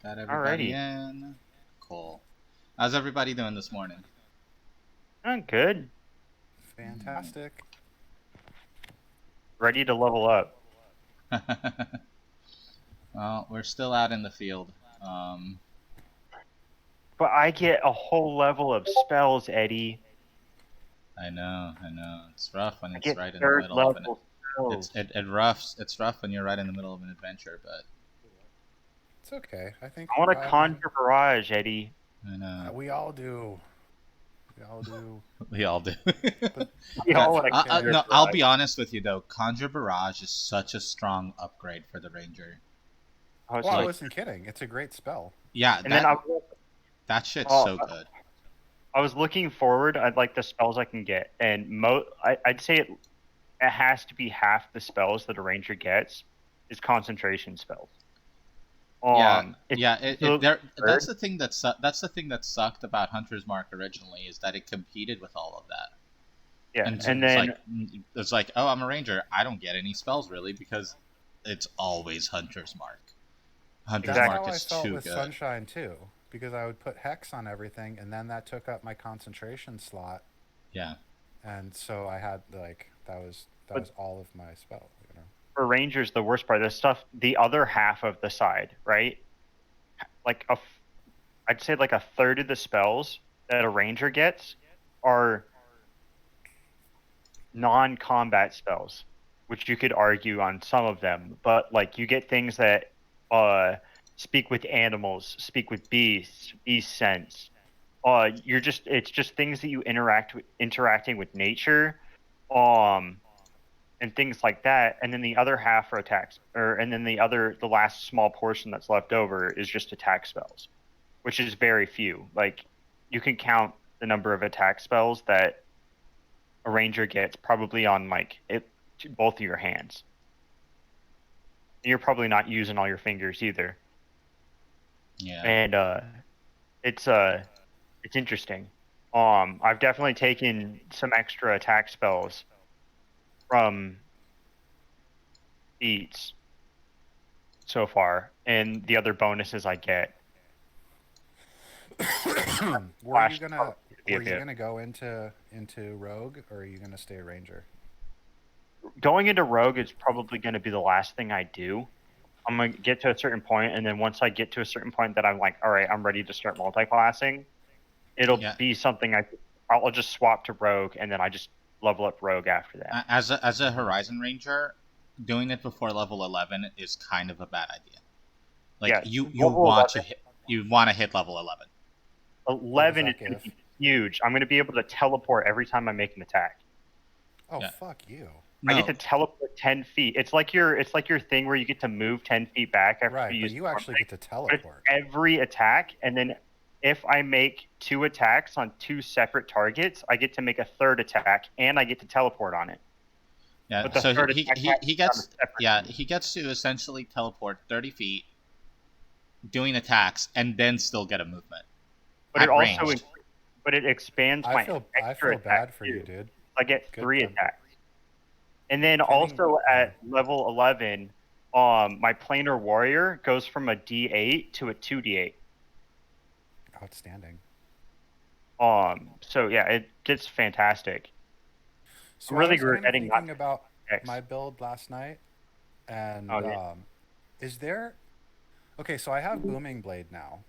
Got everybody Alrighty. in. Cool. How's everybody doing this morning? I'm good. Fantastic. Ready to level up. Well, we're still out in the field. But I get a whole level of spells, Eddie. I know. It's rough when I it's get right in the third middle of an. level spells. It's rough when you're right in the middle of an adventure, but It's okay. I think I want to conjure barrage, Eddie. I know we all do. We all do. we all do. But We all want to that's conjure okay. No, I'll barrage. be honest with you though. Conjure Barrage is such a strong upgrade for the ranger. I was Well, I like, wasn't kidding. It's a great spell. Yeah, and then that shit's oh, so good. I was looking forward at like the spells I can get, and I'd say it has to be half the spells that a ranger gets is concentration spells. That's the thing that's the thing that sucked about Hunter's Mark originally is that it competed with all of that. Yeah, And and then it's like, oh, I'm a ranger. I don't get any spells really because it's always Hunter's Mark. Hunter's That's Mark how I is felt too with good. Sunshine too, because I would put hex on everything, and then that took up my concentration slot. Yeah. And so I had like that was all of my spell. You know. for rangers, the worst part, the other half of the side, right? Like I'd say like a third of the spells that a ranger gets are non-combat spells, which you could argue on some of them, but like you get things that speak with animals, speak with beasts, beast sense. It's just things that you interacting with nature, and things like that. And then the other half are attacks, and then the last small portion that's left over is just attack spells, which is very few. Like you can count the number of attack spells that a ranger gets probably on both of your hands. You're probably not using all your fingers either. Yeah. And it's interesting. I've definitely taken some extra attack spells from feats so far, and the other bonuses I get. Were you gonna go into rogue, or are you gonna stay a ranger? Going into rogue is probably going to be the last thing I do. I'm going to get to a certain point, and then once I get to a certain point that I'm like, all right, I'm ready to start multi-classing, it'll be something I'll just swap to rogue, and then I just level up rogue after that. As a Horizon Ranger, doing it before level 11 is kind of a bad idea. Like Yeah, you want to hit level 11. 11 is going to be huge. I'm going to be able to teleport every time I make an attack. Oh, yeah. Fuck you. No. I get to teleport 10 feet. It's like your thing where you get to move 10 feet back after you use. But you actually get to teleport. Every attack, and then if I make 2 attacks on 2 separate targets, I get to make a third attack, and I get to teleport on it. Yeah, so he gets to essentially teleport 30 feet, doing attacks, and then still get a movement. But it expands my I feel bad for you, dude. I get 3 attacks. And then also at level 11, my planar warrior goes from a D8 to a 2D8. Outstanding. So yeah, it gets fantastic. So I'm really thinking about my build last night, and is there? Okay, so I have Booming Blade now,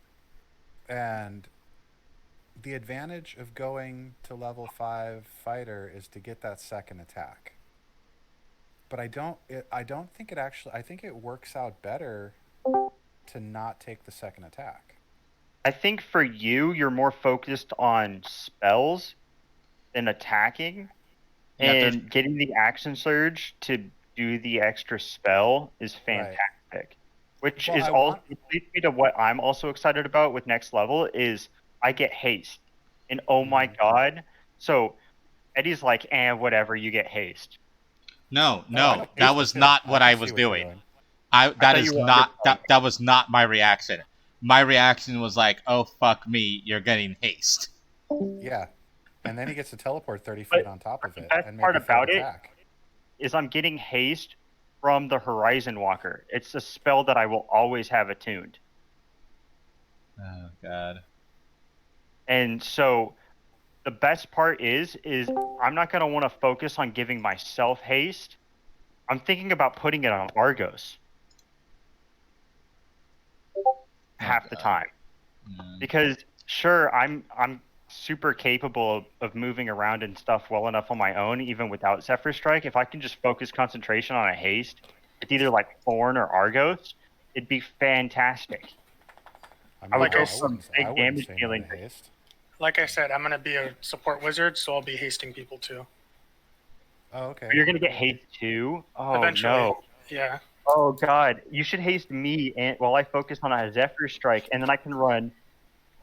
and the advantage of going to level 5 fighter is to get that second attack. But I don't think it actually. I think it works out better to not take the second attack. I think for you're more focused on spells than attacking, and getting the action surge to do the extra spell is fantastic. Right. Which is also leads me to what I'm also excited about with next level is I get haste, and oh my god! So Eddie's like, whatever, you get haste. No, that was not what I was doing. That was not my reaction. My reaction was like, oh fuck me, you're getting haste. Yeah. And then he gets to teleport 30 feet on top of it. The best part about it is I'm getting haste from the Horizon Walker. It's a spell that I will always have attuned. Oh god. And so the best part is I'm not going to want to focus on giving myself haste. I'm thinking about putting it on Argos half the time. Because sure, I'm super capable of moving around and stuff well enough on my own, even without Zephyr Strike. If I can just focus concentration on a haste, it's either like Thorn or Argos, it'd be fantastic. I would go some big damage dealing. Like I said, I'm gonna be a support wizard, so I'll be hasting people too. Oh, okay. But you're gonna get haste too? Oh Eventually. no. Yeah. Oh god, you should haste me while I focus on a Zephyr Strike, and then I can run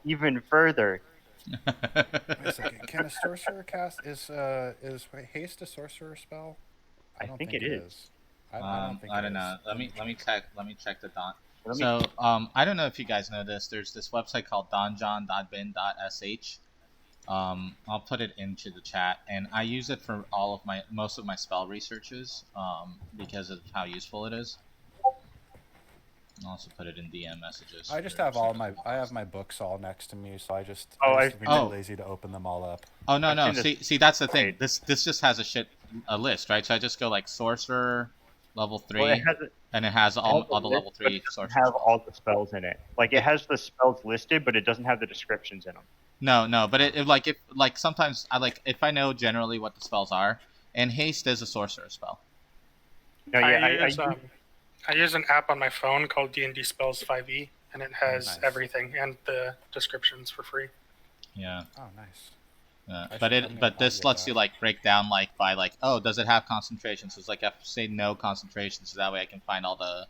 even further. Wait a second. Can a sorcerer cast is haste a sorcerer spell? I think it is. I don't know. Let me check the Don. So I don't know if you guys know this. There's this website called donjon.bin.sh. I'll put it into the chat, and I use it for most of my spell researches because of how useful it is. I'll also put it in DM messages. I just have I have my books all next to me, so I just been too lazy to open them all up. Oh no. See that's the thing. This just has a list, right? So I just go like sorcerer level 3, and it has all the level 3 sorcerers. Have all the spells in it. Like it has the spells listed, but it doesn't have the descriptions in them. No, but if sometimes if I know generally what the spells are, and haste is a sorcerer spell. No, yeah, I use an app on my phone called D&D5E, and it has everything and the descriptions for free. Yeah. Oh, nice. But this lets you break down by does it have concentration? So it's like I have to say no concentration, so that way I can find all the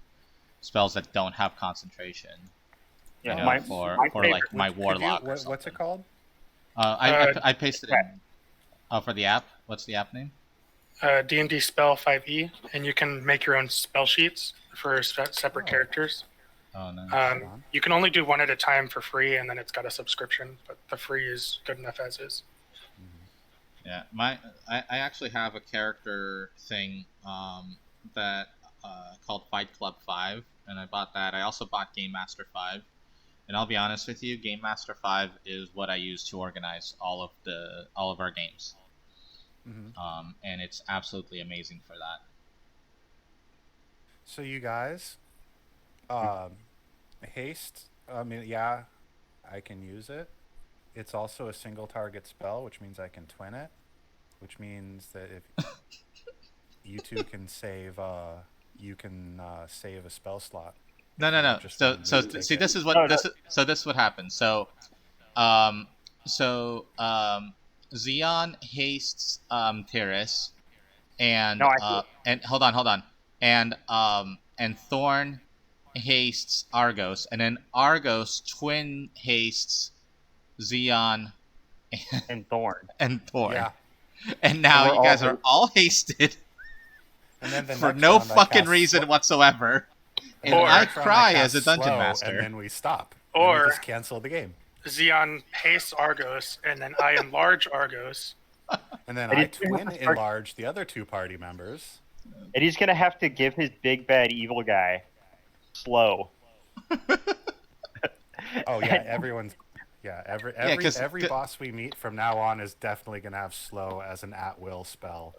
spells that don't have concentration. Yeah, for my warlock. What's it called? I pasted it in. Oh, for the app. What's the app name? D&D5E, and you can make your own spell sheets for separate characters. Oh, nice. You can only do one at a time for free, and then it's got a subscription, but the free is good enough as is. Yeah, I actually have a character thing that called Fight Club 5, and I bought that. I also bought Game Master 5, and I'll be honest with you, Game Master 5 is what I use to organize all of our games. Mm-hmm. And it's absolutely amazing for that. So you guys, haste. I mean, yeah, I can use it. It's also a single target spell, which means I can twin it, which means that if you two can save, save a spell slot. No. So see, this is what what happens. So, Xeon hastes Theros, and and hold on, and Thorn hastes Argos, and then Argos twin hastes Xeon and Thorn. Yeah. And now you guys are all hasted and then for no fucking reason whatsoever. And I cry as a dungeon master. And then we stop. Or we just cancel the game. Xeon hastes Argos, and then I enlarge Argos. And then I twin enlarge the other two party members. And he's going to have to give his big bad evil guy slow. Oh, yeah, everyone's... Yeah, every boss we meet from now on is definitely going to have slow as an at-will spell.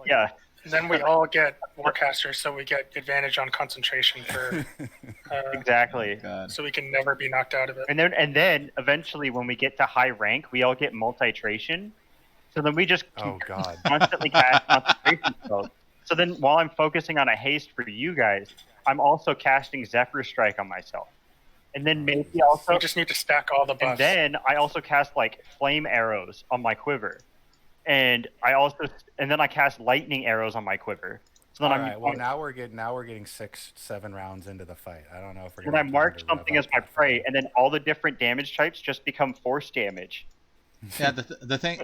Yeah. And then we all get Warcasters, so we get advantage on concentration for... exactly. So we can never be knocked out of it. And then eventually when we get to high rank, we all get multitration. So then we just constantly cast concentration spells. So then while I'm focusing on a haste for you guys, I'm also casting Zephyr Strike on myself. And then maybe also... You just need to stack all the buffs. And then I also cast, flame arrows on my quiver. And then I cast lightning arrows on my quiver. So then well, now we're getting 6-7 rounds into the fight. I don't know if we're going to... Then I mark something as my prey, and then all the different damage types just become force damage. Yeah, the thing...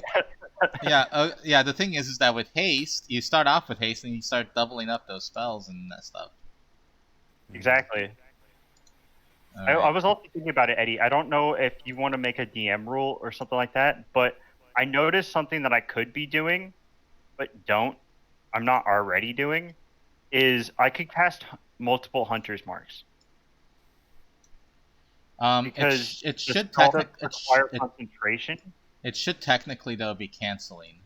the thing is that with haste, you start off with haste, and you start doubling up those spells and that stuff. Exactly. I was also thinking about it, Eddie. I don't know if you want to make a DM rule or something like that, but I noticed something that I could be doing, but I'm not already doing, is I could cast multiple Hunter's Marks. Because it should require concentration. It should technically though be canceling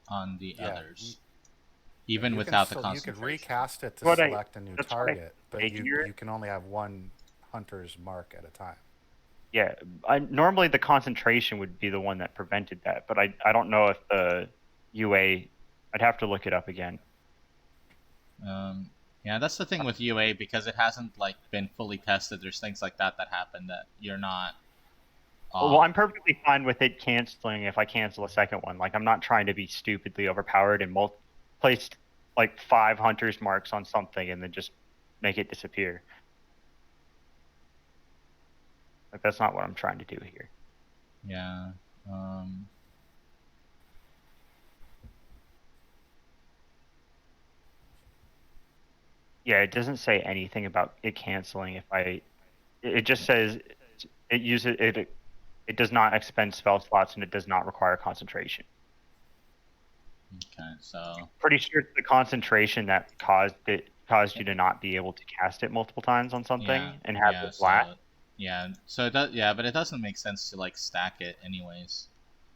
on the others, even without the concentration. You could recast it to select a new target, but you can only have one hunter's mark at a time. Yeah, normally the concentration would be the one that prevented that, but I don't know if the UA. I'd have to look it up again. Yeah, that's the thing with UA, because it hasn't like been fully tested. There's things like that happen that you're not. Well, I'm perfectly fine with it canceling if I cancel a second one. Like, I'm not trying to be stupidly overpowered and place like 5 hunters marks on something and then just make it disappear. Like, that's not what I'm trying to do here. Yeah. Yeah, it doesn't say anything about it canceling if I. It just says it does not expend spell slots and it does not require concentration. Okay, so. Pretty sure it's the concentration that caused you to not be able to cast it multiple times on something and have it flat. So it does. Yeah, but it doesn't make sense to like stack it anyways.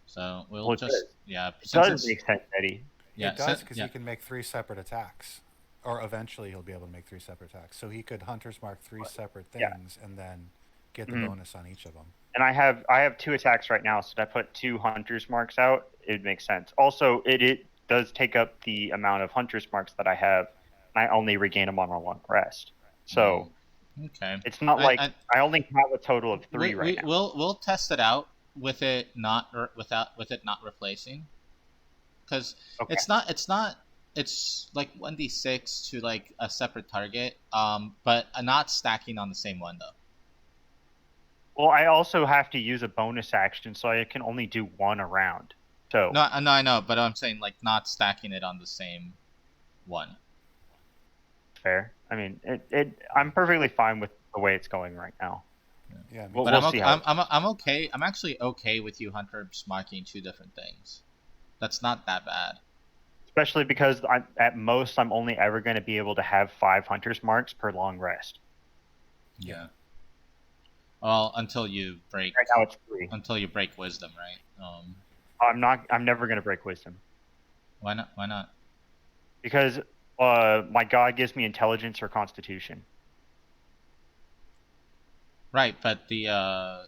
So we'll just it does make sense, Eddie. Yeah, it does, because he can make 3 separate attacks, or eventually he'll be able to make 3 separate attacks. So he could hunter's mark 3 separate things and then get the bonus on each of them. And I have 2 attacks right now, so if I put 2 hunter's marks out, it makes sense. Also, it does take up the amount of hunter's marks that I have, and I only regain them on a long rest. So. Okay. It's not like I only have a total of 3 right now. We'll test it out with it not replacing, because it's like 1d6 to like a separate target, but not stacking on the same one though. Well, I also have to use a bonus action, so I can only do 1 a round. So no, I know, but I'm saying like not stacking it on the same one. Fair. I mean, I'm perfectly fine with the way it's going right now. Yeah, but we'll see how I'm okay. I'm actually okay with you hunters marking 2 different things. That's not that bad. Especially because at most I'm only ever going to be able to have 5 hunters marks per long rest. Yeah. Well, until you break. Right now it's 3. Until you break wisdom, right? I'm never going to break wisdom. Why not? Why not? Because my god gives me intelligence or constitution. Right, but the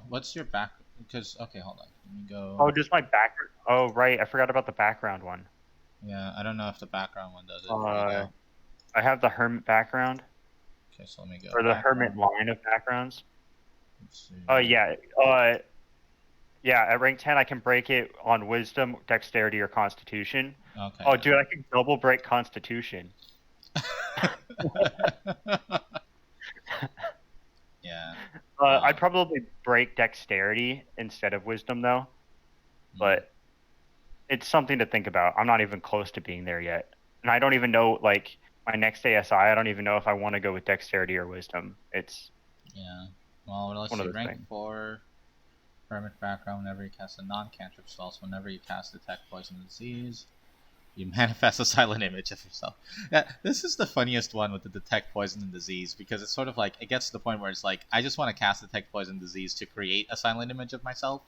what's your back? Because okay, hold on. Let me go. Oh, does my background? Oh, right. I forgot about the background one. Yeah, I don't know if the background one does it. I have the hermit background. Okay, so let me go. Or the hermit line of backgrounds. Let's see. Oh yeah. Yeah, at rank 10 I can break it on wisdom, dexterity, or constitution. Okay. Oh, dude, I can double break constitution. Yeah. I'd probably break dexterity instead of wisdom, though. But it's something to think about. I'm not even close to being there yet. And I don't even know, like, my next ASI, I don't even know if I want to go with dexterity or wisdom. It's... Yeah. Well, let's see. Rank 4, hermit background, whenever you cast a non-cantrip spell, so whenever you cast Detect Poison Disease, you manifest a silent image of yourself. Yeah, this is the funniest one with the Detect Poison and Disease, because it's sort of like, it gets to the point where it's like, I just want to cast Detect Poison Disease to create a silent image of myself,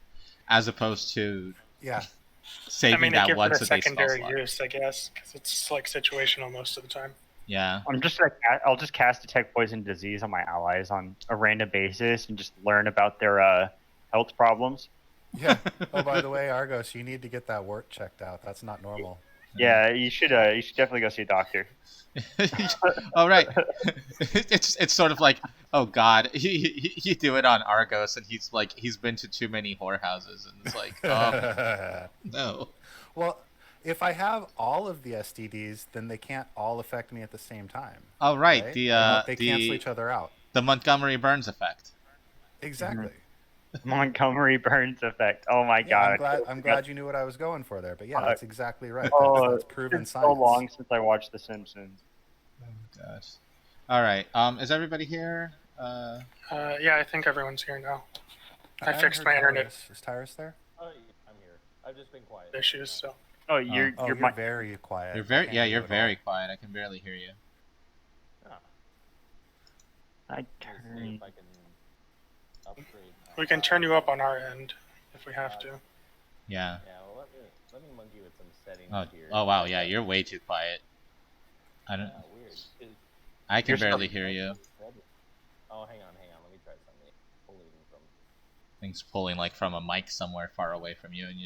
as opposed to saving that once a day spell slot. Secondary use, I guess, because it's like situational most of the time. Yeah. I'll just cast Detect Poison Disease on my allies on a random basis and just learn about their health problems. Yeah. Oh, by the way, Argos, you need to get that wart checked out. That's not normal. Yeah, you should definitely go see a doctor. Oh, right. It's sort of like, oh God, you do it on Argos, and he's been to too many whorehouses, and it's like, oh no. Well, if I have all of the STDs, then they can't all affect me at the same time. Oh right, right? They cancel each other out. The Montgomery Burns effect. Exactly. Mm-hmm. Montgomery Burns effect. Oh my God! I'm glad you knew what I was going for there. But yeah, that's exactly right. That's proven it's science. So long since I watched The Simpsons. Oh gosh. All right. Is everybody here? Yeah, I think everyone's here now. I fixed my internet. Is Tyrus there? Oh, yeah, I'm here. I've just been quiet. Issues. So. Oh, you're very quiet. You're very quiet. I can barely hear you. Oh. I Let's see if I can upgrade. We can turn you up on our end if we have to. Yeah. Yeah, well, let me monkey with some settings here. Oh wow, yeah, you're way too quiet. I don't. Yeah, weird. I can barely hear you. Oh, hang on. Let me try something. Pulling from. Things pulling like from a mic somewhere far away from you, and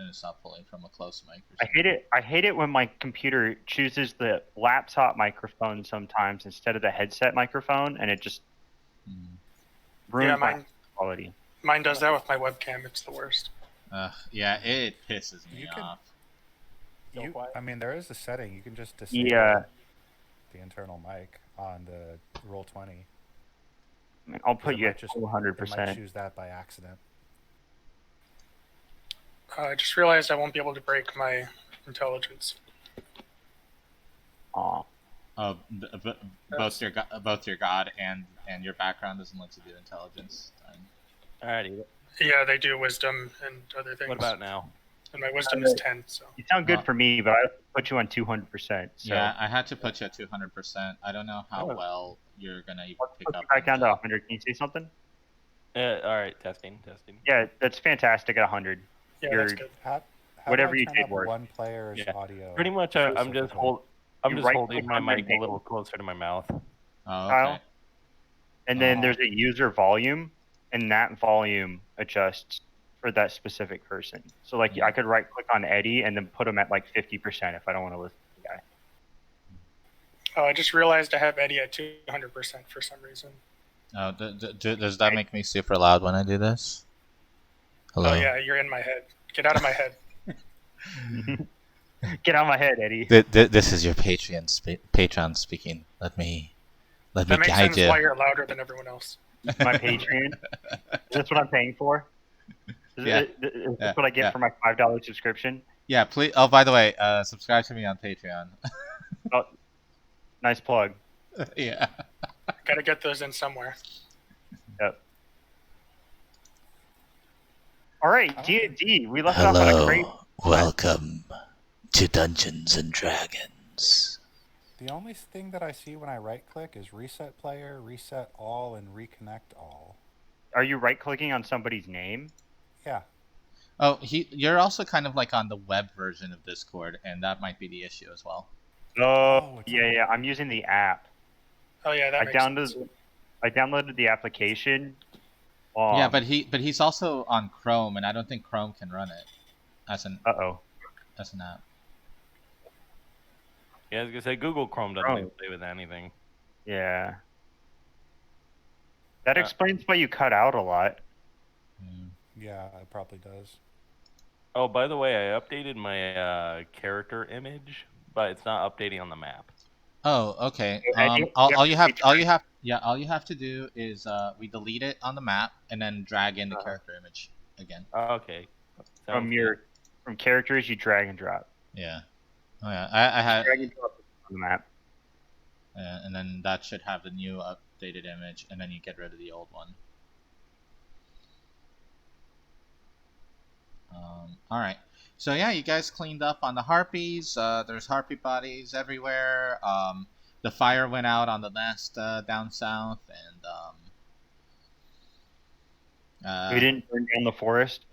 it's not pulling from a close mic. Or something. I hate it when my computer chooses the laptop microphone sometimes instead of the headset microphone, and it just ruins my quality. Mine does that with my webcam. It's the worst. Yeah, it pisses me off. I mean, there is a setting you can just disable the internal mic on the Roll20. I mean, I'll put you at 200%. I might choose that by accident. I just realized I won't be able to break my intelligence. Aw. Both your god and your background doesn't let you do intelligence. Alrighty. Yeah, they do wisdom and other things. What about now? And my wisdom is 10. So you sound good for me, but I put you on 200%. So. Yeah, I had to put you at 200%. I don't know how well you're gonna pick up. Back down to 100. Can you say something? All right, testing. Yeah, that's fantastic at 100. Yeah, that's good. How whatever you did works. One player's audio. Pretty much, I'm just holding my mic a little closer to my mouth. Oh, okay. And then there's a user volume, and that volume adjusts for that specific person. So like I could right click on Eddie and then put him at like 50% if I don't want to listen to the guy. Oh, I just realized I have Eddie at 200% for some reason. Oh, does that make me super loud when I do this? Hello? Oh yeah, you're in my head. Get out of my head. Get out of my head, Eddie. This is your Patreon speaking. Let me that makes guide sense you. why you're louder than everyone else. My Patreon? Is this what I'm paying for? Is this what I get for my $5 subscription? Yeah, please. Oh, by the way, subscribe to me on Patreon. Oh, nice plug. Yeah. Gotta get those in somewhere. Yep. All right, D&D. We left off on a great. Welcome to Dungeons and Dragons. The only thing that I see when I right-click is reset player, reset all, and reconnect all. Are you right-clicking on somebody's name? Yeah. Oh, you're also kind of like on the web version of Discord, and that might be the issue as well. Oh, yeah. I'm using the app. Oh yeah, that makes sense. I downloaded the application. Yeah, but he's also on Chrome, and I don't think Chrome can run it as an app. Yeah, I was gonna say Google Chrome doesn't play with anything. Yeah. That explains why you cut out a lot. Yeah, it probably does. Oh, by the way, I updated my character image, but it's not updating on the map. Oh, okay. All you have to do is we delete it on the map and then drag in the character image again. Okay. From characters, you drag and drop. Yeah. Oh yeah. I had drag and drop on the map. And then that should have the new updated image, and then you get rid of the old one. All right. So yeah, you guys cleaned up on the harpies. There's harpy bodies everywhere. The fire went out on the nest down south, and we didn't burn down the forest.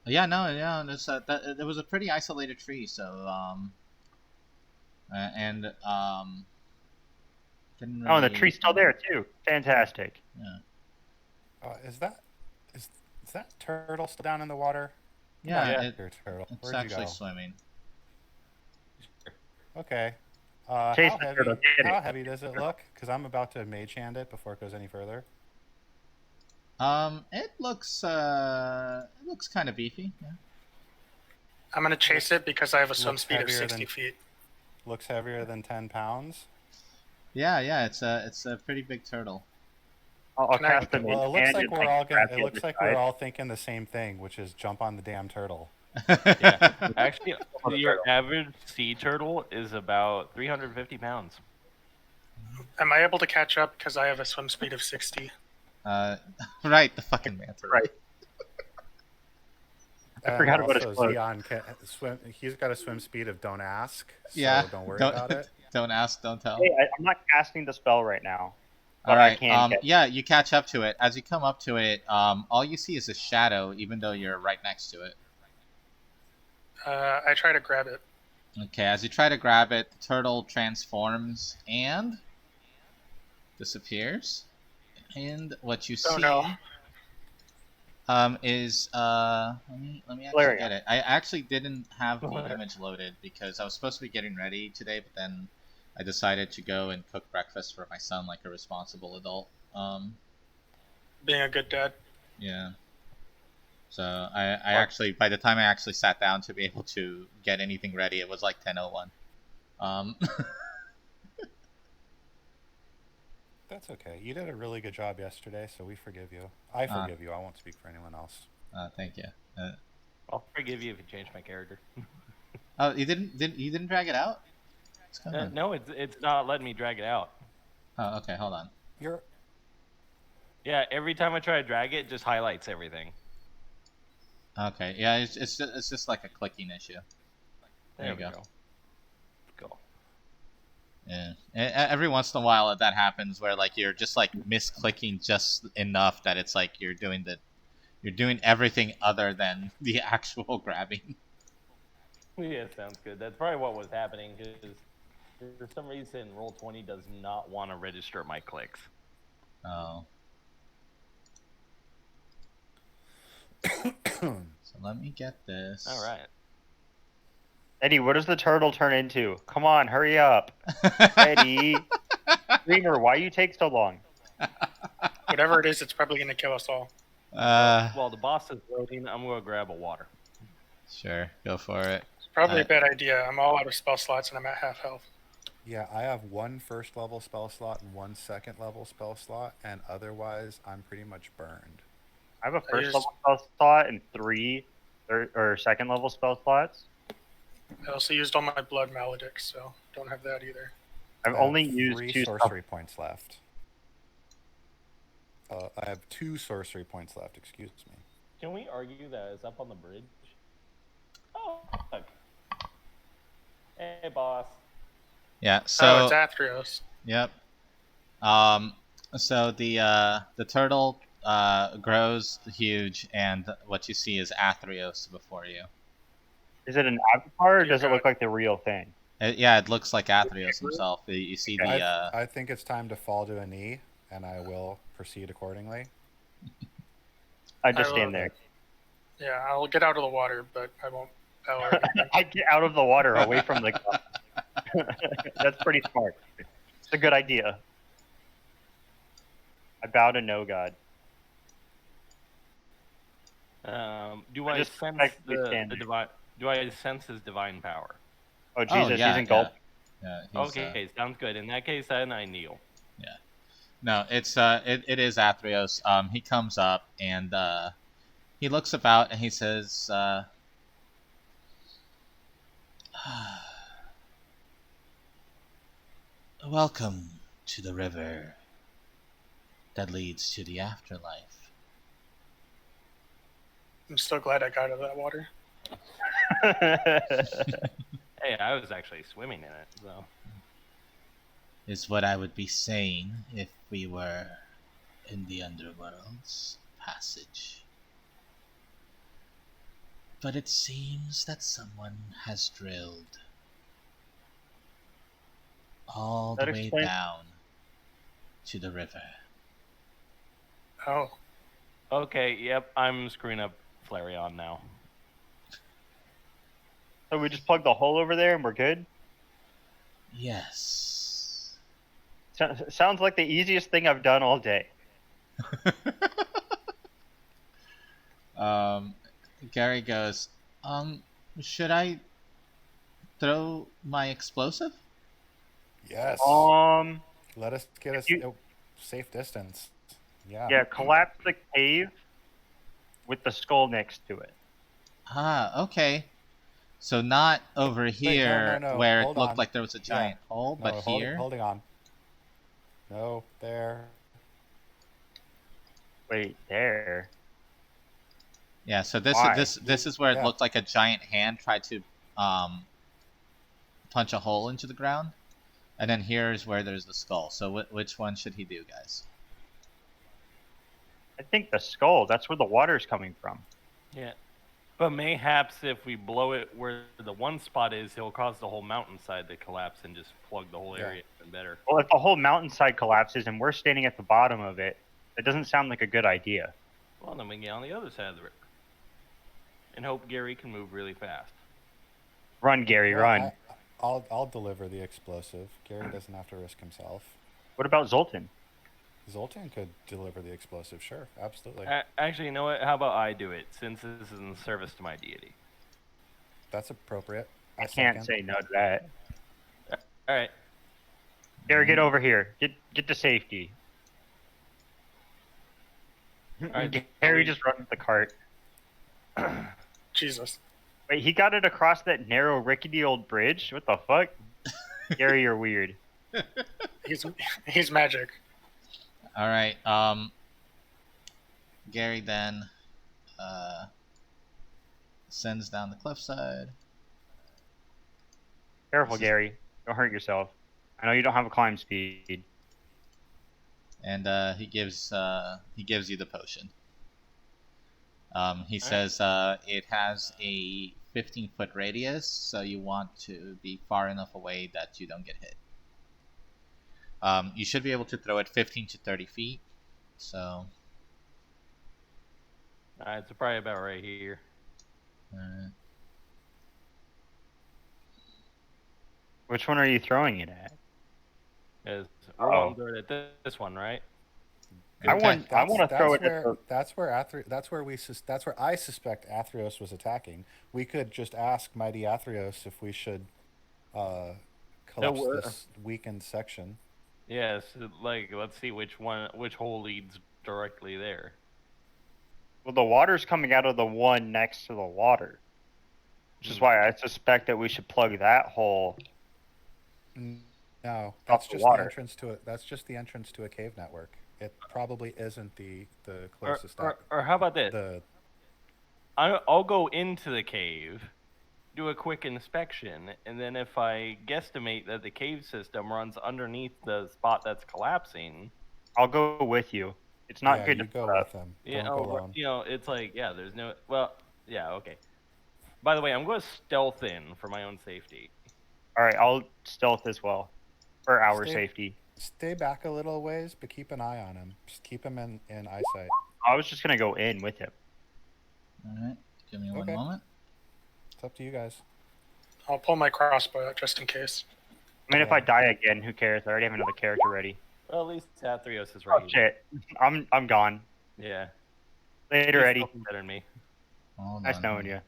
Yeah, no, it was a pretty isolated tree. So and the tree's still there too. Fantastic. Yeah. Is that turtle still down in the water? Yeah, turtle. It's actually swimming. Okay. How heavy does it look? Because I'm about to mage hand it before it goes any further. It looks kind of beefy. Yeah. I'm gonna chase it because I have a swim speed of 60 feet. Looks heavier than 10 pounds. Yeah. It's a pretty big turtle. I'll cast the it looks like we're all we're all thinking the same thing, which is jump on the damn turtle. Yeah, actually, your average sea turtle is about 350 pounds. Am I able to catch up because I have a swim speed of 60? Right, the fucking manta. Right. I forgot about his clothes. Xeon he's got a swim speed of don't ask. So yeah. Don't worry about it. Don't ask, don't tell. Hey, I'm not casting the spell right now. All right. Yeah, you catch up to it. As you come up to it, all you see is a shadow, even though you're right next to it. I try to grab it. Okay, as you try to grab it, the turtle transforms and disappears. And what you see is let me actually get it. I actually didn't have the image loaded because I was supposed to be getting ready today, but then I decided to go and cook breakfast for my son like a responsible adult. Being a good dad. Yeah. So I actually, by the time I actually sat down to be able to get anything ready, it was like 10:01. That's okay. You did a really good job yesterday, so we forgive you. I forgive you. I won't speak for anyone else. Thank you. I'll forgive you if you change my character. Oh, you didn't drag it out? No, it's not letting me drag it out. Oh, okay. Hold on. Yeah, every time I try to drag it, it just highlights everything. Okay. Yeah, it's just like a clicking issue. There you go. Cool. Yeah. Every once in a while that happens where like you're just like misclicking just enough that it's like you're doing everything other than the actual grabbing. Yeah, sounds good. That's probably what was happening because for some reason Roll20 does not want to register my clicks. Oh. So let me get this. All right. Eddie, what does the turtle turn into? Come on, hurry up. Eddie. Dreamer, why you take so long? Whatever it is, it's probably going to kill us all. While the boss is loading, I'm going to grab a water. Sure, go for it. It's probably a bad idea. I'm all out of spell slots and I'm at half health. Yeah, I have 1 first level spell slot and 1 second level spell slot, and otherwise I'm pretty much burned. I have a first level spell slot and 3 or second level spell slots. I also used all my blood maledicts, so don't have that either. I've only used 3 2 sorcery points left. I have 2 sorcery points left, excuse me. Can we argue that it's up on the bridge? Oh, fuck. Hey, boss. Yeah, so... Oh, it's Athreos. Yep. So the turtle grows huge, and what you see is Athreos before you. Is it an avatar, or does it look like the real thing? Yeah, it looks like Athreos himself. You see the... I think it's time to fall to a knee, and I will proceed accordingly. I just stand there. Yeah, I'll get out of the water, but I won't bow or anything. I get out of the water, away from the god. That's pretty smart. It's a good idea. I bow to no god. Do I sense the divine? Do I sense his divine power? Oh Jesus, he's engulfed. Yeah, okay, sounds good. In that case, then I kneel. Yeah. No, it is Athreos. He comes up and he looks about and he says, "Welcome to the river that leads to the afterlife." I'm still glad I got out of that water. Hey, I was actually swimming in it, so. Is what I would be saying if we were in the underworld's passage. But it seems that someone has drilled all the way down to the river. Oh. Okay, yep, I'm screwing up Flareon now. So we just plug the hole over there and we're good? Yes. Sounds like the easiest thing I've done all day. Gary goes, should I throw my explosive? Yes. Let us get a safe distance. Yeah. Yeah, collapse the cave with the skull next to it. Ah, okay. So not over here where it looked like there was a giant hole, but here? Holding on. No, there. Wait, there? Yeah, so this is where it looked like a giant hand tried to punch a hole into the ground. And then here's where there's the skull. So which one should he do, guys? I think the skull. That's where the water's coming from. Yeah. But mayhaps if we blow it where the one spot is, he'll cause the whole mountainside to collapse and just plug the whole area even better. Well, if the whole mountainside collapses and we're standing at the bottom of it, that doesn't sound like a good idea. Well, then we can get on the other side of the river. And hope Gary can move really fast. Run, Gary, run. I'll deliver the explosive. Gary doesn't have to risk himself. What about Zoltan? Zoltan could deliver the explosive, sure, absolutely. Actually, you know what? How about I do it, since this is in service to my deity? That's appropriate. I can't say no to that. All right. Gary, get over here. Get to safety. All right. Gary just runs the cart. Jesus. Wait, he got it across that narrow, rickety old bridge? What the fuck? Gary, you're weird. He's magic. All right. Gary then sends down the cliffside. Careful, Gary. Don't hurt yourself. I know you don't have a climb speed. And he gives you the potion. He says it has a 15-foot radius, so you want to be far enough away that you don't get hit. You should be able to throw it 15 to 30 feet. So. It's probably about right here. Which one are you throwing it at? We're going to throw it at this one, right? I want to throw it at the... That's where I suspect Athreos was attacking. We could just ask Mighty Athreos if we should collapse this weakened section. Yes, let's see which hole leads directly there. Well, the water's coming out of the one next to the water, which is why I suspect that we should plug that hole. No, that's just the entrance to it. That's just the entrance to a cave network. It probably isn't the closest. Or how about this? I'll go into the cave, do a quick inspection, and then if I guesstimate that the cave system runs underneath the spot that's collapsing, I'll go with you. It's not good to go with them. It's like, there's no... Well, okay. By the way, I'm going to stealth in for my own safety. All right, I'll stealth as well for our safety. Stay back a little ways, but keep an eye on him. Just keep him in eyesight. I was just going to go in with him. All right, give me one moment. It's up to you guys. I'll pull my crossbow out just in case. I mean, if I die again, who cares? I already have another character ready. Well, at least Athreos is right. Oh, shit. I'm gone. Yeah. Later, Eddie. Better than me. Nice knowing you.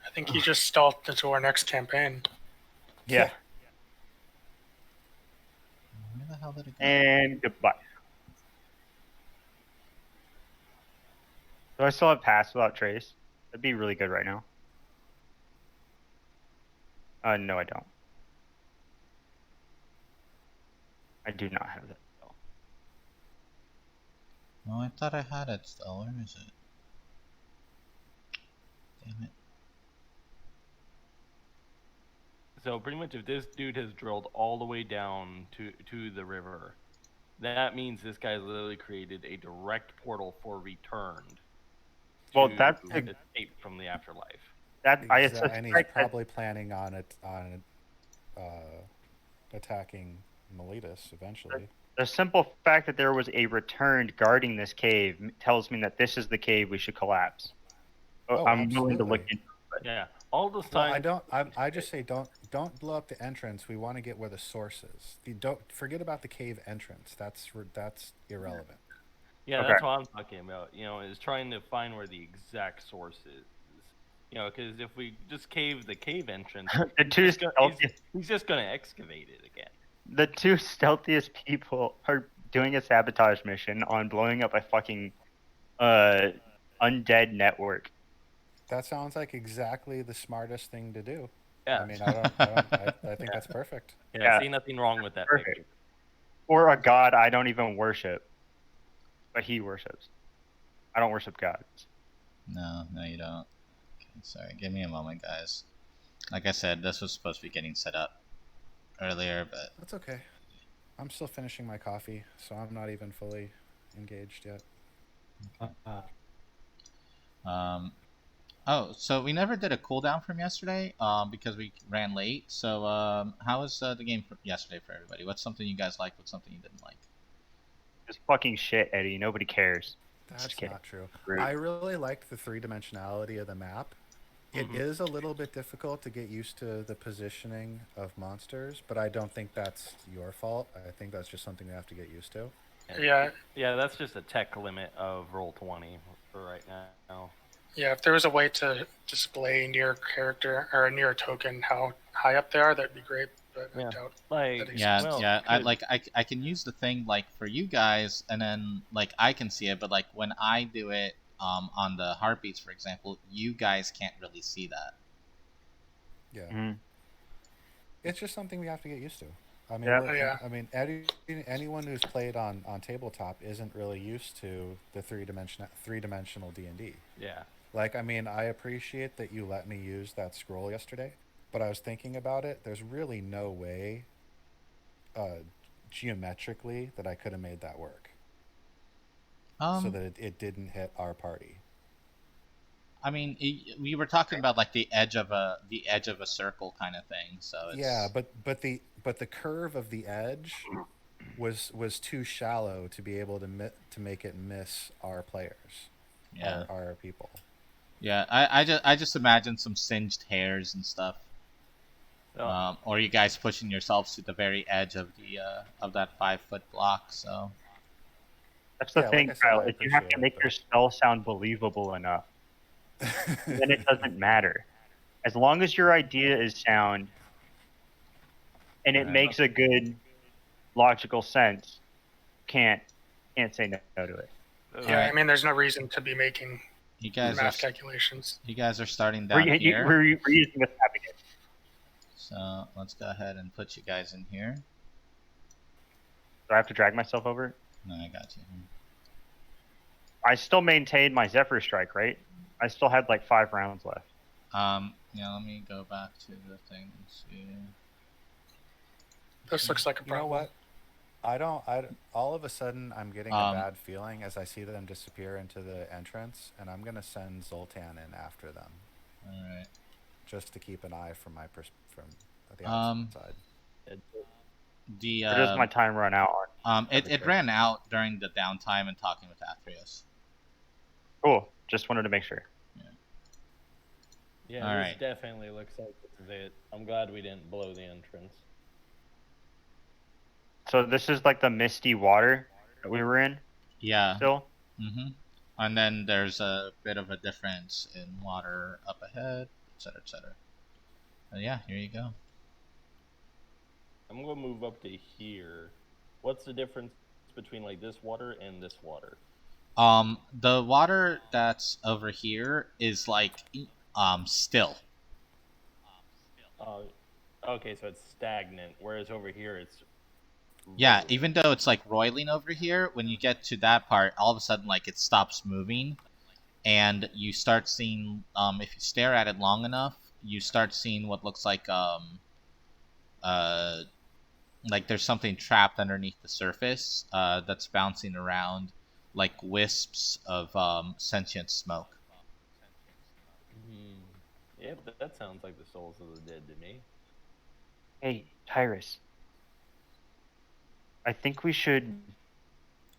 I think he just stealthed into our next campaign. Yeah. Where the hell did it go? And goodbye. Do I still have pass without trace? That'd be really good right now. No, I don't. I do not have that spell. No, I thought I had it still. Where is it? Damn it. So pretty much if this dude has drilled all the way down to the river, that means this guy's literally created a direct portal for returned. Well, that's escape from the afterlife. And he's probably planning on attacking Miletus eventually. The simple fact that there was a returned guarding this cave tells me that this is the cave we should collapse. I'm willing to look into it. Yeah, all this time. I just say don't blow up the entrance. We want to get where the source is. Don't forget about the cave entrance. That's irrelevant. Yeah, that's what I'm talking about. Is trying to find where the exact source is. Because if we just cave the cave entrance, he's just going to excavate it again. The two stealthiest people are doing a sabotage mission on blowing up a fucking undead network. That sounds like exactly the smartest thing to do. Yeah. I mean, I think that's perfect. Yeah, I see nothing wrong with that. Perfect. Picture. Or a god I don't even worship, but he worships. I don't worship gods. No, you don't. Okay, sorry, give me a moment, guys. Like I said, this was supposed to be getting set up earlier, but that's okay. I'm still finishing my coffee, so I'm not even fully engaged yet. Oh, so we never did a cooldown from yesterday, because we ran late. So, how was the game yesterday for everybody? What's something you guys liked? What's something you didn't like? It's fucking shit, Eddie. Nobody cares. That's not true. I really liked the three-dimensionality of the map. It is a little bit difficult to get used to the positioning of monsters, but I don't think that's your fault. I think that's just something we have to get used to. Yeah. Yeah, that's just a tech limit of Roll20 for right now. Yeah, if there was a way to display near character or near a token how high up they are, that'd be great. But Yeah. I doubt. Like, yeah. I can use the thing like for you guys, and then like I can see it, but like when I do it, on the heartbeats, for example, you guys can't really see that. Yeah. It's just something we have to get used to. I mean, I mean, anyone who's played on tabletop isn't really used to the three-dimensional D&D. Yeah. Like, I mean, I appreciate that you let me use that scroll yesterday, but I was thinking about it. There's really no way, geometrically, that I could have made that work. So that it didn't hit our party. I mean, we were talking about like the edge of a circle kind of thing. So it's... yeah, but the curve of the edge was too shallow to be able to make it miss our players, our people. Yeah, I just imagine some singed hairs and stuff, or you guys pushing yourselves to the very edge of that 5-foot block. So that's the thing, Kyle. If you have to make your spell sound believable enough, then it doesn't matter. As long as your idea is sound and it makes a good logical sense, can't say no to it. Yeah, I mean, there's no reason to be making math calculations. You guys are starting down here. We're using what's happening. So let's go ahead and put you guys in here. Do I have to drag myself over? No, I got you. I still maintained my Zephyr Strike, right? I still had like 5 rounds left. Yeah, let me go back to the thing and see. This looks like a problem. You know what? All of a sudden, I'm getting a bad feeling as I see them disappear into the entrance, and I'm going to send Zoltan in after them. All right. Just to keep an eye from the outside. Where does my time run out on? It ran out during the downtime and talking with Athreus. Cool. Just wanted to make sure. Yeah, this definitely looks like it's it. I'm glad we didn't blow the entrance. So this is like the misty water that we were in? Yeah. Still? Mm-hmm. And then there's a bit of a difference in water up ahead, etc., etc. Yeah, here you go. I'm going to move up to here. What's the difference between like this water and this water? The water that's over here is like still. Okay, so it's stagnant, whereas over here it's yeah, even though it's like roiling over here, when you get to that part, all of a sudden like it stops moving, and you start seeing, if you stare at it long enough, you start seeing what looks like there's something trapped underneath the surface, that's bouncing around like wisps of sentient smoke. Yeah, that sounds like the souls of the dead to me. Hey, Tyrus. I think we should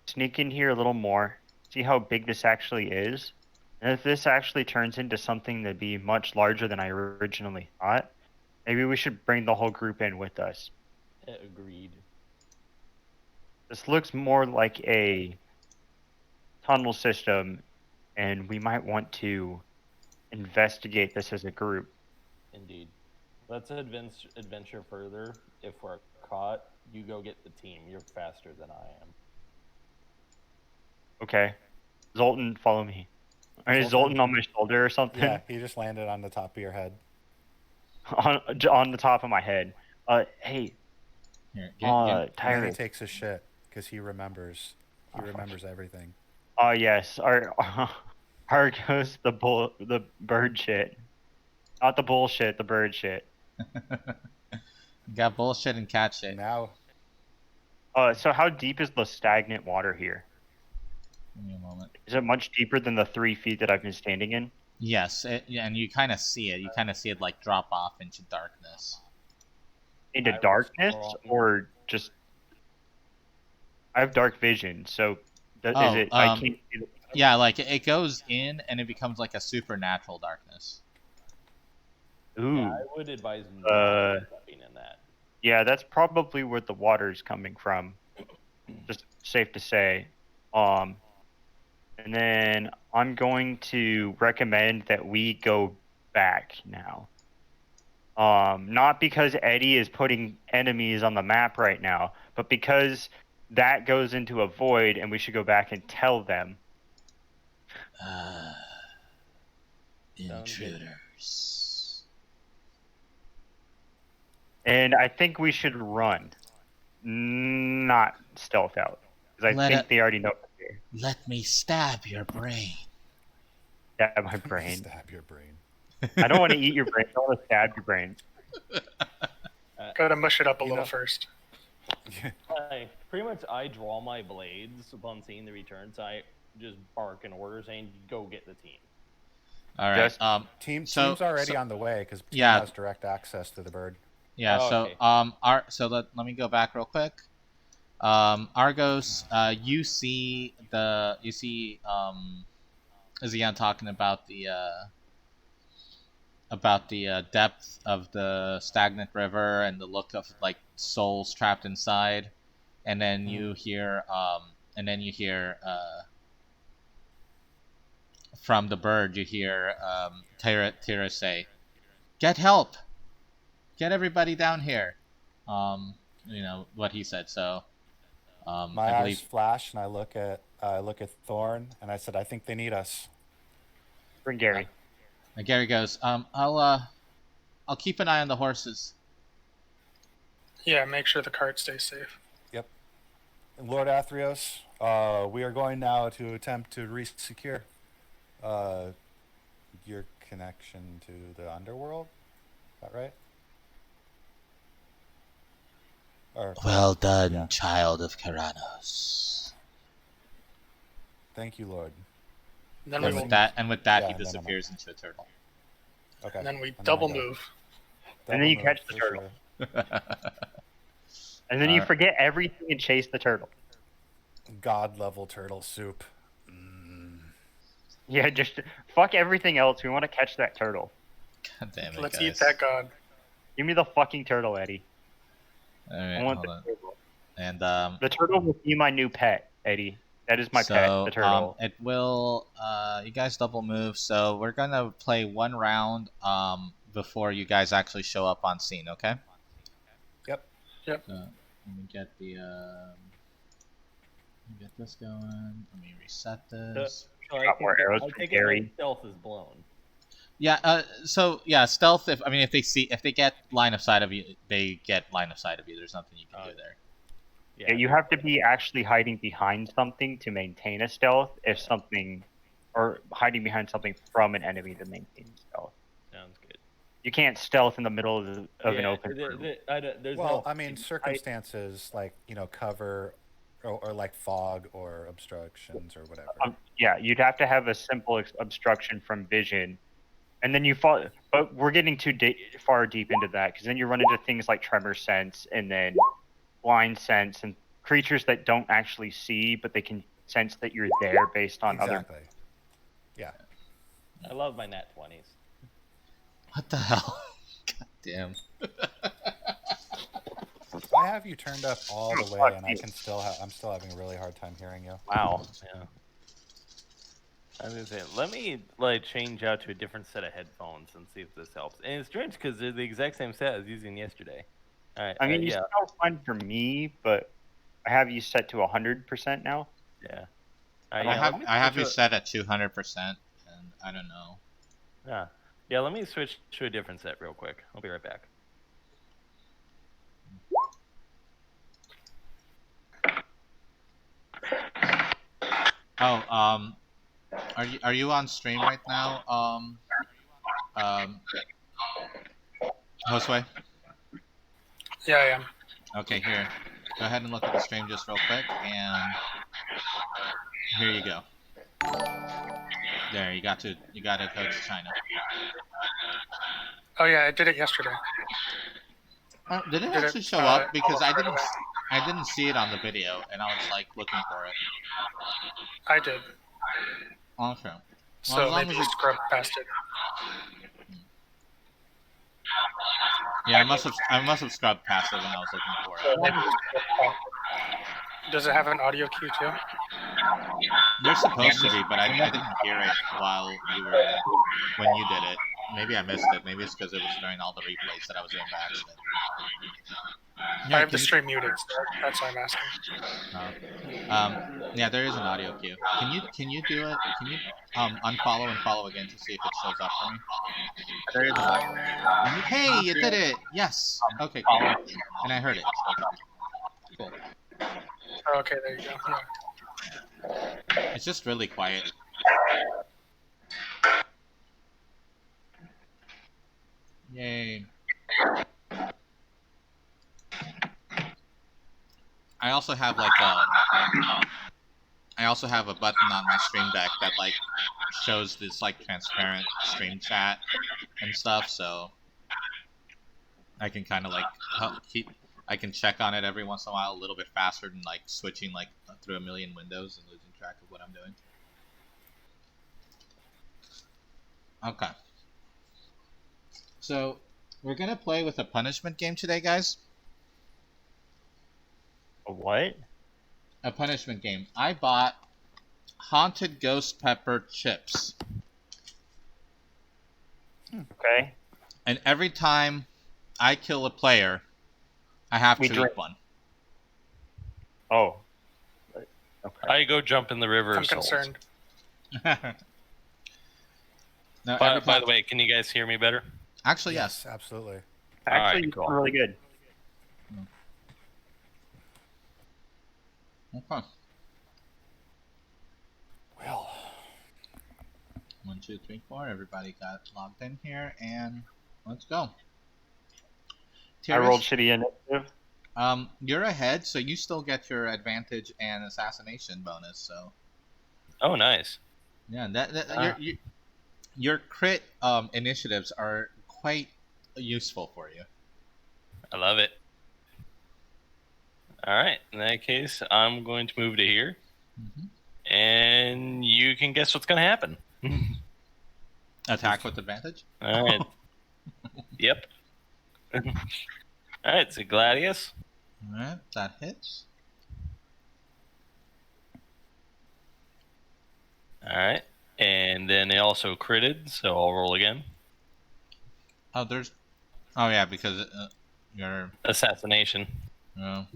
sneak in here a little more, see how big this actually is. And if this actually turns into something that'd be much larger than I originally thought, maybe we should bring the whole group in with us. Agreed. This looks more like a tunnel system, and we might want to investigate this as a group. Indeed. Let's adventure further. If we're caught, you go get the team. You're faster than I am. Okay. Zoltan, follow me. Is Zoltan on my shoulder or something? Yeah, he just landed on the top of your head. on the top of my head. Hey. Here, Tyrus. And then he takes a shit because he remembers. He remembers everything. Oh yes, our goes the bird shit, not the bullshit, the bird shit. You got bullshit and cat shit. Now. So how deep is the stagnant water here? Give me a moment. Is it much deeper than the 3 feet that I've been standing in? Yes, and you kind of see it. You kind of see it like drop off into darkness. Into darkness, or just? I have dark vision, so is it? I can't see the... Yeah, like it goes in and it becomes like a supernatural darkness. Ooh. Yeah, I would advise not stepping in that. Yeah, that's probably where the water's coming from. Just safe to say. And then I'm going to recommend that we go back now. Not because Eddie is putting enemies on the map right now, but because that goes into a void and we should go back and tell them. Intruders. And I think we should run, not stealth out, because I think they already know we're here. Let me stab your brain. Stab my brain. Stab your brain. I don't want to eat your brain. I want to stab your brain. Gotta mush it up a little first. Pretty much, I draw my blades upon seeing the returns. I just bark an order saying, "Go get the team." All right. Team's already on the way because team has direct access to the bird. Yeah. Okay. Let me go back real quick. Argos, you see Zion talking about the depth of the stagnant river and the look of like souls trapped inside, and then you hear from the bird, you hear Tera say, "Get help! Get everybody down here." You know what he said. So my eyes flash and I look at Thorn and I said, "I think they need us." Bring Gary. And Gary goes, I'll keep an eye on the horses." Yeah, make sure the cart stays safe. Yep. And Lord Athreos, we are going now to attempt to re-secure your connection to the underworld. Is that right? Well done, child of Keranos. Thank you, Lord. And with that, he disappears into a turtle. Okay. And then we double move. And then you catch the turtle. And then you forget everything and chase the turtle. God level turtle soup. Yeah, just fuck everything else. We want to catch that turtle. God damn it, Let's guys. eat that god. Give me the fucking turtle, Eddie. All right, I want the turtle. And the turtle will be my new pet, Eddie. That is my pet, the turtle. It will. You guys double move, so we're gonna play one round before you guys actually show up on scene. Okay. Yep. Yep. Let me get the. Let me get this going. Let me reset this. So I think stealth is blown. Yeah. Stealth. If they get line of sight of you, they get line of sight of you. There's nothing you can do there. Yeah, you have to be actually hiding behind something to maintain a stealth. Or hiding behind something from an enemy to maintain stealth. Sounds good. You can't stealth in the middle of an open room. Circumstances like cover. Or like fog or obstructions or whatever. Yeah, you'd have to have a simple obstruction from vision, and then you fall. But we're getting too far deep into that because then you run into things like tremor sense and then blind sense and creatures that don't actually see, but they can sense that you're there based on other. Yeah. I love my nat 20s. What the hell? God damn. I have you turned up all the way, and I'm still having a really hard time hearing you. Wow. Yeah. I was gonna say, let me change out to a different set of headphones and see if this helps. And it's strange because they're the exact same set I was using yesterday. All right. I mean, you sound fine for me, but I have you set to 100% now. Yeah. I have you set at 200%, and I don't know. Yeah. Yeah. Let me switch to a different set real quick. I'll be right back. Oh, are you on stream right now? Josue? Yeah, I am. Okay, here. Go ahead and look at the stream just real quick, and here you go. There, you got to go to China. Oh yeah, I did it yesterday. Did it actually show up? Because I didn't see it on the video, and I was like looking for it. I did. Okay. Well, So maybe you scrubbed past it. Yeah, I must have scrubbed past it when I was looking for it. Does it have an audio cue too? There's supposed to be, but I didn't hear it when you did it. Maybe I missed it. Maybe it's because it was during all the replays that I was doing by accident. Yeah, I have the stream muted, so that's why I'm asking. Yeah, there is an audio cue. Can you do it? Can you unfollow and follow again to see if it shows up for me? There is an audio. Hey, you did it! Yes. Okay, cool. And I heard it. Cool. Okay, there you go. Yeah. It's just really quiet. Yay. I also have like a button on my stream deck that like shows this like transparent stream chat and stuff, so I can kind of like I can check on it every once in a while a little bit faster than like switching like through a million windows and losing track of what I'm doing. Okay. So we're gonna play with a punishment game today, guys. A what? A punishment game. I bought haunted ghost pepper chips. Okay. And every time I kill a player, I have to eat one. Oh. Okay. I go jump in the river. I'm concerned. No, by the way, can you guys hear me better? Actually, yes. Absolutely. Actually, cool. Really good. Okay. Well. 1, 2, 3, 4. Everybody got logged in here, and let's go. I rolled shitty initiative. You're ahead, so you still get your advantage and assassination bonus. So. Oh, nice. Yeah, your crit initiatives are quite useful for you. I love it. All right. In that case, I'm going to move to here, and you can guess what's going to happen. Attack with advantage. All right. Yep. All right, so Gladius. All right, that hits. All right, and then it also critted, so I'll roll again. Oh, yeah, because your assassination. Oh.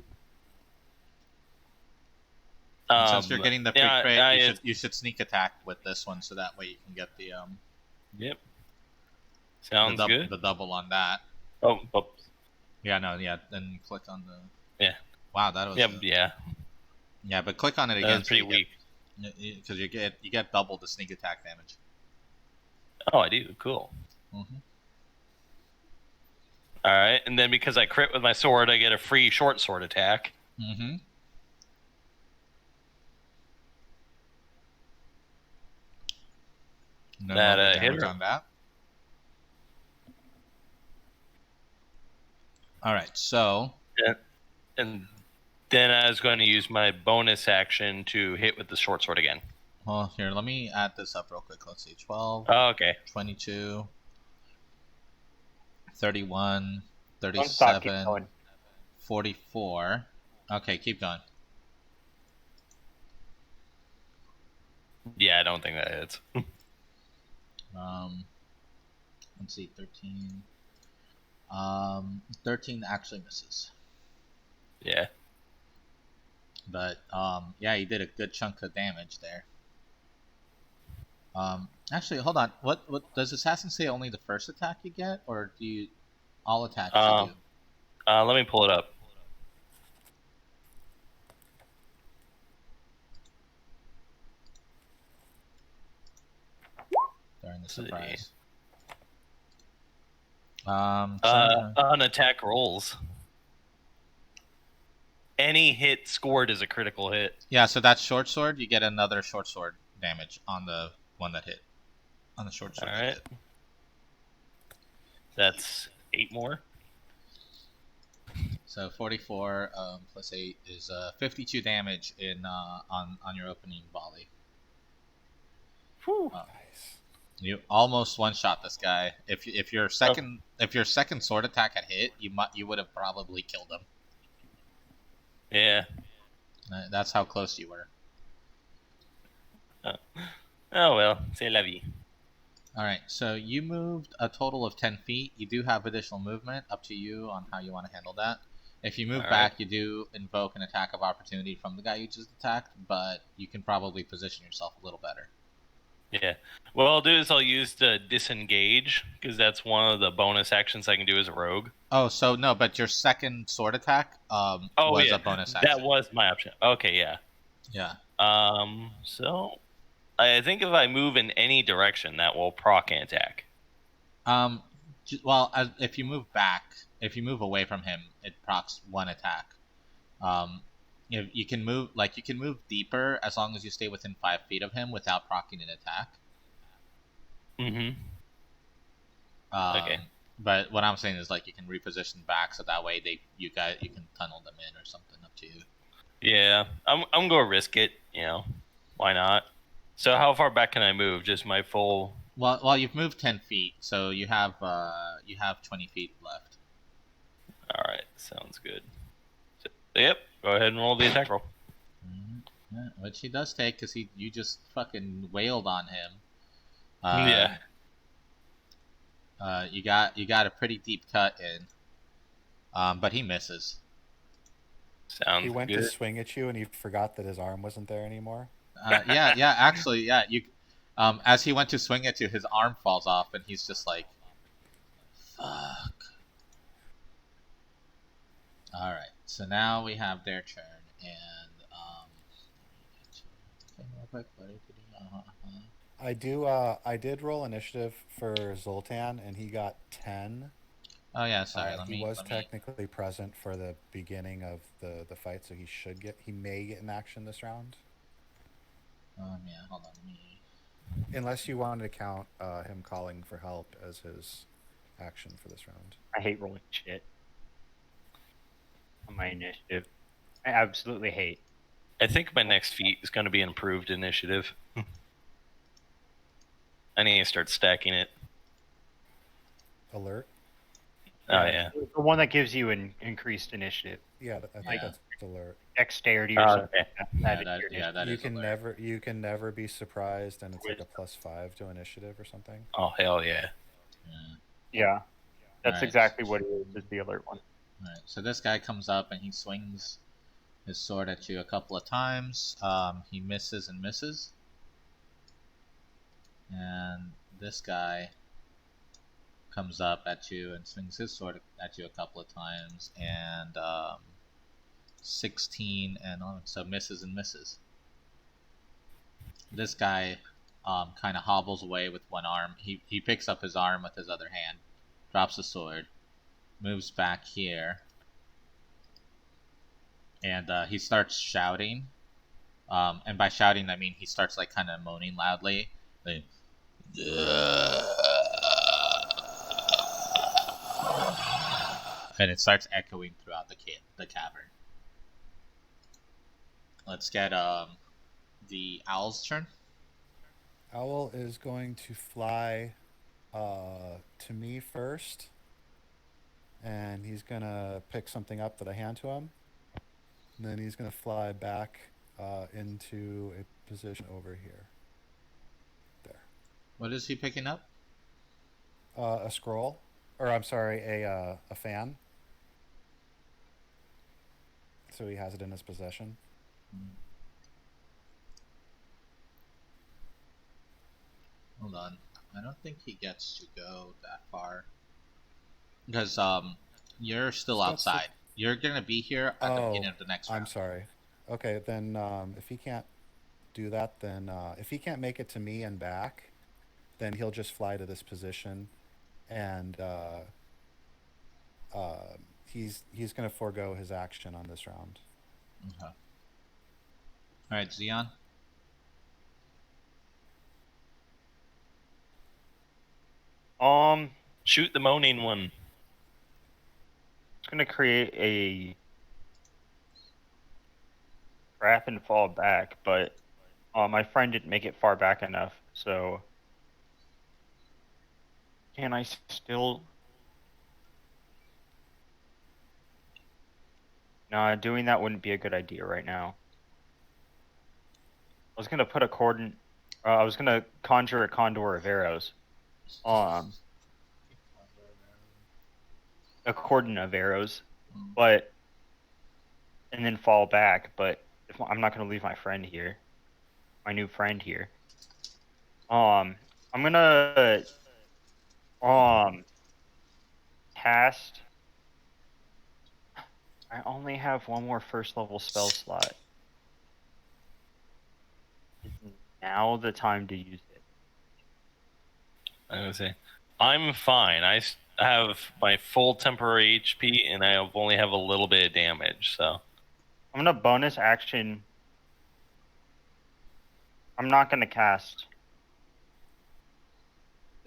Since you're getting the free crit, you should sneak attack with this one, so that way you can get the Yep. Sounds good. The double on that. Oh, oops. Yeah, no, yeah. Then click on the. Yeah. Wow, that was. Yeah. Yeah, but click on it again. That's pretty weak. Because you get double the sneak attack damage. Oh, I do. Cool. Mm-hmm. All right, and then because I crit with my sword, I get a free short sword attack. Mm-hmm. No that damage on that. All right, so. Yeah. And then I was going to use my bonus action to hit with the short sword again. Well, here, let me add this up real quick. Let's see, 12. Oh, okay. 22. 31. 37. 44. Okay, keep going. Yeah, I don't think that hits. Let's see, 13. 13 actually misses. Yeah. But yeah, you did a good chunk of damage there. Actually, hold on. What does Assassin say? Only the first attack you get, or do you all attacks you do? Let me pull it up. During the surprise. On attack rolls. any hit scored is a critical hit. Yeah, so that's short sword. You get another short sword damage on the one that hit. On the short sword. All right. That's 8 more. So 44 plus 8 is 52 damage in on your opening volley. Whew. Nice. You almost one shot this guy. If your second sword attack had hit, you would have probably killed him. Yeah. That's how close you were. Oh well, c'est la vie. All right, so you moved a total of 10 feet. You do have additional movement. Up to you on how you want to handle that. If you move back, you do invoke an attack of opportunity from the guy you just attacked, but you can probably position yourself a little better. Yeah. What I'll do is I'll use the disengage, because that's one of the bonus actions I can do as a rogue. Oh, so no, but your second sword attack was a bonus action. That was my option. Okay, yeah. Yeah. So I think if I move in any direction, that will proc an attack. Well, if you move back, if you move away from him, it procs one attack. You can move deeper as long as you stay within 5 feet of him without proccing an attack. Mm-hmm. Okay. But what I'm saying is you can reposition back so that way you can tunnel them in or something. Up to you. Yeah, I'm gonna risk it. Why not? So how far back can I move? Just my full. Well, you've moved 10 feet, so you have 20 feet left. All right, sounds good. So, yep, go ahead and roll the attack roll. Yeah, which he does take because you just fucking wailed on him. Yeah. You got a pretty deep cut in, but he misses. Sounds good. He went to swing at you and he forgot that his arm wasn't there anymore. Yeah, actually, yeah. As he went to swing at you, his arm falls off, and he's just like, "Fuck." All right, so now we have their turn, and I did roll initiative for Zoltan, and he got 10. Oh yeah, sorry. He was technically present for the beginning of the fight, so he may get an action this round. Yeah, hold on. Unless you wanted to count him calling for help as his action for this round. I hate rolling shit on my initiative. I absolutely hate. I think my next feat is going to be improved initiative. I need to start stacking it. Alert? Oh, yeah. The one that gives you an increased initiative. Yeah, I think that's alert. Dexterity or something. Okay. That you is can alert. you can never be surprised, and it's like a +5 to initiative or something. Oh, hell yeah. Yeah. That's exactly what it is the alert one. Alright, so this guy comes up and he swings his sword at you a couple of times. He misses and misses. And this guy comes up at you and swings his sword at you a couple of times, and 16 and so misses and misses. This guy kind of hobbles away with one arm. He picks up his arm with his other hand, drops the sword, moves back here, and he starts shouting. And by shouting, I mean he starts kind of moaning loudly. And it starts echoing throughout the cavern. Let's get the owl's turn. Owl is going to fly to me first, and he's gonna pick something up that I hand to him. And then he's gonna fly back into a position over here. There. What is he picking up? A scroll, or I'm sorry, a fan. So he has it in his possession. Hold on. I don't think he gets to go that far. Because you're still outside. You're going to be here at the beginning of the next round. I'm sorry. Okay, then if he can't do that, then if he can't make it to me and back, then he'll just fly to this position, and he's going to forego his action on this round. Okay. All right, Xeon. Shoot the moaning one. It's gonna create a trap and fall back, but my friend didn't make it far back enough, so can I still? No, doing that wouldn't be a good idea right now. I was gonna put a cordon. I was gonna conjure a condor of arrows. A cordon of arrows, but and then fall back. But if I'm not gonna leave my friend here, my new friend here. I'm gonna cast. I only have one more first level spell slot. Is now the time to use it? I was gonna say, I'm fine. I have my full temporary HP, and I only have a little bit of damage. So I'm gonna bonus action. I'm not gonna cast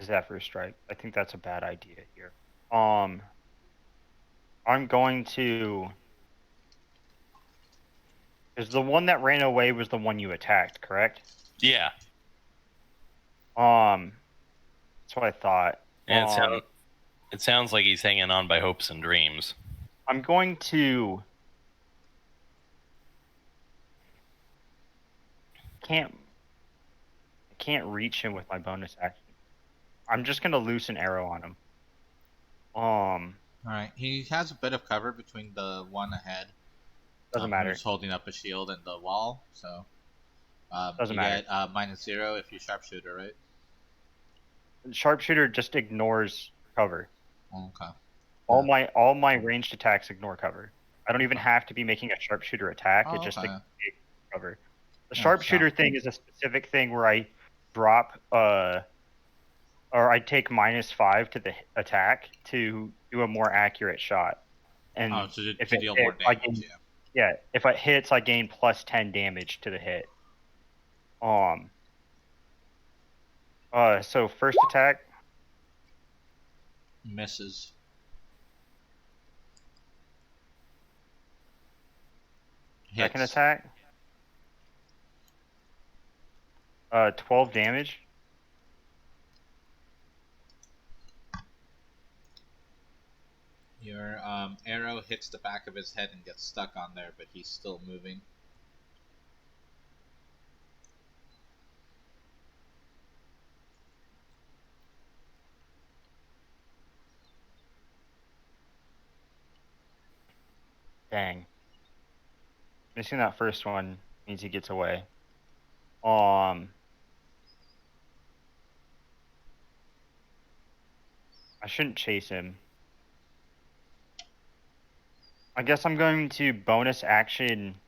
Zephyr Strike. I think that's a bad idea here. I'm going to. Because the one that ran away was the one you attacked, correct? yeah. That's what I thought. And it sounds like he's hanging on by hopes and dreams. I'm going to. I can't reach him with my bonus action. I'm just gonna loose an arrow on him. All right. He has a bit of cover between the one ahead. Doesn't matter. Who's holding up a shield and the wall, so Doesn't matter. Get, -0 if you sharpshooter, right? Sharpshooter just ignores cover. Okay. All my ranged attacks ignore cover. I don't even have to be making a sharpshooter attack. It just ignores cover. The sharpshooter thing is a specific thing where I drop or I take -5 to the attack to do a more accurate shot. And to deal more damage. Yeah, if it hits, I gain +10 damage to the hit. So first attack misses. Second attack 12 damage. Your arrow hits the back of his head and gets stuck on there, but he's still moving. Dang. Missing that first one means he gets away. I shouldn't chase him. I guess I'm going to bonus action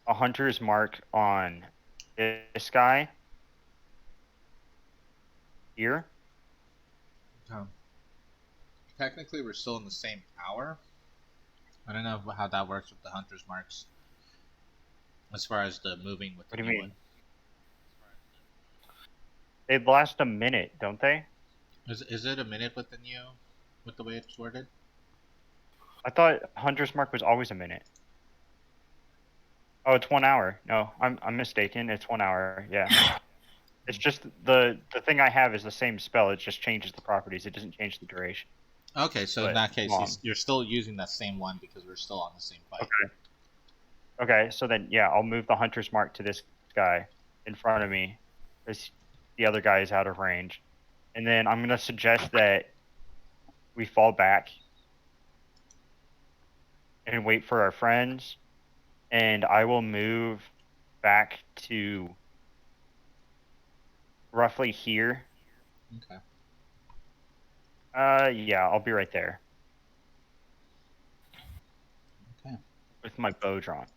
a hunter's mark on this guy here. Technically, we're still in the same tower. I don't know how that works with the hunter's marks. As far as the moving with the new one. They last a minute, don't they? Is it a minute with the way it's worded? I thought hunter's mark was always a minute. Oh, it's 1 hour. No, I'm mistaken. It's 1 hour. Yeah. It's just the thing I have is the same spell. It just changes the properties. It doesn't change the duration. Okay, so in that case, you're still using that same one because we're still on the same fight. Okay, so then, yeah, I'll move the hunter's mark to this guy in front of me because the other guy is out of range. And then I'm going to suggest that we fall back and wait for our friends. And I will move back to roughly here. Okay. Yeah, I'll be right there. Okay. With my bow drawn.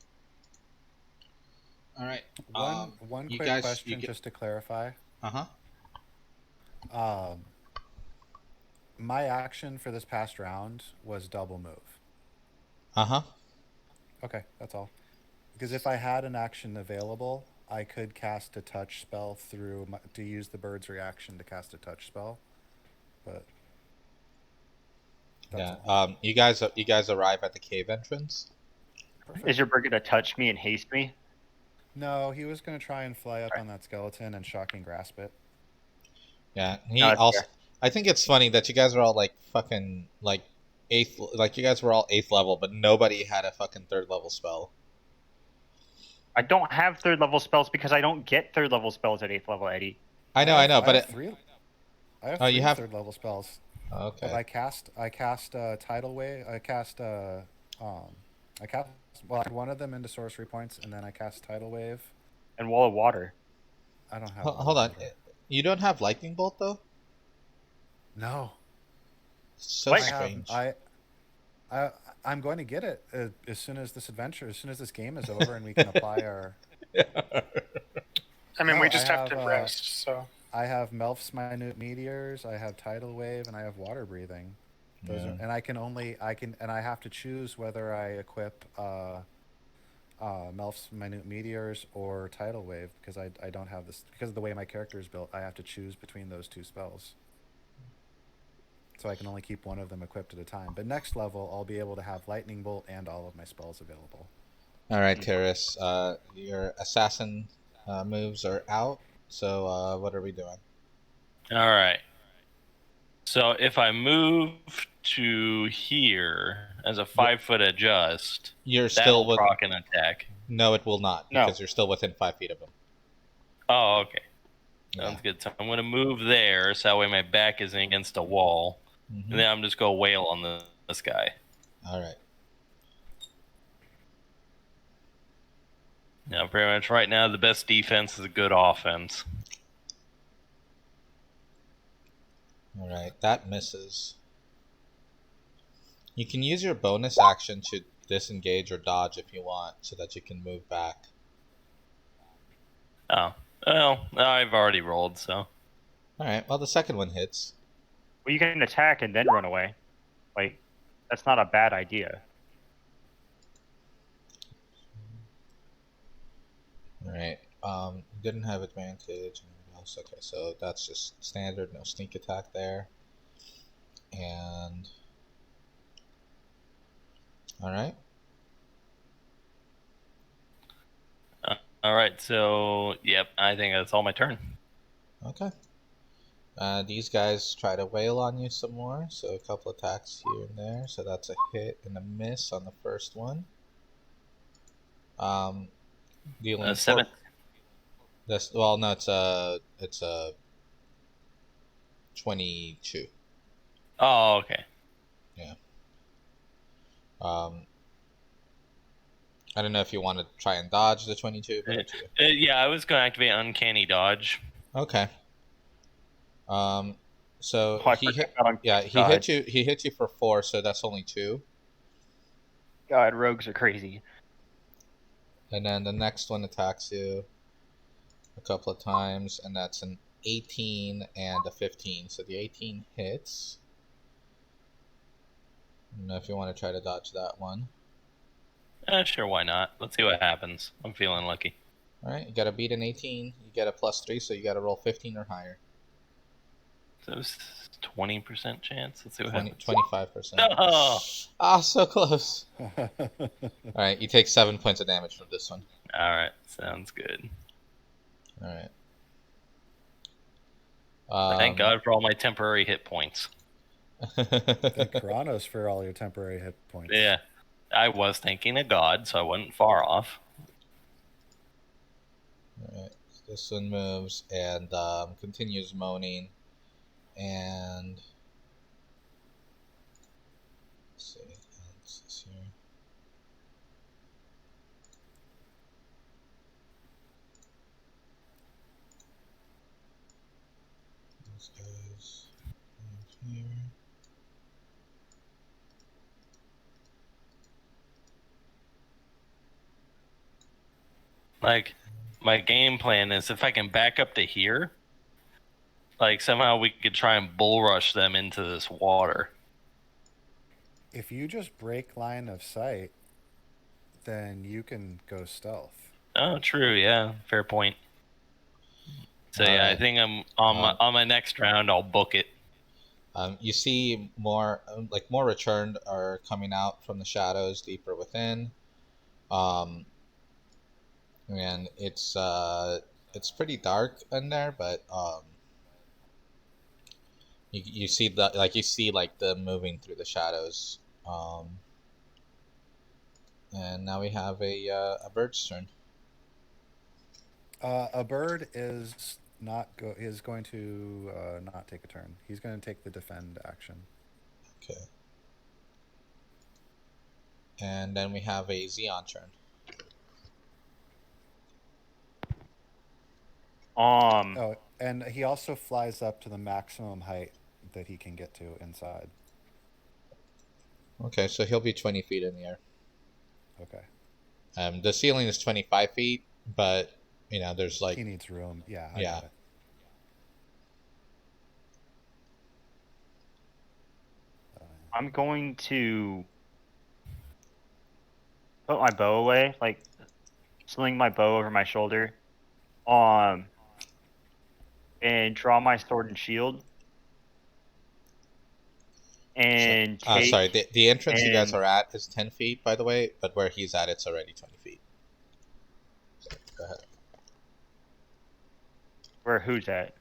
All right. One quick question, just to clarify. My action for this past round was double move. Okay, that's all. Because if I had an action available, I could cast a touch spell to use the bird's reaction to cast a touch spell, but yeah. You guys arrive at the cave entrance. Perfect. Is your bird gonna touch me and haste me? No, he was gonna try and fly up on that skeleton and shocking grasp it. Yeah, I think it's funny that you guys are all like fucking like eighth, like you guys were all 8th level, but nobody had a fucking 3rd level spell. I don't have 3rd level spells because I don't get 3rd level spells at 8th level, Eddie. I have 3 3rd level spells. Okay. But I cast tidal wave. I had one of them into sorcery points, and then I cast tidal wave and wall of water. I don't have. Hold on, you don't have lightning bolt though? No. So strange. I'm going to get it as soon as this game is over and we can apply our. I mean, we just have to rest. So I have Melf's minute meteors. I have tidal wave, and I have water breathing. And I have to choose whether I equip Melf's minute meteors or tidal wave because I don't have this because of the way my character is built. I have to choose between those 2 spells. So I can only keep one of them equipped at a time. But next level, I'll be able to have lightning bolt and all of my spells available. All right, Terrace. Your assassin moves are out. So what are we doing? All right. So if I move to here as a 5-foot adjust, you're still that'll proc an attack. No, it will not because you're still within 5 feet of him. Oh, okay. Sounds good. So I'm going to move there so that way my back isn't against a wall. Mm-hmm. And then I'm just going to wail on this guy. All right. Now, pretty much right now, the best defense is a good offense. All right, that misses. You can use your bonus action to disengage or dodge if you want so that you can move back. Oh, well, I've already rolled, so. All right, well, the second one hits. Well, you can attack and then run away. Like, that's not a bad idea. All right, didn't have advantage. Okay, so that's just standard, no sneak attack there. And all right. All right, so yep, I think that's all my turn. Okay. These guys try to wail on you some more, so a couple attacks here and there. So that's a hit and a miss on the first one. Dealing 7. It's a 22. Oh, okay. Yeah. I don't know if you want to try and dodge the 22. But yeah, I was going to activate Uncanny Dodge. Okay. So he hit you. He hit you for 4, so that's only 2. God, rogues are crazy. And then the next one attacks you a couple of times, and that's an 18 and a 15. So the 18 hits. I don't know if you want to try to dodge that one. Sure, why not? Let's see what happens. I'm feeling lucky. All right, you got to beat an 18. You get a +3, so you got to roll 15 or higher. So it's 20% chance. Let's see what happens. 25%. No! Ah, so close. All right, you take 7 points of damage from this one. All right, sounds good. All right. Thank God for all my temporary hit points. Thank Kronos for all your temporary hit points. Yeah, I was thinking of God, so I wasn't far off. All right, so this one moves and continues moaning, and let's see, what's this here? These guys here. Like, my game plan is if I can back up to here, like somehow we could try and bull rush them into this water. If you just break line of sight, then you can go stealth. Oh, true. Yeah, fair point. So yeah, right. I think I'm on my next round. I'll book it. You see more returned are coming out from the shadows deeper within, and it's pretty dark in there, but you see the moving through the shadows, and now we have a bird's turn. A bird is going to not take a turn. He's going to take the defend action. Okay. And then we have a Xeon turn. Oh, and he also flies up to the maximum height that he can get to inside. Okay, so he'll be 20 feet in the air. Okay. The ceiling is 25 feet, but there's he needs room. Yeah. I yeah. Got it. I'm going to put my bow away, like sling my bow over my shoulder, and draw my sword and shield. And sorry, the entrance you guys are at is 10 feet, by the way, but where he's at, it's already 20 feet. So, go ahead. Where who's at?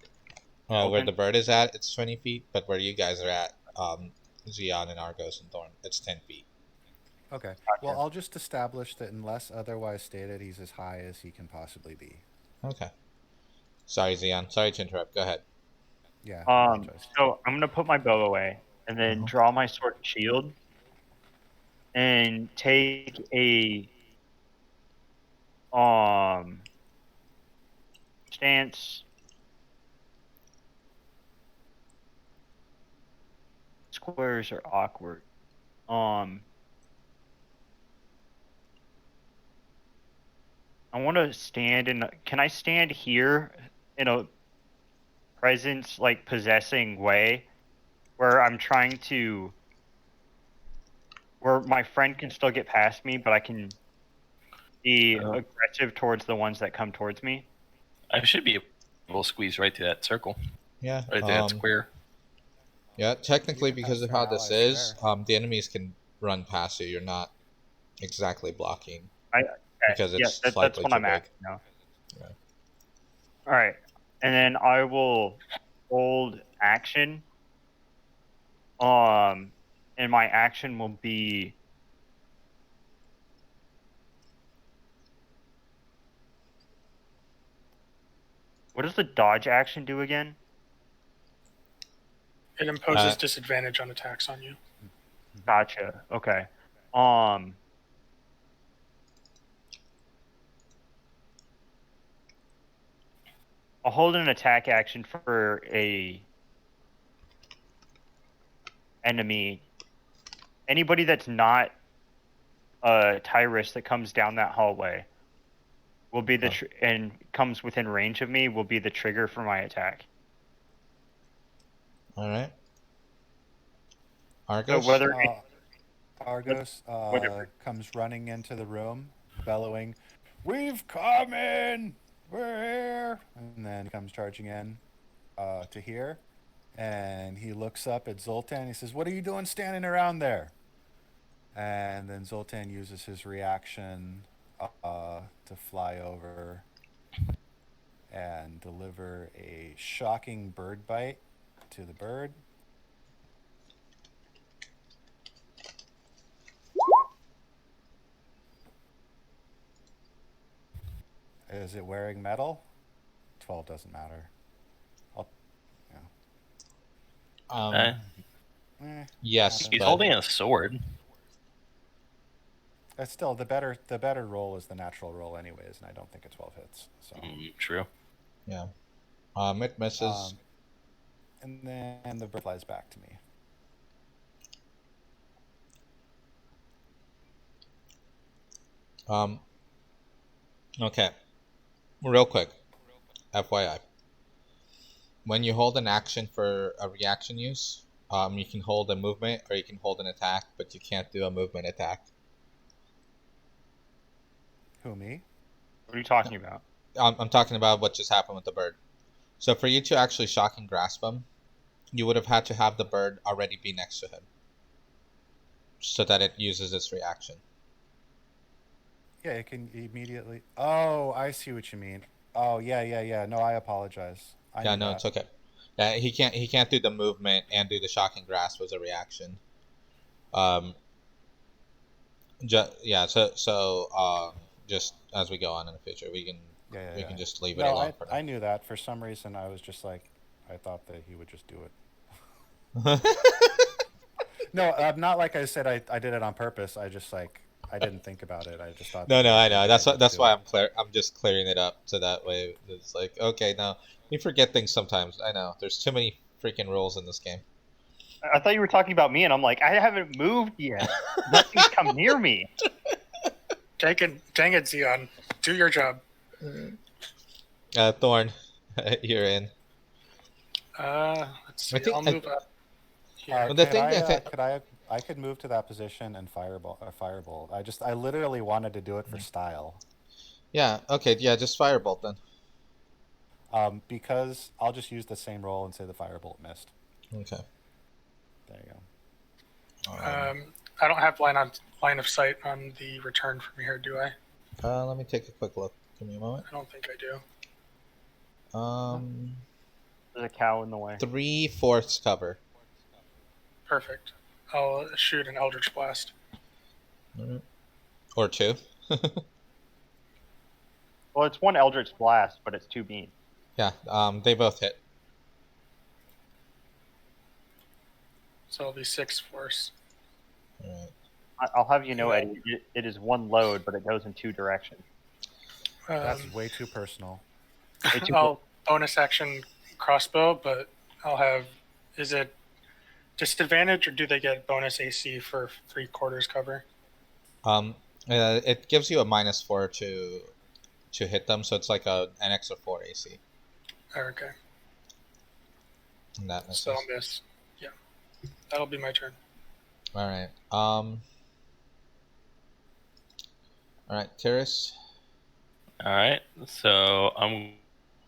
Where the bird is at, it's 20 feet, but where you guys are at, Xeon and Argos and Thorn, it's 10 feet. Okay. Well, I'll just establish that unless otherwise stated, he's as high as he can possibly be. Okay. Sorry, Xeon. Sorry to interrupt. Go ahead. Yeah. So I'm gonna put my bow away and then draw my sword and shield, and take a stance. Squares are awkward. I want to stand in. Can I stand here in a presence, like, possessing way, where I'm trying to, where my friend can still get past me, but I can be aggressive towards the ones that come towards me? I should be able to squeeze right through that circle. Yeah. Right through that square. Yeah, technically, because of how this is, the enemies can run past you. You're not exactly blocking. Because it's that's what I'm asking now. Yeah. All right, and then I will hold action. And my action will be. What does the dodge action do again? It imposes disadvantage on attacks on you. Gotcha. Okay. I'll hold an attack action for a enemy. Anybody that's not a Tyrus that comes down that hallway will be the and comes within range of me will be the trigger for my attack. All right. Argos. So whether Argos comes running into the room, bellowing, "We've come in! We're here!" And then he comes charging in to here, and he looks up at Zoltan. He says, "What are you doing standing around there?" And then Zoltan uses his reaction to fly over and deliver a shocking bird bite to the bird. Is it wearing metal? 12 doesn't matter. Yes, he's holding a sword. That's still the better roll is the natural roll anyways, and I don't think a 12 hits. So true. Yeah. It misses. And then the bird flies back to me. Okay. Real quick. FYI. When you hold an action for a reaction use, you can hold a movement or you can hold an attack, but you can't do a movement attack. Who, me? What are you talking about? I'm talking about what just happened with the bird. So for you to actually shock and grasp him, you would have had to have the bird already be next to him, so that it uses its reaction. Yeah, it can immediately. Oh, I see what you mean. Oh, yeah. No, I apologize. Yeah, no, it's okay. Yeah, he can't do the movement and do the shock and grasp as a reaction. Just as we go on in the future, we can just leave it alone for now. I knew that. For some reason, I was just like, I thought that he would just do it. No, not like I said I did it on purpose. I just like I didn't think about it. I just thought. No, I know. That's why I'm just clearing it up so that way it's like, okay, now you forget things sometimes. I know there's too many freaking rules in this game. I thought you were talking about me, and I'm like, I haven't moved yet. Nothing's come near me. Dang it, Xeon. Do your job. Thorn, you're in. Let's see. I'll move up. I could move to that position and firebolt. I literally wanted to do it for style. Yeah. Okay. Yeah. Just firebolt then. Because I'll just use the same roll and say the firebolt missed. Okay. There you go. I don't have line of sight on the return from here, do I? Let me take a quick look. Give me a moment. I don't think I do. There's a cow in the way. 3/4 cover. Perfect. I'll shoot an Eldritch Blast. Or 2. Well, it's 1 Eldritch Blast, but it's 2 beams. Yeah, they both hit. So it'll be 6 force. Alright. I'll have you know, Eddie, it is 1 load, but it goes in 2 directions. That's way too personal. I'll bonus action crossbow, but I'll have... Is it disadvantage, or do they get bonus AC for 3/4 cover? It gives you a -4 to hit them, so it's like an extra 4 AC. Okay. And that misses. So I'll miss. Yeah. That'll be my turn. Alright. Alright, Teris. Alright, so I'm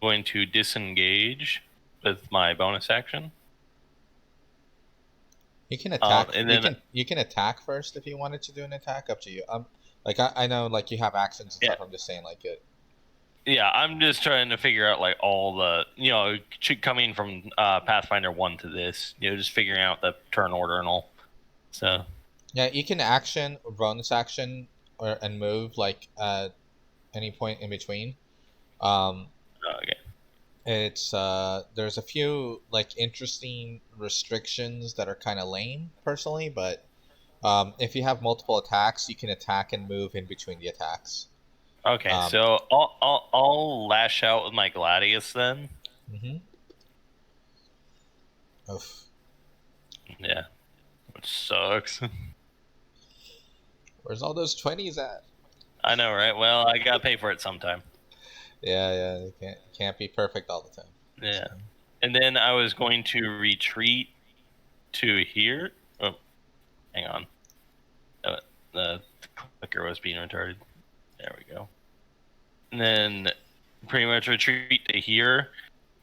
going to disengage with my bonus action. You can attack. You can attack first if you wanted to do an attack. Up to you. I know like you have actions and stuff. I'm just saying like it. Yeah, I'm just trying to figure out like all the coming from Pathfinder 1 to this. Just figuring out the turn order and all. So. Yeah, you can action, bonus action, and move like at any point in between. Okay. It's there's a few like interesting restrictions that are kind of lame personally, but if you have multiple attacks, you can attack and move in between the attacks. Okay, so I'll lash out with my Gladius then. Oof. Yeah, which sucks. Where's all those 20s at? I know, right? Well, I gotta pay for it sometime. Yeah, you can't be perfect all the time. Yeah, and then I was going to retreat to here. Oh, hang on. The clicker was being retarded. There we go. And then pretty much retreat to here.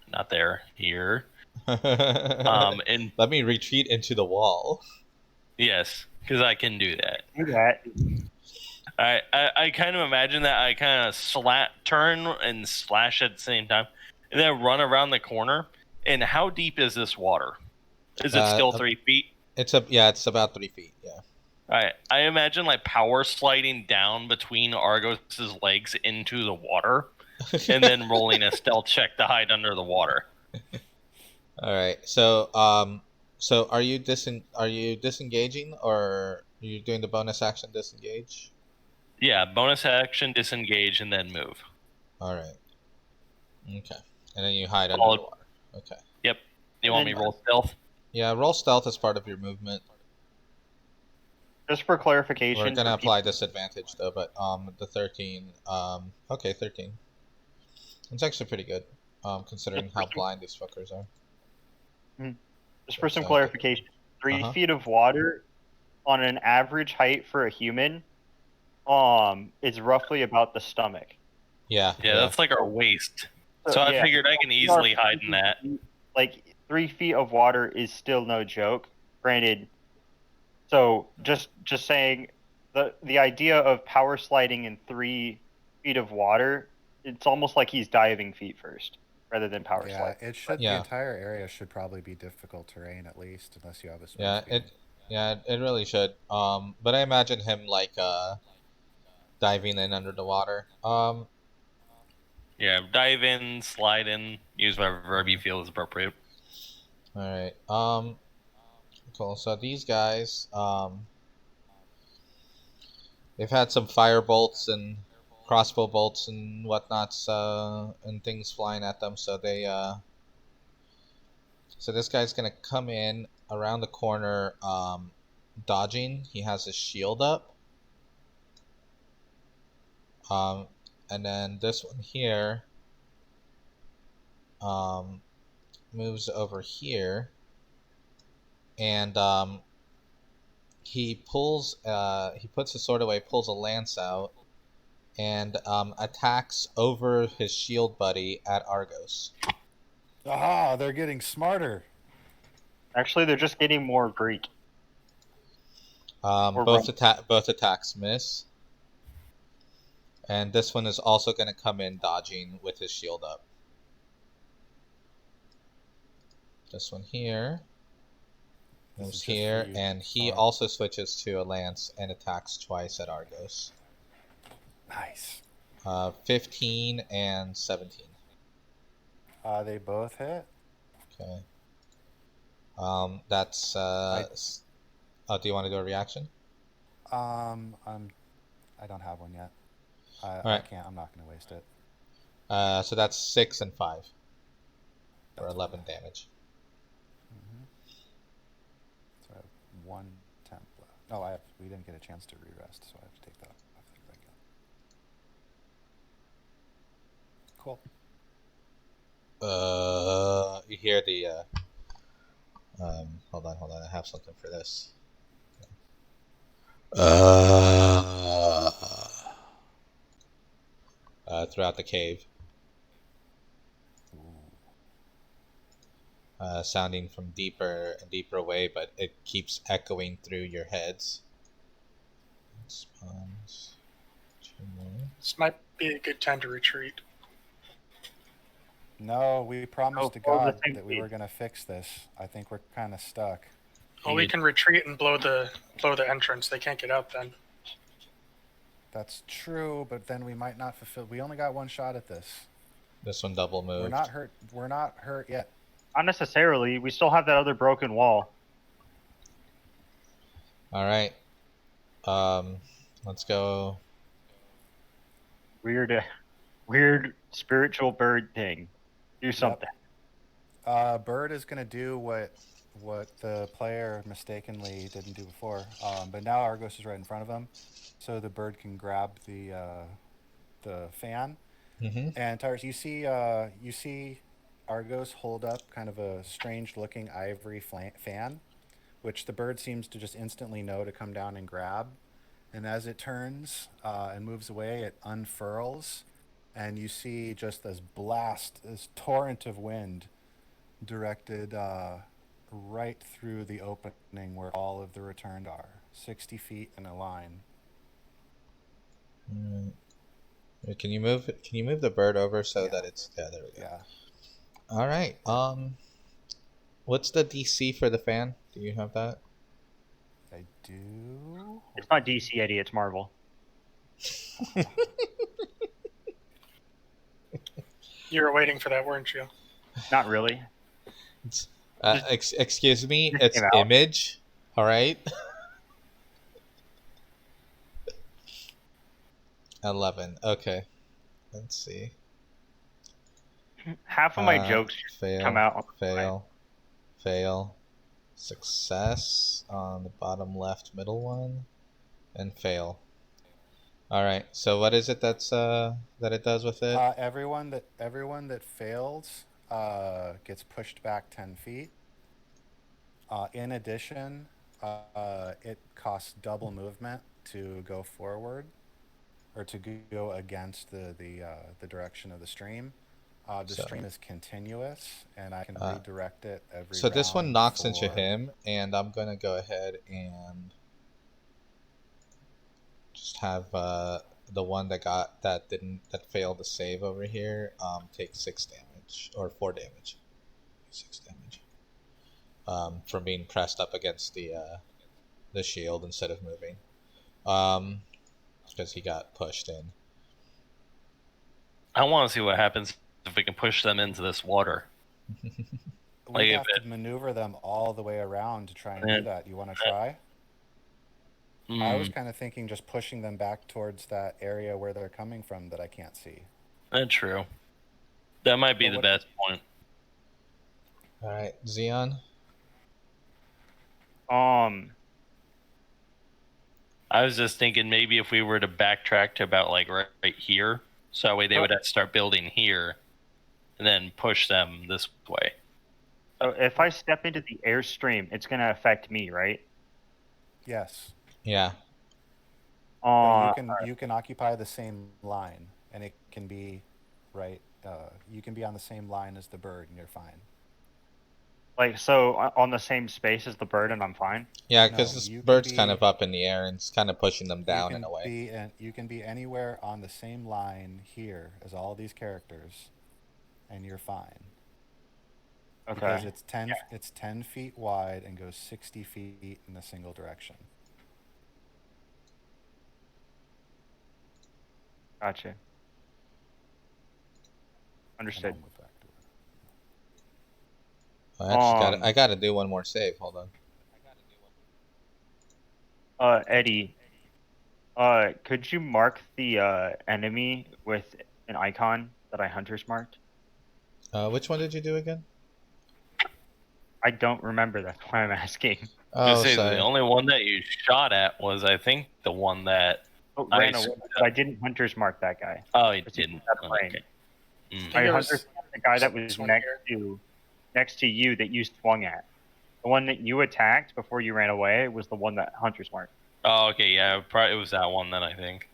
Not there. Here. And let me retreat into the wall. Yes, because I can do that. Do that. I kind of imagine that I kind of turn and slash at the same time, and then run around the corner. And how deep is this water? Is it still 3 feet? It's about 3 feet. Yeah. All right. I imagine like power sliding down between Argos's legs into the water, and then rolling a stealth check to hide under the water. All right. So are you disengaging, or are you doing the bonus action disengage? Yeah, bonus action, disengage, and then move. All right. Okay. And then you hide under the water. Okay. Yep. You want me to roll stealth? Yeah, roll stealth as part of your movement. Just for clarification. We're going to apply disadvantage, though, but the 13... okay, 13. It's actually pretty good, considering how blind these fuckers are. Just for some clarification. 3 feet of water on an average height for a human is roughly about the stomach. Yeah. That's like our waist. So I figured I can easily hide in that. Like 3 feet of water is still no joke. Granted, so just saying the idea of power sliding in 3 feet of water, it's almost like he's diving feet first rather than power sliding. Yeah, it should. The entire area should probably be difficult terrain at least, unless you have a space. It really should. But I imagine him like diving in under the water. Yeah, dive in, slide in, use whatever verb you feel is appropriate. All right. Cool. So these guys, they've had some fire bolts and crossbow bolts and whatnots, and things flying at them. So so this guy's gonna come in around the corner, dodging. He has his shield up. And then this one here, moves over here, and he pulls, he puts his sword away, pulls a lance out, and attacks over his shield buddy at Argos. Aha! They're getting smarter. Actually, they're just getting more Greek. Both attacks miss. And this one is also going to come in dodging with his shield up. This one here moves here, and he also switches to a lance and attacks twice at Argos. Nice. 15 and 17. They both hit. Okay. That's do you want to do a reaction? I don't have one yet. I can't. I'm not going to waste it. So that's 6 and 5 for 11 damage. So I have 1 temp left. No, we didn't get a chance to re-rest, so I have to take that off the regular. Cool. You hear the hold on, I have something for this. Throughout the cave. Sounding from deeper and deeper away, but it keeps echoing through your heads. Spawns. This might be a good time to retreat. No, we promised to God that we were going to fix this. I think we're kind of stuck. Well, we can retreat and blow the entrance. They can't get out then. That's true, but then we might not fulfill. We only got 1 shot at this. This one double moved. We're not hurt yet. Not necessarily. We still have that other broken wall. All right. Let's go. Weird spiritual bird thing. Do something. Bird is going to do what the player mistakenly didn't do before. But now Argos is right in front of him, so the bird can grab the fan. Mm-hmm. And Tyrus, you see Argos hold up kind of a strange-looking ivory fan, which the bird seems to just instantly know to come down and grab. And as it turns and moves away, it unfurls, and you see just this torrent of wind directed right through the opening where all of the returned are, 60 feet in a line. Can you move the bird over so that it's there we go. Yeah. All right. What's the DC for the fan? Do you have that? I do. It's not DC, Eddie. It's Marvel. You were waiting for that, weren't you? Not really. Excuse me. It's Image. All right. 11. Okay. Let's see. Half of my jokes come out. Fail. Success on the bottom left middle one, and fail. All right. So what is it that it does with it? Everyone that fails gets pushed back 10 feet. In addition, it costs double movement to go forward. or to go against the direction of the stream. The stream is continuous, and I can redirect it every So round. this one knocks into him, and I'm going to go ahead and just have the one that failed the save over here take 6 damage, or 4 damage. 6 damage. From being pressed up against the shield instead of moving. Because he got pushed in. I want to see what happens if we can push them into this water. We have to maneuver them all the way around to try and do that. You want to try? I was kind of thinking just pushing them back towards that area where they're coming from that I can't see. That's true. That might be the best point. Alright, Xeon? I was just thinking maybe if we were to backtrack to about like right here, so that way they would have to start building here, and then push them this way. So if I step into the airstream, it's going to affect me, right? Yes. Yeah. You can occupy the same line, and it can be right. You can be on the same line as the bird, and you're fine. Like, so on the same space as the bird, and I'm fine? Yeah, because this bird's kind of up in the air, and it's kind of pushing them down in a way. You can be anywhere on the same line here as all these characters, and you're fine. Okay. Because it's 10 feet wide and goes 60 feet in a single direction. Gotcha. Understood. I gotta do one more save. Hold on. Eddie, could you mark the enemy with an icon that I hunters marked? Which one did you do again? I don't remember. That's why I'm asking. Oh, sorry. The only one that you shot at was, I think, the one that ran away. I didn't hunters mark that guy. Oh, you didn't. Okay. I hunters marked the guy that was next to you that you swung at. The one that you attacked before you ran away was the one that hunters marked. Oh, okay, yeah, probably it was that one then, I think.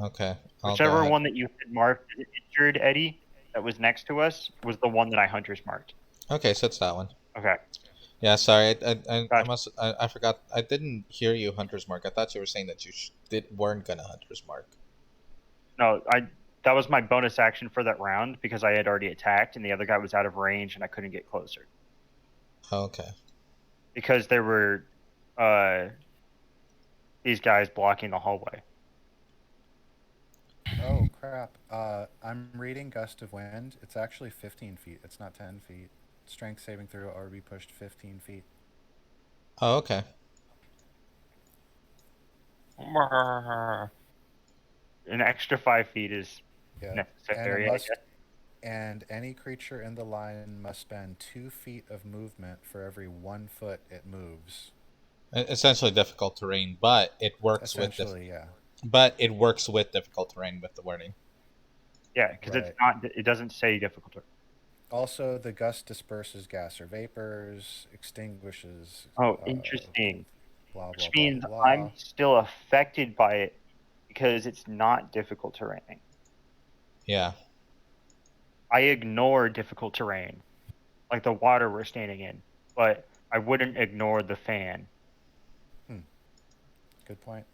Okay. Whichever one that you had marked injured, Eddie, that was next to us, was the one that I hunters marked. Okay, so it's that one. Okay. Yeah, sorry, I forgot. I didn't hear you hunters mark. I thought you were saying that you weren't gonna hunters mark. No, that was my bonus action for that round because I had already attacked and the other guy was out of range and I couldn't get closer. Okay. Because there were these guys blocking the hallway. Oh crap! I'm reading gust of wind. It's actually 15 feet. It's not 10 feet. Strength saving throw or be pushed 15 feet. Oh, okay. An extra 5 feet is necessary. And any creature in the line must spend 2 feet of movement for every 1 foot it moves. Essentially difficult terrain, but it works with But it works with difficult terrain with the wording. Yeah, because it doesn't say difficult terrain. Also, the gust disperses gas or vapors, extinguishes. Oh, interesting. Blah, blah, Which blah, means blah. I'm still affected by it because it's not difficult terrain. Yeah. I ignore difficult terrain, like the water we're standing in, but I wouldn't ignore the fan. Good point.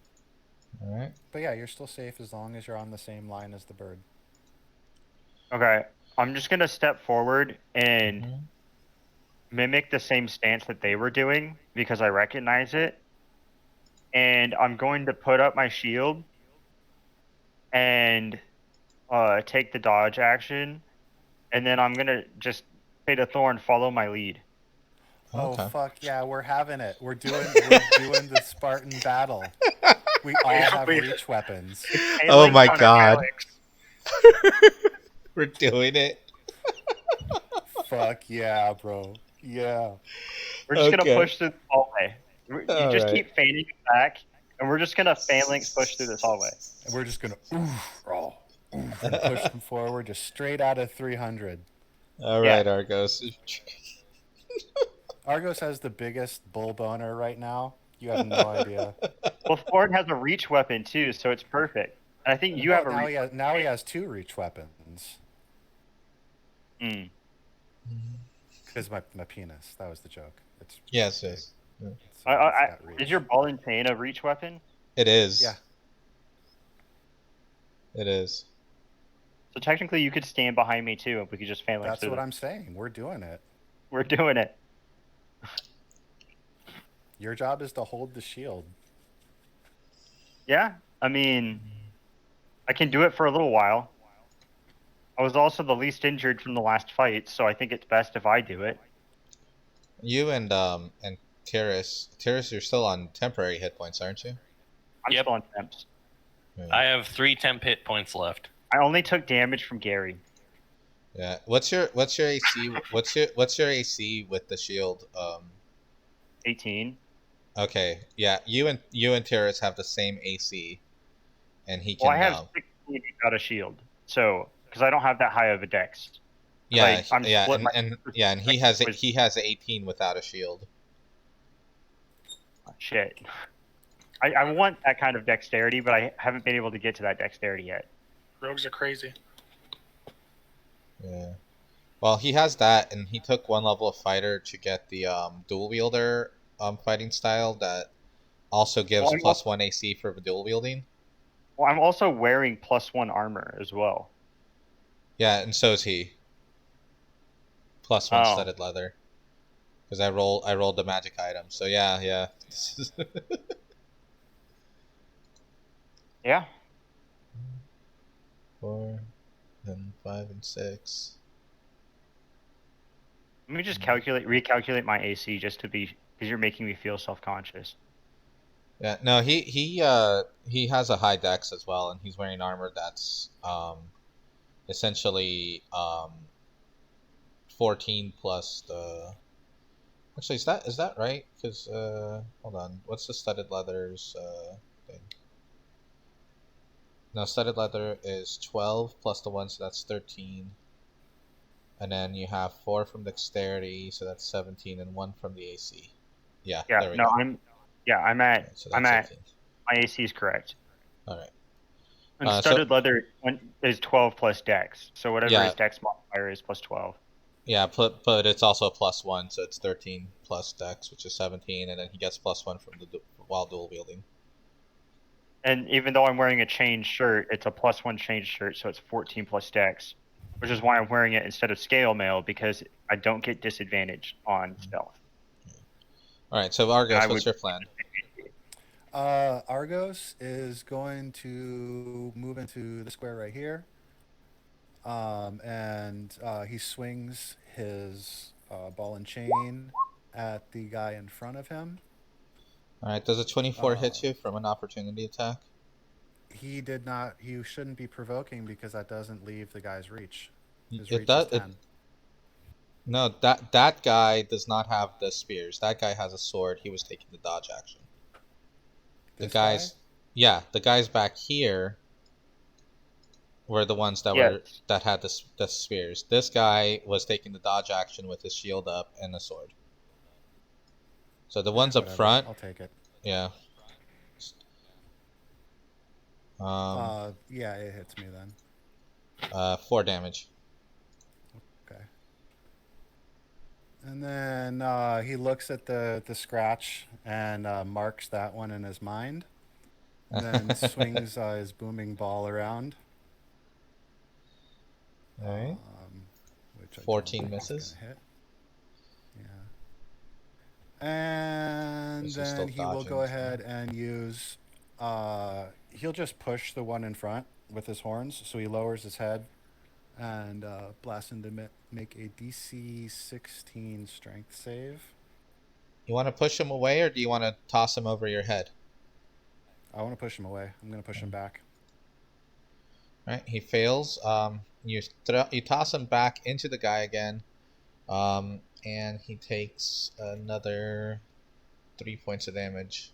All right. But yeah, you're still safe as long as you're on the same line as the bird. Okay. I'm just going to step forward and mimic the same stance that they were doing because I recognize it. And I'm going to put up my shield and take the dodge action. And then I'm going to just pay the thorn, follow my lead. Okay. Oh, fuck yeah, we're having it. We're doing the Spartan battle. We all have reach weapons. Oh my god. We're doing it. Fuck yeah, bro. Yeah. We're just going to push through the hallway. You just keep fanning back, and we're just going to phalanx push through this hallway. And we're just going to and push them forward just straight out of 300. All right, Argos. Argos has the biggest bull boner right now. You have no idea. Well, Ford has a reach weapon, too, so it's perfect. And I think you have a now he has 2 reach weapons. Because my penis. That was the joke. It's yes. Yes. Is your ball and chain a reach weapon? It is. Yeah. It is. So technically, you could stand behind me too, and we could just phalanx. That's what I'm saying. We're doing it. We're doing it. Your job is to hold the shield. Yeah, I mean, I can do it for a little while. I was also the least injured from the last fight, so I think it's best if I do it. You and Terrace, you're still on temporary hit points, aren't you? I'm still on temps. Yeah. I have 3 temp hit points left. I only took damage from Gary. Yeah. What's your AC? What's your AC with the shield? 18. Okay. Yeah. You and Terrace have the same AC, and he can. Well, I have 16 without a shield, so because I don't have that high of a dex. Yeah. And he has 18 without a shield. Shit. I want that kind of dexterity, but I haven't been able to get to that dexterity yet. Rogues are crazy. Yeah. Well, he has that, and he took 1 level of fighter to get the dual wielder fighting style that also gives +1 AC for dual wielding. Well, I'm also wearing +1 armor as well. Yeah, and so is he. +1 studded leather. Because I rolled the magic item. So yeah. Yeah. 4, then 5 and 6. Let me just recalculate my AC just to be, because you're making me feel self-conscious. Yeah, no, he has a high dex as well, and he's wearing armor that's essentially 14 plus the. Actually, is that right? Because hold on, what's the studded leather's thing? No, studded leather is 12 plus the 1, so that's 13. And then you have 4 from dexterity, so that's 17, and 1 from the AC. Yeah. There we go. I'm at. So I'm at. 18. My AC is correct. All right. And studded leather is 12 plus dex, so whatever his dex modifier is plus 12. Yeah, but it's also a +1, so it's 13 plus dex, which is 17, and then he gets +1 from while dual wielding. And even though I'm wearing a chain shirt, it's a +1 chain shirt, so it's 14 plus dex, which is why I'm wearing it instead of scale mail, because I don't get disadvantage on stealth. All right, so Argos, what's your plan? Argos is going to move into the square right here. And he swings his ball and chain at the guy in front of him. All right, does a 24 hit you from an opportunity attack? He did not. He shouldn't be provoking because that doesn't leave the guy's reach. His reach is 10. No, that guy does not have the spears. That guy has a sword. He was taking the dodge action. The guys back here were the ones that had the spears. This guy was taking the dodge action with his shield up and a sword. So the ones up front, I'll take it. Yeah. Yeah, it hits me then. 4 damage. Okay. And then he looks at the scratch and marks that one in his mind. And then swings his booming ball around. All right. Which 14 misses. Hit. Yeah. And then he will go ahead and use. He'll just push the one in front with his horns, so he lowers his head and blasts him to make a DC 16 strength save. You want to push him away, or do you want to toss him over your head? I want to push him away. I'm going to push him back. All right, he fails. You toss him back into the guy again, and he takes another 3 points of damage.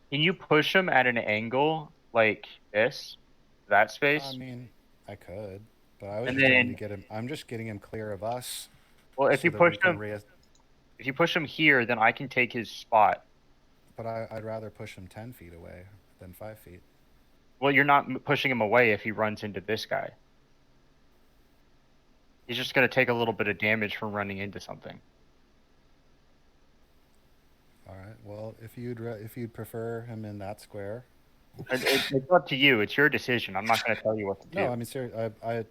Can you push him at an angle like this? That space? I mean, I could, but I was just trying to get him. I'm just getting him clear of us. Well, if you push him here, then I can take his spot. But I'd rather push him 10 feet away than 5 feet. Well, you're not pushing him away if he runs into this guy. He's just going to take a little bit of damage from running into something. All right. Well, if you'd prefer him in that square, it's up to you. It's your decision. I'm not going to tell you what to do. No, I mean, seriously,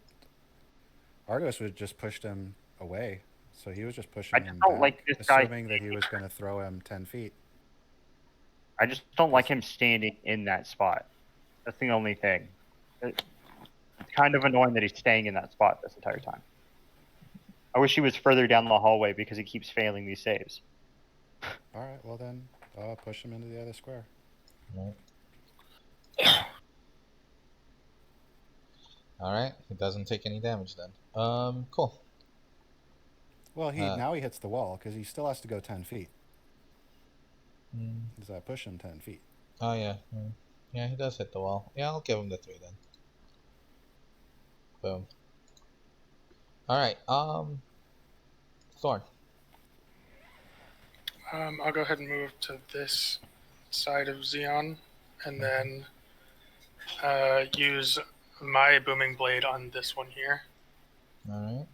Artemis would just pushed him away, so he was just pushing him back, like this guy, assuming that he was going to throw him 10 feet. I just don't like him standing in that spot. That's the only thing. It's kind of annoying that he's staying in that spot this entire time. I wish he was further down the hallway because he keeps failing these saves. All right, well then, push him into the other square. Right. All right, he doesn't take any damage then. Cool. Well, now he hits the wall because he still has to go 10 feet. Does that push him 10 feet? Oh yeah, yeah, he does hit the wall. Yeah, I'll give him the 3 then. Boom. All right, Thorn. I'll go ahead and move to this side of Xeon, and then use my booming blade on this one here. All right.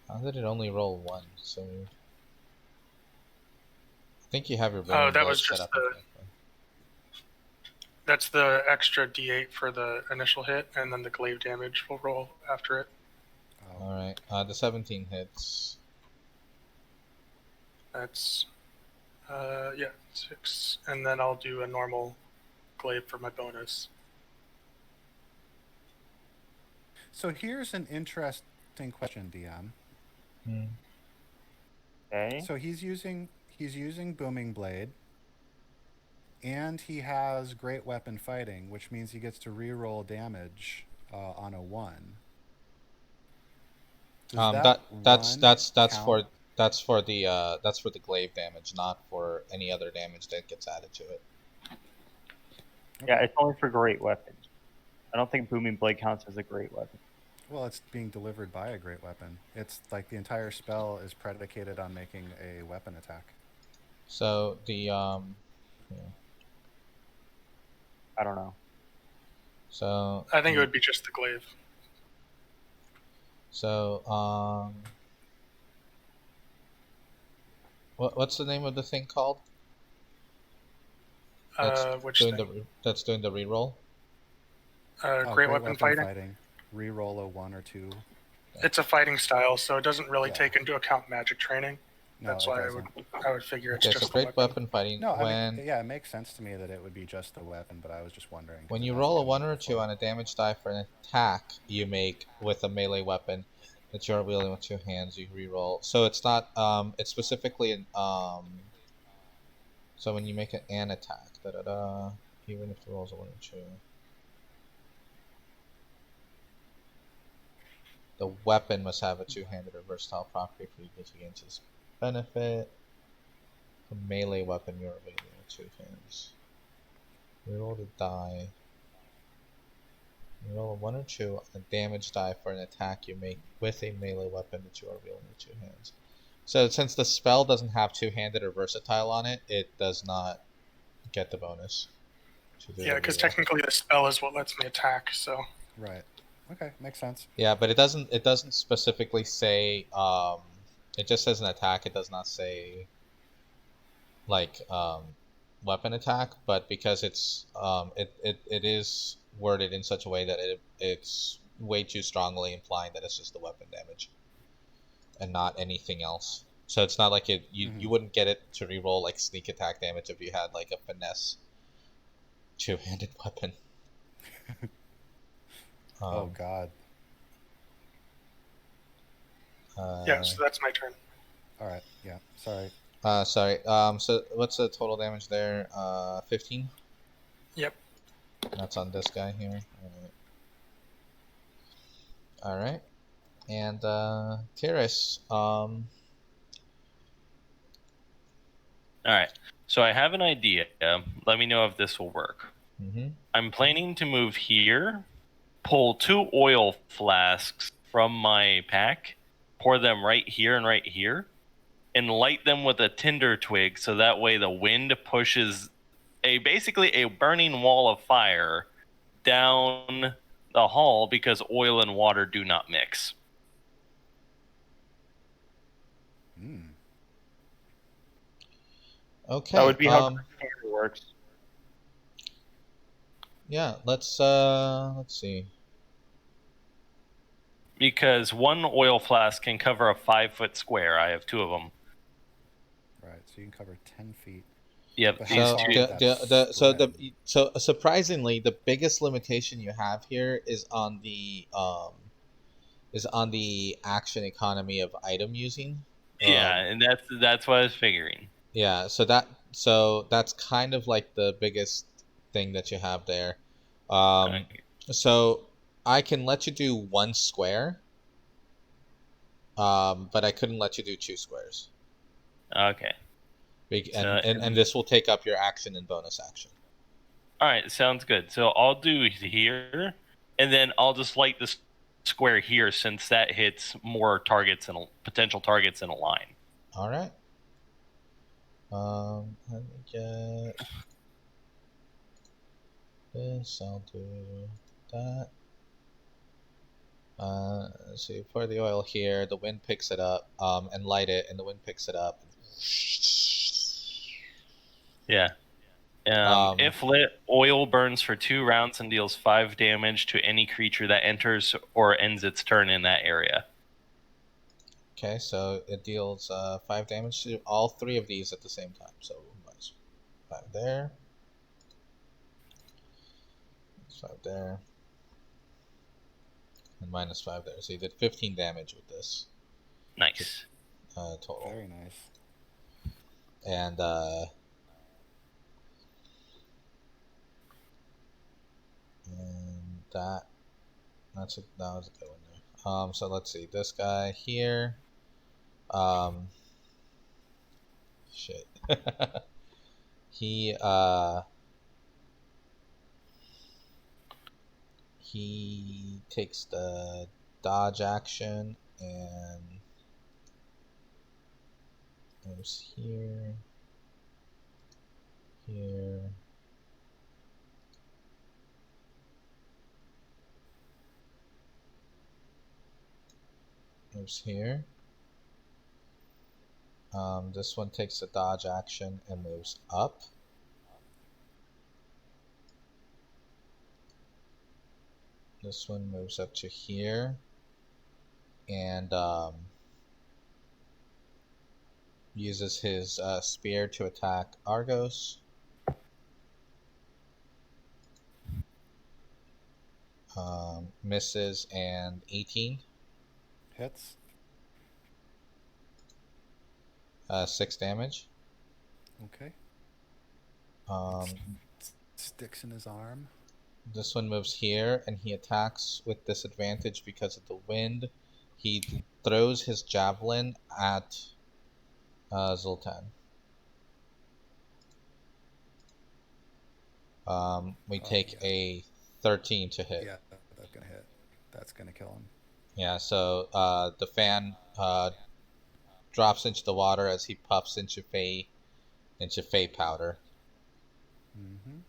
How did it only roll 1? So I think you have your booming that blade was set just up. That's the extra D8 for the initial hit, and then the glaive damage will roll after it. All right. The 17 hits. That's 6, and then I'll do a normal glaive for my bonus. So here's an interesting question, DM. Okay. So he's using booming blade, and he has great weapon fighting, which means he gets to re-roll damage on a 1. That's for the glaive damage, not for any other damage that gets added to it. Okay. Yeah, it's only for great weapons. I don't think booming blade counts as a great weapon. Well, it's being delivered by a great weapon. It's like the entire spell is predicated on making a weapon attack. So the I don't know. So I think it would be just the glaive. So what's the name of the thing called? That's doing the reroll. Great weapon fighting. Reroll a 1 or 2. It's a fighting style, so it doesn't really take into account magic training. No, that's why I would figure it's just so great weapon fighting. No, I mean, yeah, it makes sense to me that it would be just the weapon, but I was just wondering. When you roll a 1 or 2 on a damage die for an attack you make with a melee weapon that you're wielding with 2 hands, you reroll. So it's not it's specifically an so when you make an attack, even if the roll's a 1 or 2. The weapon must have a 2-handed or versatile property for you to gain its benefit. A melee weapon you're wielding with 2 hands. Reroll the die. You roll a 1 or 2 on a damage die for an attack you make with a melee weapon that you are wielding with 2 hands. So since the spell doesn't have 2-handed or versatile on it, it does not get the bonus. Yeah, because technically the spell is what lets me attack. So. Right. Okay, makes sense. Yeah, but it doesn't specifically say it just says an attack. It does not say like weapon attack, but because it's it is worded in such a way that it's way too strongly implying that it's just the weapon damage and not anything else. So it's not like you wouldn't get it to reroll like sneak attack damage if you had like a finesse 2-handed weapon. Oh God. Yeah, so that's my turn. All right. Yeah. Sorry. Sorry. So what's the total damage there? 15. Yep. That's on this guy here. All right. And Tiris. All right. So I have an idea. Let me know if this will work. I'm planning to move here, pull 2 oil flasks from my pack, pour them right here and right here, and light them with a tinder twig, so that way the wind pushes basically a burning wall of fire down the hall, because oil and water do not mix. Okay. That would be how it works. Yeah, let's see. Because one oil flask can cover a 5-foot square. I have 2 of them. Right, so you can cover 10 feet. Yep. So surprisingly, the biggest limitation you have here is on the action economy of item using. Yeah, and that's what I was figuring. Yeah, so that's kind of like the biggest thing that you have there. Okay. So I can let you do 1 square, but I couldn't let you do 2 squares. Okay. And this will take up your action and bonus action. All right, sounds good. So I'll do here, and then I'll just light the square here, since that hits more targets and potential targets in a line. All right. Let me get this. I'll do that. Let's see. Pour the oil here. The wind picks it up. And light it, and the wind picks it up. Yeah. If lit, oil burns for 2 rounds and deals 5 damage to any creature that enters or ends its turn in that area. Okay, so it deals 5 damage to all 3 of these at the same time. So minus 5 there. 5 there. And minus 5 there. So you did 15 damage with this. Nice. Total. Very nice. And that was a good one there. So let's see, this guy here. Shit. He takes the dodge action and moves here. Moves here. This one takes a dodge action and moves up. This one moves up to here and uses his spear to attack Argos. Misses, and 18. Hits. 6 damage. Okay. Sticks in his arm. This one moves here, and he attacks with disadvantage because of the wind. He throws his javelin at Zoltan. We take a 13 to hit. Yeah, that's gonna hit. That's gonna kill him. Yeah, so the fan drops into the water as he puffs into Fey powder. Mm-hmm.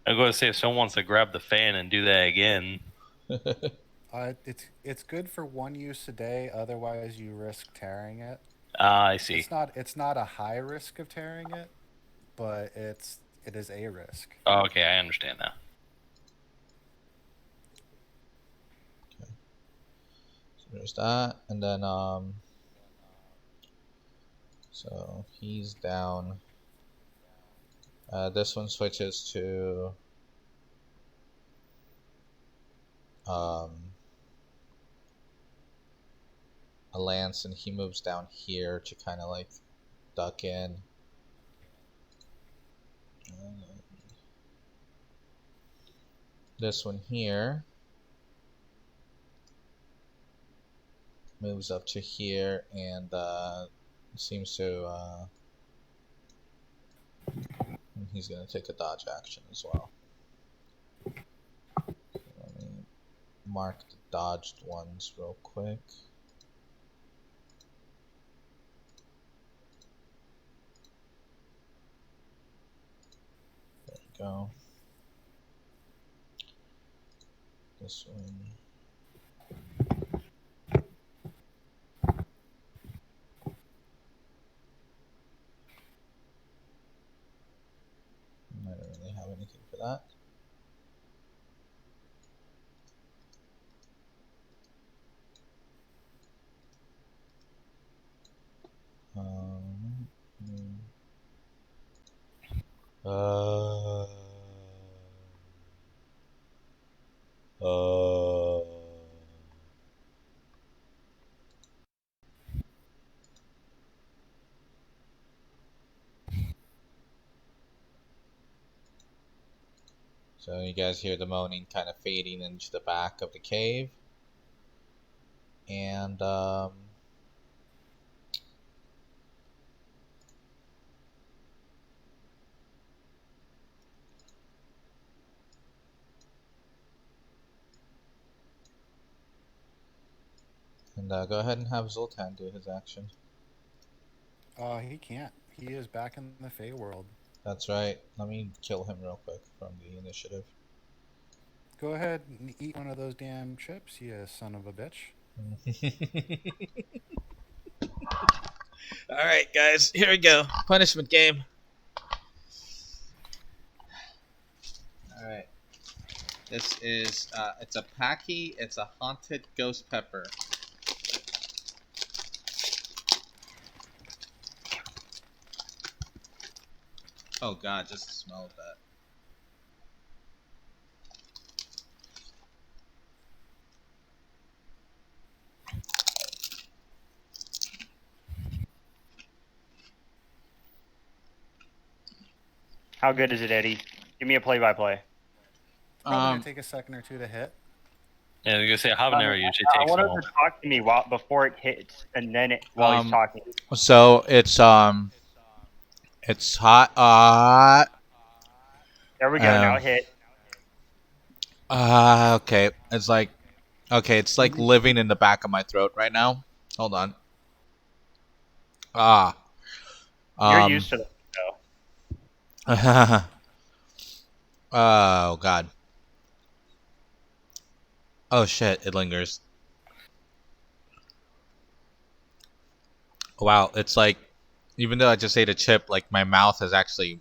I'm going to say, if someone wants to grab the fan and do that again. It's good for 1 use a day. Otherwise, you risk tearing it. I see. It's not a high risk of tearing it, but it is a risk. Oh, okay, I understand now. Okay. So there's that, and then so he's down. This one switches to a lance, and he moves down here to kind of like duck in. This one here moves up to here and seems to he's going to take a dodge action as well. Let me mark the dodged ones real quick. There we go. This one. I don't really have anything for that. So you guys hear the moaning kind of fading into the back of the cave. And go ahead and have Zoltan do his action. He can't. He is back in the Fey world. That's right. Let me kill him real quick from the initiative. Go ahead and eat one of those damn chips, you son of a bitch. Alright, guys. Here we go. Punishment game. Alright. This is, it's a Packy. It's a haunted ghost pepper. Oh god, just the smell of that. How good is it, Eddie? Give me a play-by-play. Probably gonna take a second or two to hit. Yeah, I was gonna say habanero usually takes I a want him moment. to talk to me before it hits, and then while he's talking. So it's hot. There we go. Now it hit. Okay. It's like living in the back of my throat right now. Hold on. You're used to it, though. Oh god. Oh shit, it lingers. Wow, it's like, even though I just ate a chip, like my mouth is actually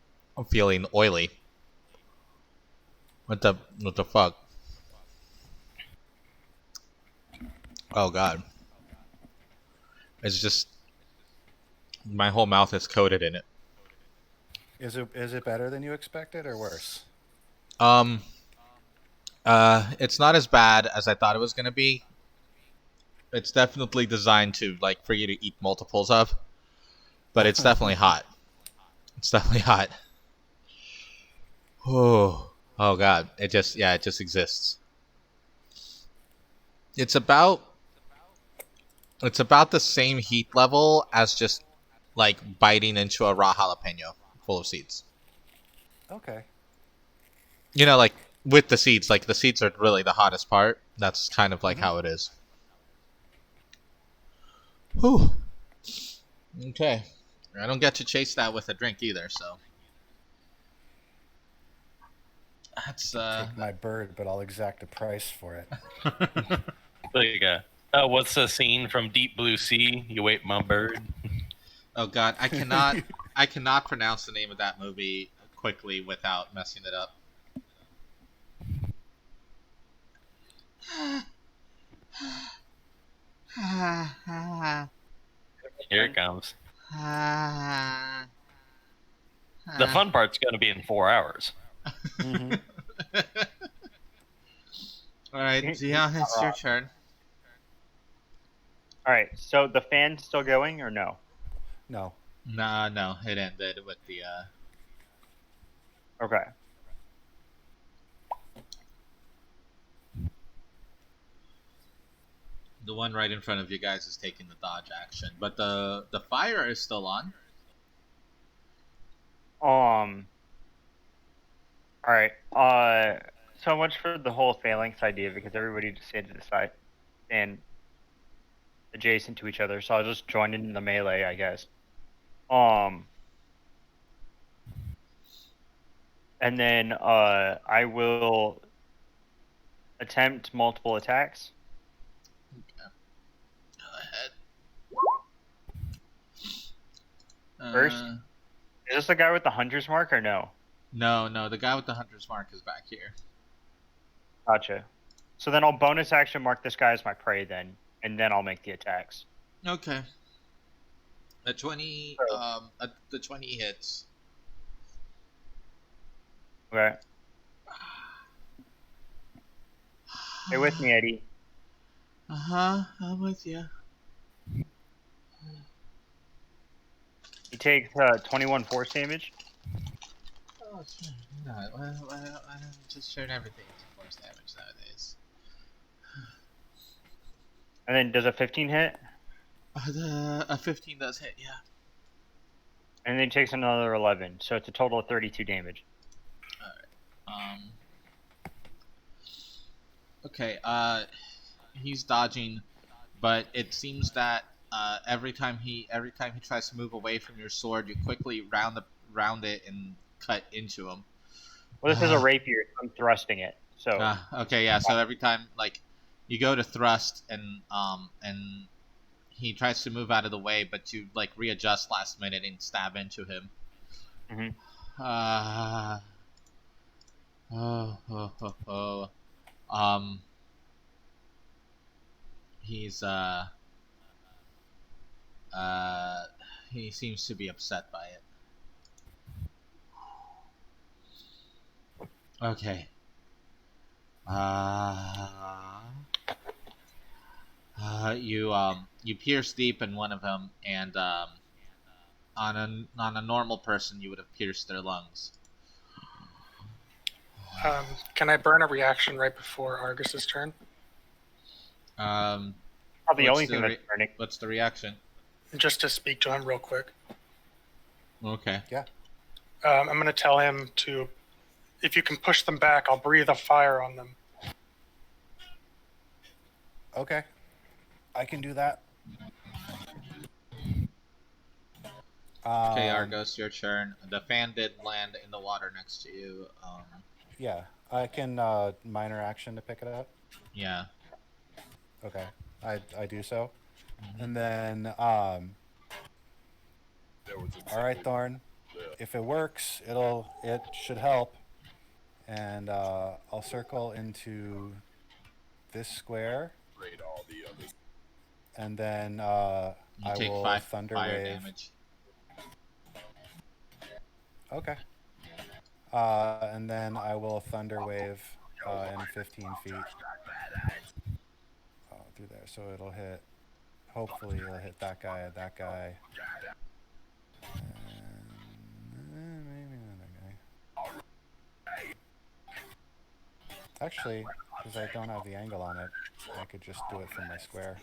feeling oily. What the fuck? Oh god. It's just, my whole mouth is coated in it. Is it better than you expected or worse? It's not as bad as I thought it was gonna be. It's definitely designed to, like, for you to eat multiples of. But it's definitely hot. It's definitely hot. Oh god. It just exists. It's about the same heat level as just like biting into a raw jalapeno full of seeds. Okay. You know, like with the seeds, like the seeds are really the hottest part. That's kind of like how it is. Whew. Okay. I don't get to chase that with a drink either, so. That's Take my bird, but I'll exact a price for it. There you go. What's the scene from Deep Blue Sea? You ate my bird. Oh god, I cannot pronounce the name of that movie quickly without messing it up. Here it comes. The fun part's going to be in 4 hours. Alright, Zion, it's your turn. Alright, so the fan's still going or no? No. No, it ended with the Okay. the one right in front of you guys is taking the dodge action, but the fire is still on. Alright. so much for the whole phalanx idea because everybody just stayed to the side and adjacent to each other. So I'll just join in the melee, I guess. And then I will attempt multiple attacks. Okay. Go ahead. First, is this the guy with the hunter's mark or no? No, the guy with the hunter's mark is back here. Gotcha. So then I'll bonus action mark this guy as my prey then, and then I'll make the attacks. Okay. The 20 hits. Okay. Stay with me, Eddie. I'm with you. He takes 21 force damage. Oh, sure. No, why don't just turn everything into force damage nowadays? And then does a 15 hit? A 15 does hit, yeah. And then he takes another 11, so it's a total of 32 damage. Alright. Okay, he's dodging, but it seems that every time he tries to move away from your sword, you quickly round it and cut into him. Well, this is a rapier, so I'm thrusting it. So okay, yeah. So every time like you go to thrust and he tries to move out of the way, but you like readjust last minute and stab into him. Mm-hmm. He's he seems to be upset by it. Okay. You pierce deep in one of them, and on a normal person you would have pierced their lungs. Can I burn a reaction right before Argus's turn? Probably the only thing that's burning. What's the reaction? Just to speak to him real quick. Okay. Yeah. I'm going to tell him to, if you can push them back, I'll breathe a fire on them. Okay. I can do that. Okay, Argos, your turn. The fan did land in the water next to you. Yeah, I can minor action to pick it up. Yeah. Okay, I do so. Mm-hmm. And then, all right, Thorn. If it works, it should help. And I'll circle into this square. And then I will Thunder Wave. Damage. Okay. And then I will Thunder Wave in 15 feet. Through there, so it'll hit. Hopefully, it'll hit that guy, and maybe another guy. Actually, because I don't have the angle on it, I could just do it from my square.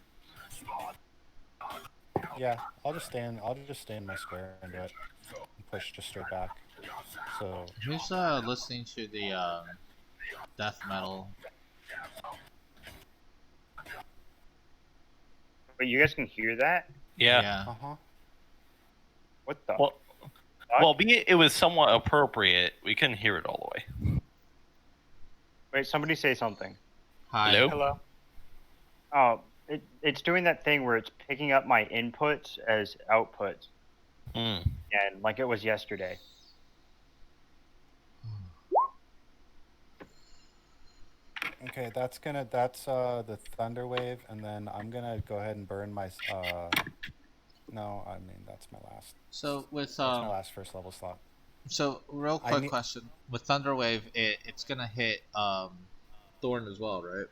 Yeah, I'll just stay in my square and do it. And push just straight back. So who's listening to the death metal? But you guys can hear that? Yeah. Uh-huh. What the? Well, it was somewhat appropriate. We couldn't hear it all the way. Wait, somebody say something. Hi. Hello. Oh, it's doing that thing where it's picking up my inputs as outputs. And like it was yesterday. Okay, that's the Thunder Wave, and then I'm gonna go ahead and burn my no, I mean that's my last. So with that's my last first level slot. So real quick question. With Thunder Wave, it's gonna hit Thorn as well, right?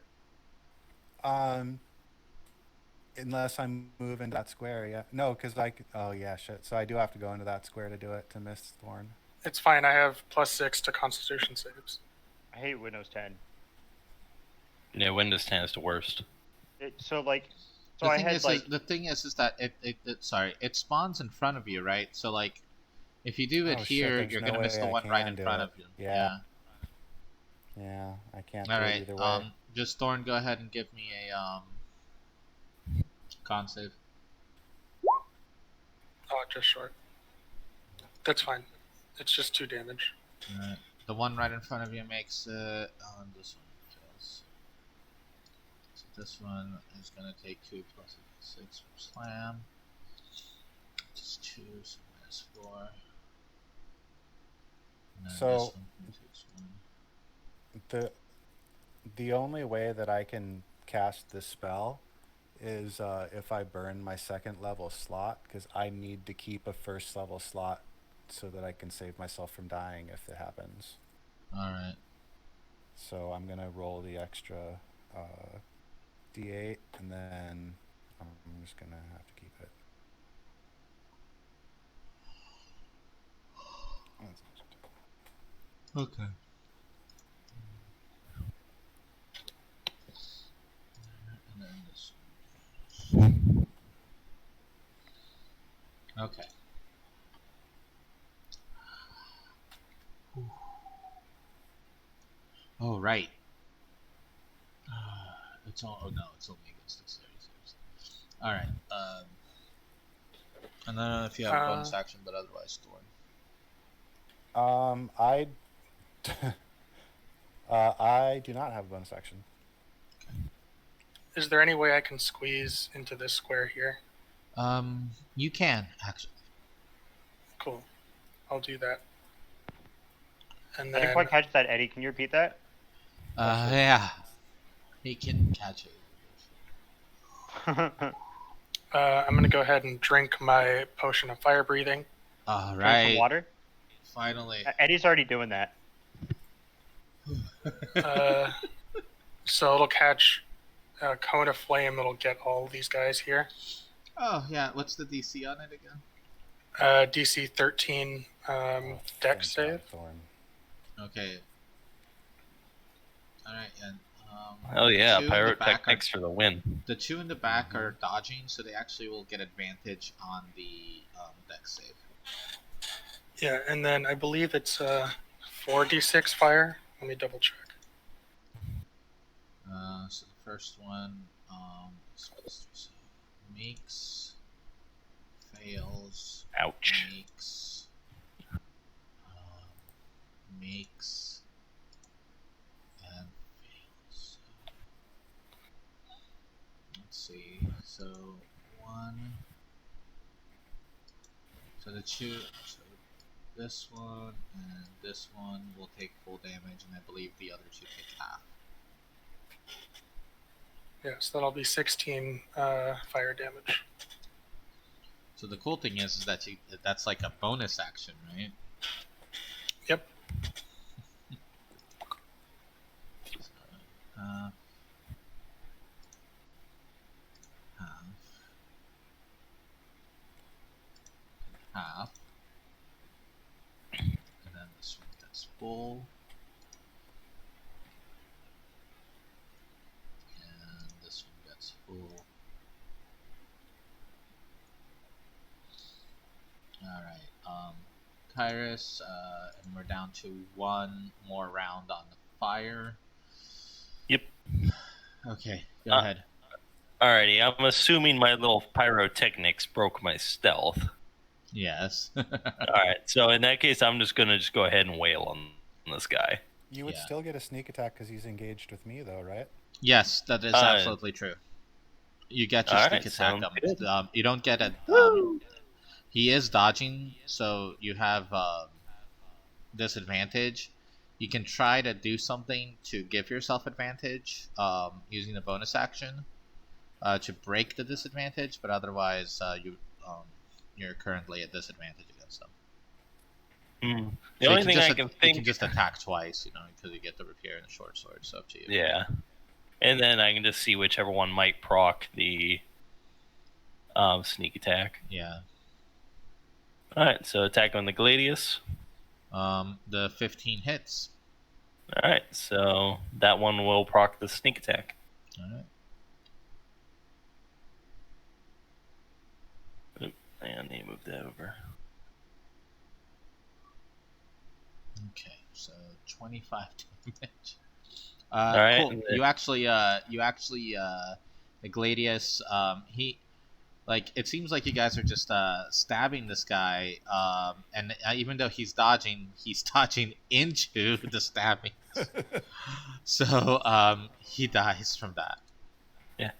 Unless I move into that square, yeah. No, because oh yeah, shit. So I do have to go into that square to do it, to miss Thorn. It's fine, I have +6 to Constitution saves. I hate Windows 10. Yeah, Windows 10 is the worst. The thing is that it spawns in front of you, right? So like, if you do it here, you're gonna miss the one right in front of you. Yeah. Yeah, I can't All do it right. either way. Just Thorn, go ahead and give me a con save. Oh, just short. That's fine. It's just 2 damage. All right. The one right in front of you makes it. This one fails. So this one is gonna take 2 plus 6 for slam. Just 2, so minus 4. And then So this one takes 1. the only way that I can cast this spell is if I burn my 2nd level slot, because I need to keep a 1st level slot so that I can save myself from dying if it happens. Alright. So I'm gonna roll the extra D8, and then I'm just gonna have to keep it. Okay. And then this one. Okay. Oh, right. It's all. Oh no, it's only against dexterity saves. All right. And I don't know if you have a bonus action, but otherwise, Thorn. I do not have a bonus action. Is there any way I can squeeze into this square here? You can actually. Cool. I'll do that. And I then didn't quite catch that, Eddie. Can you repeat that? Yeah. He can catch it. I'm gonna go ahead and drink my potion of fire breathing. All Drink right. some water. Finally. Eddie's already doing that. So it'll catch a cone of flame. It'll get all these guys here. Oh yeah. What's the DC on it again? DC 13 dex save. Okay. All right, and Oh yeah, the 2 in the back pyrotechnics for the win. The 2 in the back are dodging, so they actually will get advantage on the dex save. Yeah, and then I believe it's 4d6 fire. Let me double check. So the first one makes, fails, Ouch. makes, and fails. Let's see. So 1. So the 2. So this one and this one will take full damage, and I believe the other 2 take half. Yeah, so that'll be 16 fire damage. So the cool thing is that that's like a bonus action, right? Yep. Half. And then this one gets full. And this one gets full. Alright, Kyrus, and we're down to 1 more round on the fire. Yep. Okay, go ahead. Alrighty, I'm assuming my little pyrotechnics broke my stealth. Yes. Alright, so in that case, I'm just gonna go ahead and wail on this guy. You would still get a sneak attack because he's engaged with me, though, right? Yes, that is absolutely true. You get your sneak attack. You don't get it. He is dodging, so you have disadvantage. You can try to do something to give yourself advantage using the bonus action to break the disadvantage, but otherwise you're currently at disadvantage against them. The only thing I can think... You can just attack twice, because you get the rapier and the short sword, so up to you. Yeah. And then I can just see whichever one might proc the sneak attack. Yeah. Alright, so attack on the Gladius. The 15 hits. Alright, so that one will proc the sneak attack. Alright. And he moved that over. Okay, so 25 damage. All right. Cool. You actually, Gladius, he, like, it seems like you guys are just stabbing this guy, and even though he's dodging into the stabbing. So he dies from that. Yeah,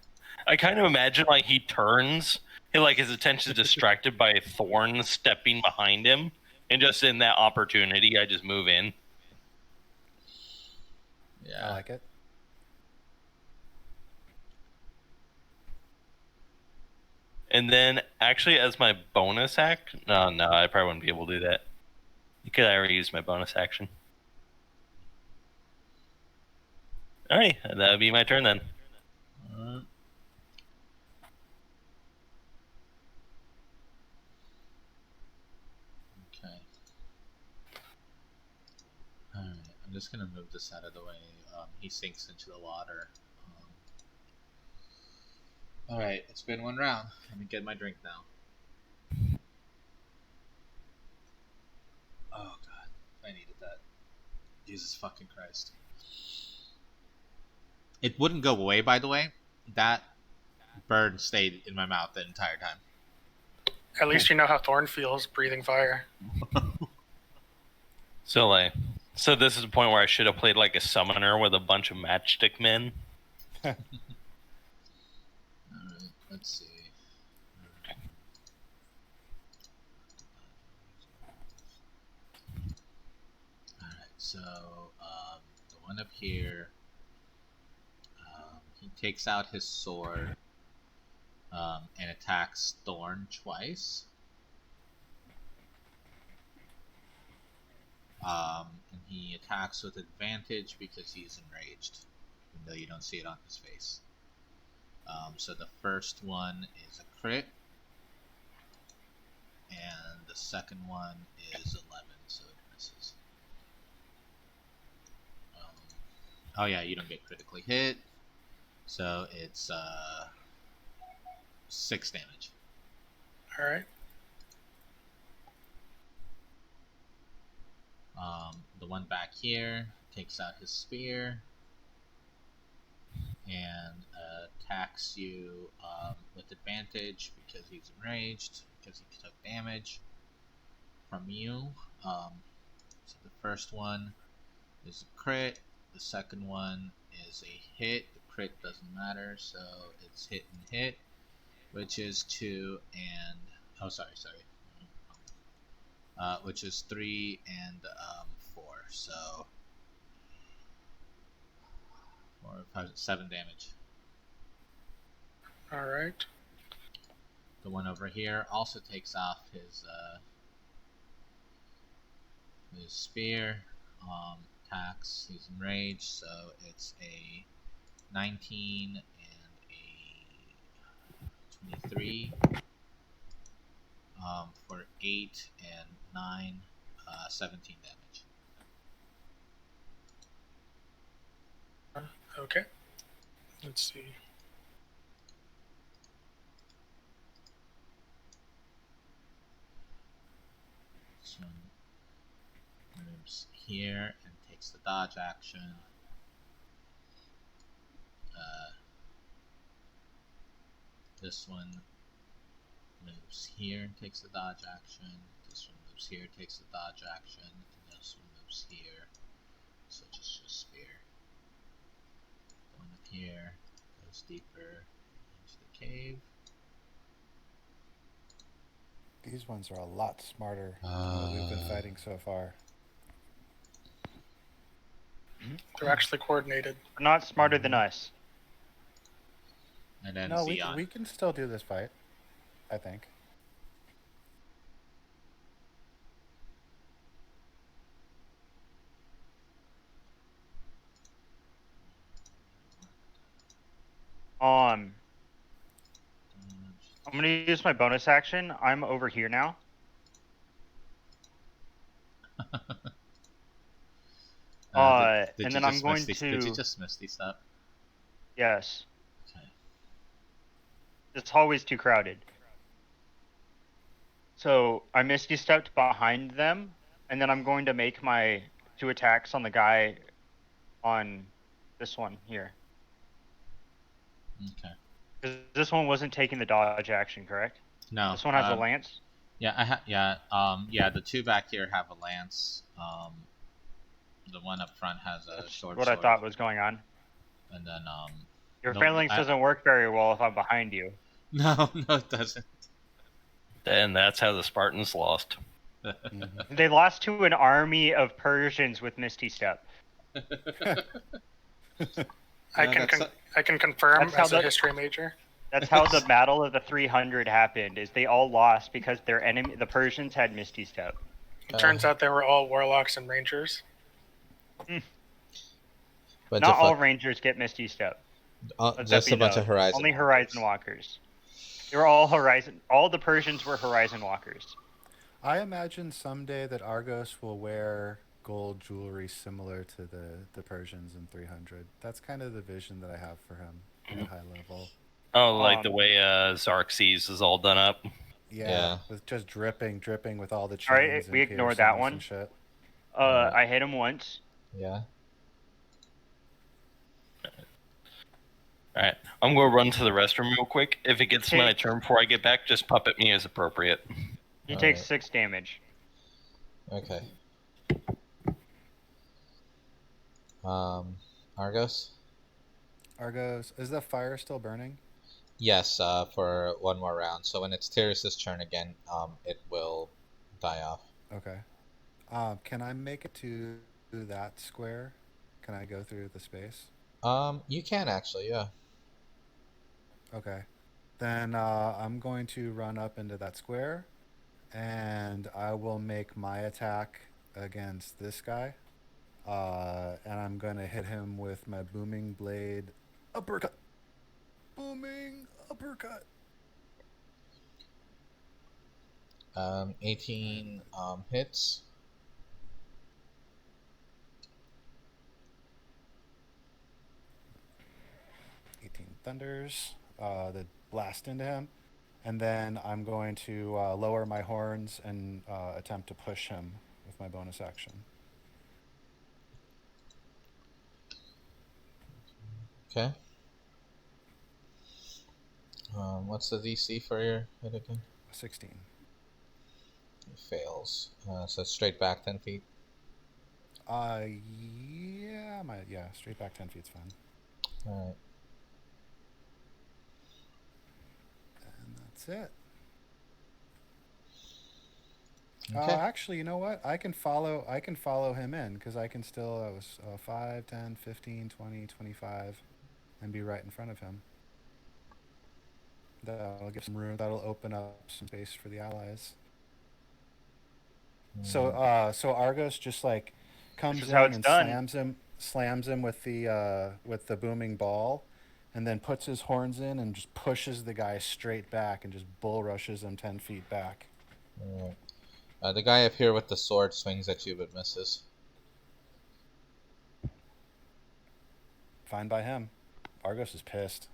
I kind of imagine like he turns, his attention is distracted by a thorn stepping behind him, and just in that opportunity, I just move in. Yeah, I like it. And then, actually, as my bonus act, no, I probably wouldn't be able to do that. Because I already used my bonus action. All right, that would be my turn then. Okay. All right, I'm just gonna move this out of the way. He sinks into the water. All right, it's been one round. Let me get my drink now. Oh god, I needed that. Jesus fucking Christ. It wouldn't go away, by the way. That burn stayed in my mouth the entire time. At least you know how Thorn feels breathing fire. So this is the point where I should have played like a summoner with a bunch of matchstick men. Alright, let's see. Alright, so the one up here, he takes out his sword and attacks Thorn twice. And he attacks with advantage because he's enraged, even though you don't see it on his face. So the first one is a crit, and the second one is 11, so it misses. Oh yeah, you don't get critically hit, so it's 6 damage. All right. The one back here takes out his spear and attacks you with advantage because he's enraged, because he took damage from you. So the first one is a crit, the second one is a hit. The crit doesn't matter, so it's hit and hit, which is 2 and... Oh, sorry. Which is 3 and 4, so 4, 5, 7 damage. All right. The one over here also takes off his spear, attacks. He's enraged, so it's a 19 and a 23 for 8 and 9, 17 damage. Okay. Let's see. This one moves here and takes the dodge action. This one moves here and takes the dodge action. This one moves here, takes the dodge action. And this one moves here, switches to a spear. The one up here goes deeper into the cave. These ones are a lot smarter than what we've been fighting so far. They're actually coordinated. They're not smarter than us. And then No, Xeon. we can still do this fight, I think. I'm gonna use my bonus action. I'm over here now. Did and you then I'm just going miss these- to. Did you just miss these stuff? Yes. Okay. This hallway's too crowded. So I misty stepped behind them, and then I'm going to make my 2 attacks on the guy on this one here. Okay. Because this one wasn't taking the dodge action, correct? No. This one has a lance. Yeah, the 2 back here have a lance. The one up front has a short what sword. I thought was going on. And then your phalanx doesn't work very well if I'm behind you. No, it doesn't. And that's how the Spartans lost. They lost to an army of Persians with Misty Step. I can confirm as a history major. That's how the Battle of the 300 happened. Is they all lost because the Persians had Misty Step. It turns out they were all warlocks and rangers. But not all rangers get Misty Step. Just a bunch of Horizon. Only Horizon Walkers. They were all Horizon. All the Persians were Horizon Walkers. I imagine someday that Argos will wear gold jewelry similar to the Persians in 300. That's kind of the vision that I have for him at a high level. Oh, like the way Xerxes is all done up. Yeah, with just dripping with all the chains. All right, we ignored that one. Shit. I hit him once. Yeah. Alright, I'm going to run to the restroom real quick. If it gets my turn before I get back, just puppet me as appropriate. He takes 6 damage. Okay. Argos? Argos, is the fire still burning? Yes, for one more round. So when it's Teresa's turn again, it will die off. Okay. Can I make it to that square? Can I go through the space? You can actually, yeah. Okay. Then I'm going to run up into that square, and I will make my attack against this guy. And I'm going to hit him with my booming blade uppercut. Booming uppercut. 18 hits. Thunders, the blast into him, and then I'm going to lower my horns and attempt to push him with my bonus action. Okay. What's the DC for your hit again? 16. It fails. So straight back 10 feet. Yeah, straight back 10 feet's fine. All right. That's it. Okay. Actually, you know what? I can follow him in because I can still 5, 10, 15, 20, 25 and be right in front of him. That'll give some room. That'll open up some space for the allies. So Argos just like comes in and slams him with the booming ball, and then puts his horns in and just pushes the guy straight back and just bull rushes him 10 feet back. All right. The guy up here with the sword swings at you but misses. Fine by him. Argos is pissed.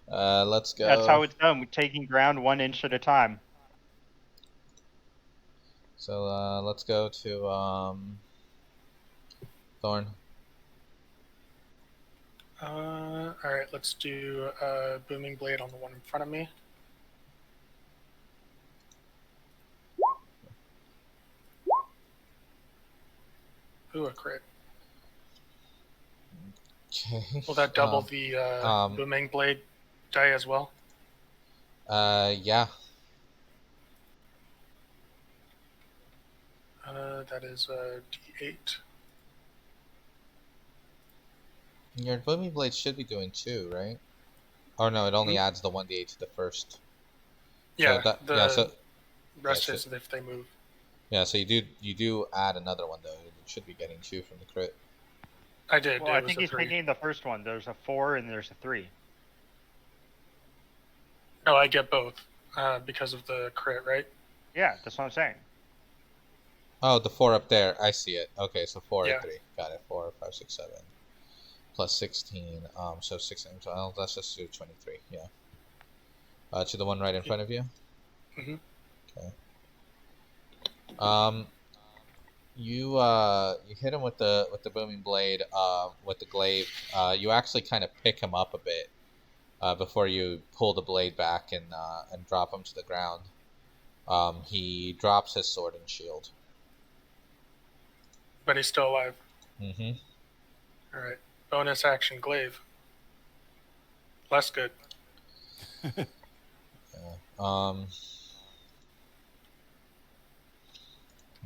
Let's go. That's how it's done. We're taking ground 1 inch at a time. So let's go to Thorn. Alright, let's do Booming Blade on the one in front of me. Ooh, a crit. Okay. Will that double the Booming Blade die as well? Yeah. That is a D8. Your booming blade should be doing 2, right? Oh no, it only adds the 1d8 to the first. Yeah, so the rest is if they move. Yeah, so you do add another one though. You should be getting 2 from the crit. I did. Well, I think he's taking the first one. There's a 4 and there's a 3. No, I get both because of the crit, right? Yeah, that's what I'm saying. Oh, the 4 up there. I see it. Okay, so 4 Yeah. and 3. Got it. 4, 5, 6, 7. Plus 16. So 16. So let's just do 23. Yeah. To the one right in front of you. Mm-hmm. Okay. you hit him with the booming blade with the glaive. You actually kind of pick him up a bit before you pull the blade back and drop him to the ground. He drops his sword and shield. But he's still alive. Mm-hmm. All right. Bonus action glaive. Less good. Yeah. All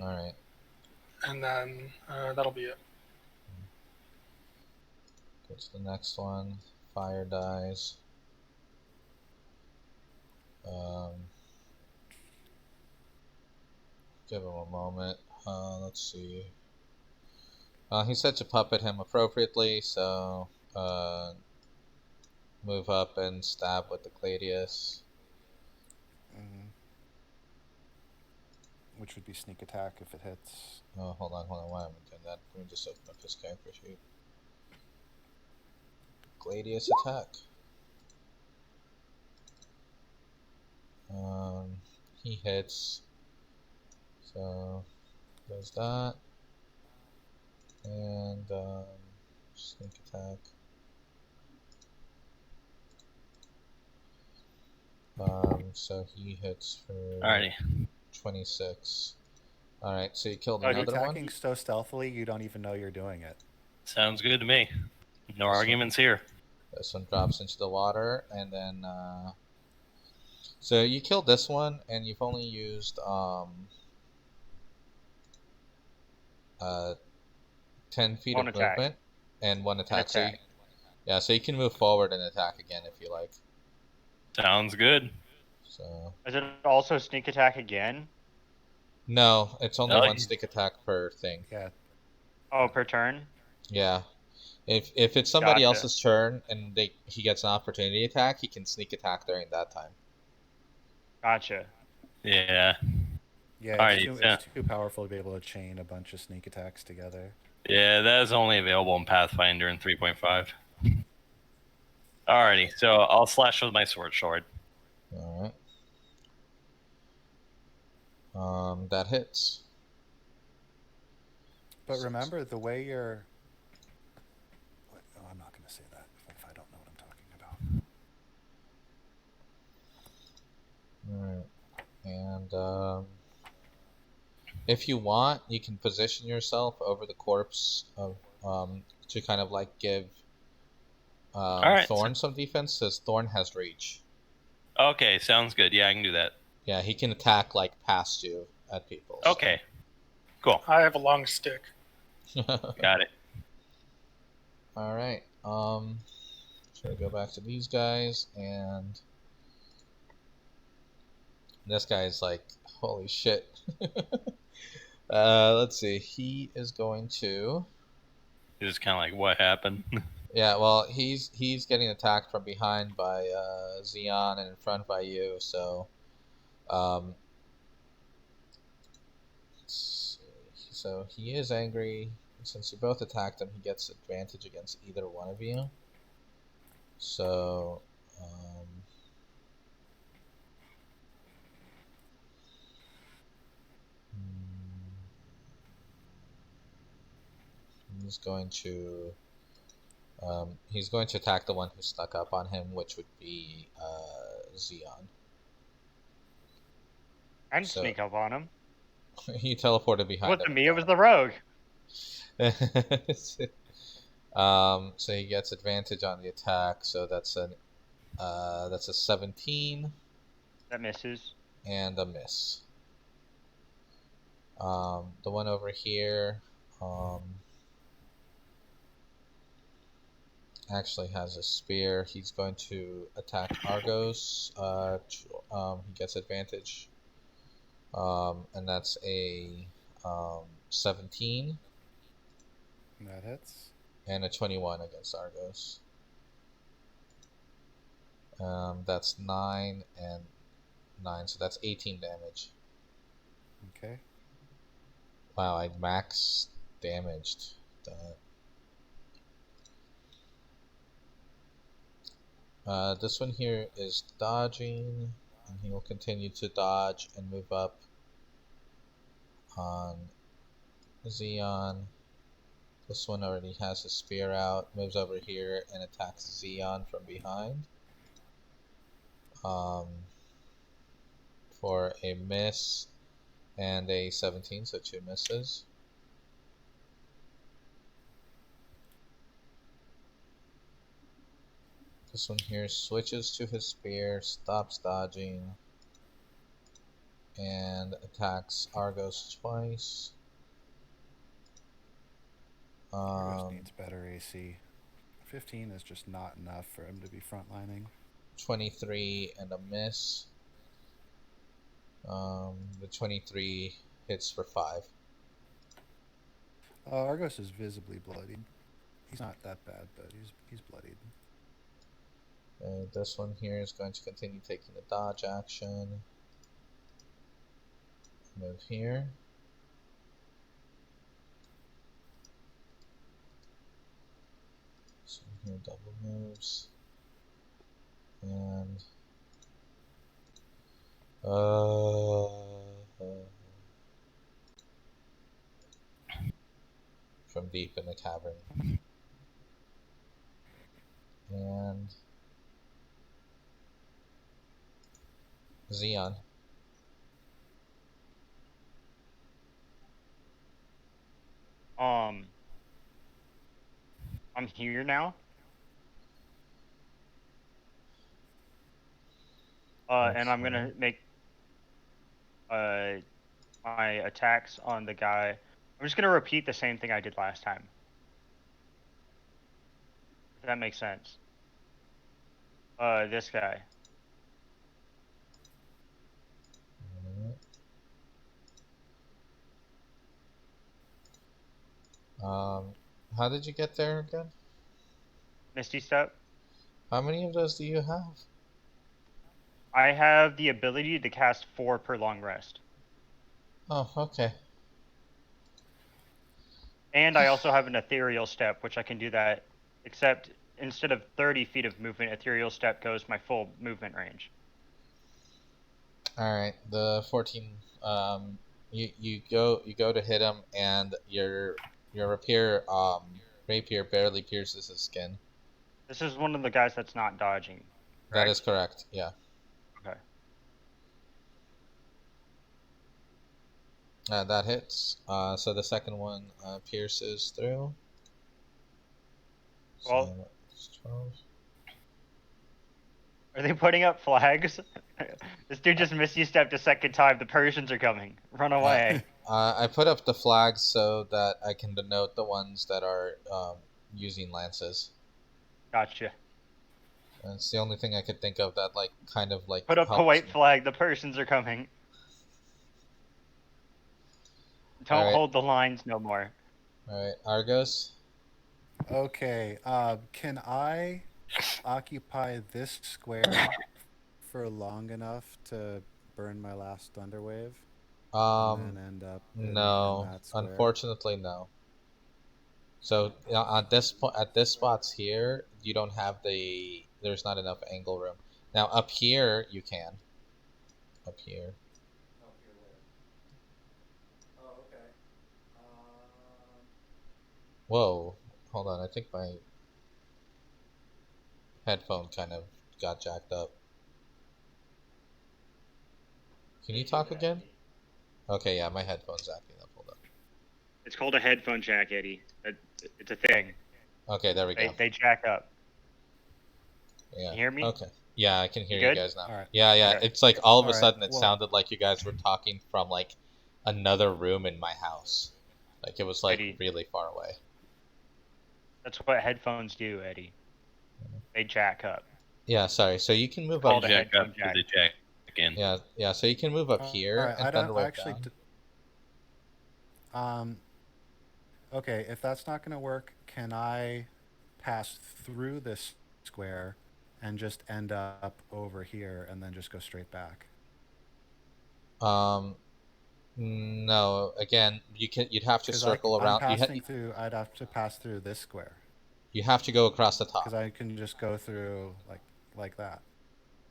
right. And then that'll be it. Go to the next one. Fire dies. Give him a moment. Let's see. He said to puppet him appropriately, so move up and stab with the gladius. Mm-hmm. Which would be sneak attack if it hits. Oh, hold on. Why am I doing that? Let me just open up his character sheet. Gladius attack. He hits. So does that. And sneak attack. So he hits for Alrighty. 26. Alright, so you killed You're another attacking one? so stealthily you don't even know you're doing it. Sounds good to me. No arguments here. This one drops into the water, and then so you killed this one, and you've only used 10 feet One of attack. movement and one attack. So attack. so you can move forward and attack again if you like. Sounds good. So Is it also sneak attack again? no, it's only Oh, one yeah. sneak attack per thing. Yeah. Oh, per turn? Yeah. If it's somebody Gotcha. else's turn and he gets an opportunity attack, he can sneak attack during that time. Gotcha. Yeah. Yeah, Alrighty, it's too powerful to be able to chain a bunch of sneak attacks together. Yeah, that is only available in Pathfinder in 3.5. Alrighty, so I'll slash with my sword. Alright. That hits. But remember, the way you're... Oh, I'm not going to say that if I don't know what I'm talking Alright. about. And if you want, you can position yourself over the corpse of to kind of like give Thorn some defense, since Thorn has reach. Okay, sounds good. Yeah, I can do that. Yeah, he can attack like past you at people. So. Okay, cool. I have a long stick. Got it. Alright, should I go back to these guys, and this guy's like, holy shit. Let's see, he is going to... It's just kind of like, what happened? Yeah, well, he's getting attacked from behind by Xeon and in front by you, so... So he is angry. Since you both attacked him, he gets advantage against either one of you. So, he's going to attack the one who stuck up on him, which would be Xeon. And sneak up on him. He teleported behind him. What to me? It was the rogue. So he gets advantage on the attack. So that's a 17. That misses. And a miss. The one over here actually has a spear. He's going to attack Argos. He gets advantage. And that's a 17. That hits. And a 21 against Argos. That's 9 and 9, so that's 18 damage. Okay. Wow, I max damaged that. This one here is dodging, and he will continue to dodge and move up on Xeon. This one already has his spear out, moves over here and attacks Xeon from behind. For a miss and a 17, so 2 misses. This one here switches to his spear, stops dodging, and attacks Argos twice. Argos needs better AC. 15 is just not enough for him to be frontlining. 23 and a miss. The 23 hits for 5. Argos is visibly bloodied. He's not that bad, but he's bloodied. This one here is going to continue taking the dodge action. Move here. So here double moves. And from deep in the cavern. And Xeon. I'm here now. And I'm gonna make my attacks on the guy. I'm just gonna repeat the same thing I did last time. If that makes sense. This guy. How did you get there again? Misty Step. How many of those do you have? I have the ability to cast 4 per long rest. Oh, okay. And I also have an ethereal step, which I can do that, except instead of 30 feet of movement, ethereal step goes my full movement range. Alright, the 14, you go to hit him, and your rapier barely pierces his skin. This is one of the guys that's not dodging. Correct? That is correct, yeah. Okay. That hits. So the second one pierces through. Well, so 12. Are they putting up flags? This dude just misstepped a second time. The Persians are coming. Run away. I put up the flags so that I can denote the ones that are using lances. Gotcha. And it's the only thing I could think of that kind of put up a white flag. The Persians are coming. Don't hold the lines no more. Alright, Argos. Okay, can I occupy this square for long enough to burn my last Thunderwave? And then end up in that square? Unfortunately, no. So at this spots here, you don't have there's not enough angle room. Now up here, you can. Up here. Up here where? Oh, okay. Whoa, hold on. I think my headphone kind of got jacked up. Can you talk again? Okay, yeah, my headphone's acting up. Hold up. It's called a headphone jack, Eddie. It's a thing. Okay, there we go. They jack up. Yeah. Can you hear me? Okay. Yeah, I can hear you guys now. All right. Yeah. Okay. It's like all of a sudden it sounded like you guys were talking from like another room in my house. Like it was like Eddie, really far away. That's what headphones do, Eddie. They jack up. Yeah, sorry. So you can move up. Jack up to the jack again. Yeah. So you can move up here and Thunderwave down. Okay, if that's not going to work, can I pass through this square and just end up over here and then just go straight back? No. Again, you'd have to circle around. I'd have to pass through this square. You have to go across the top. Because I can just go through like that.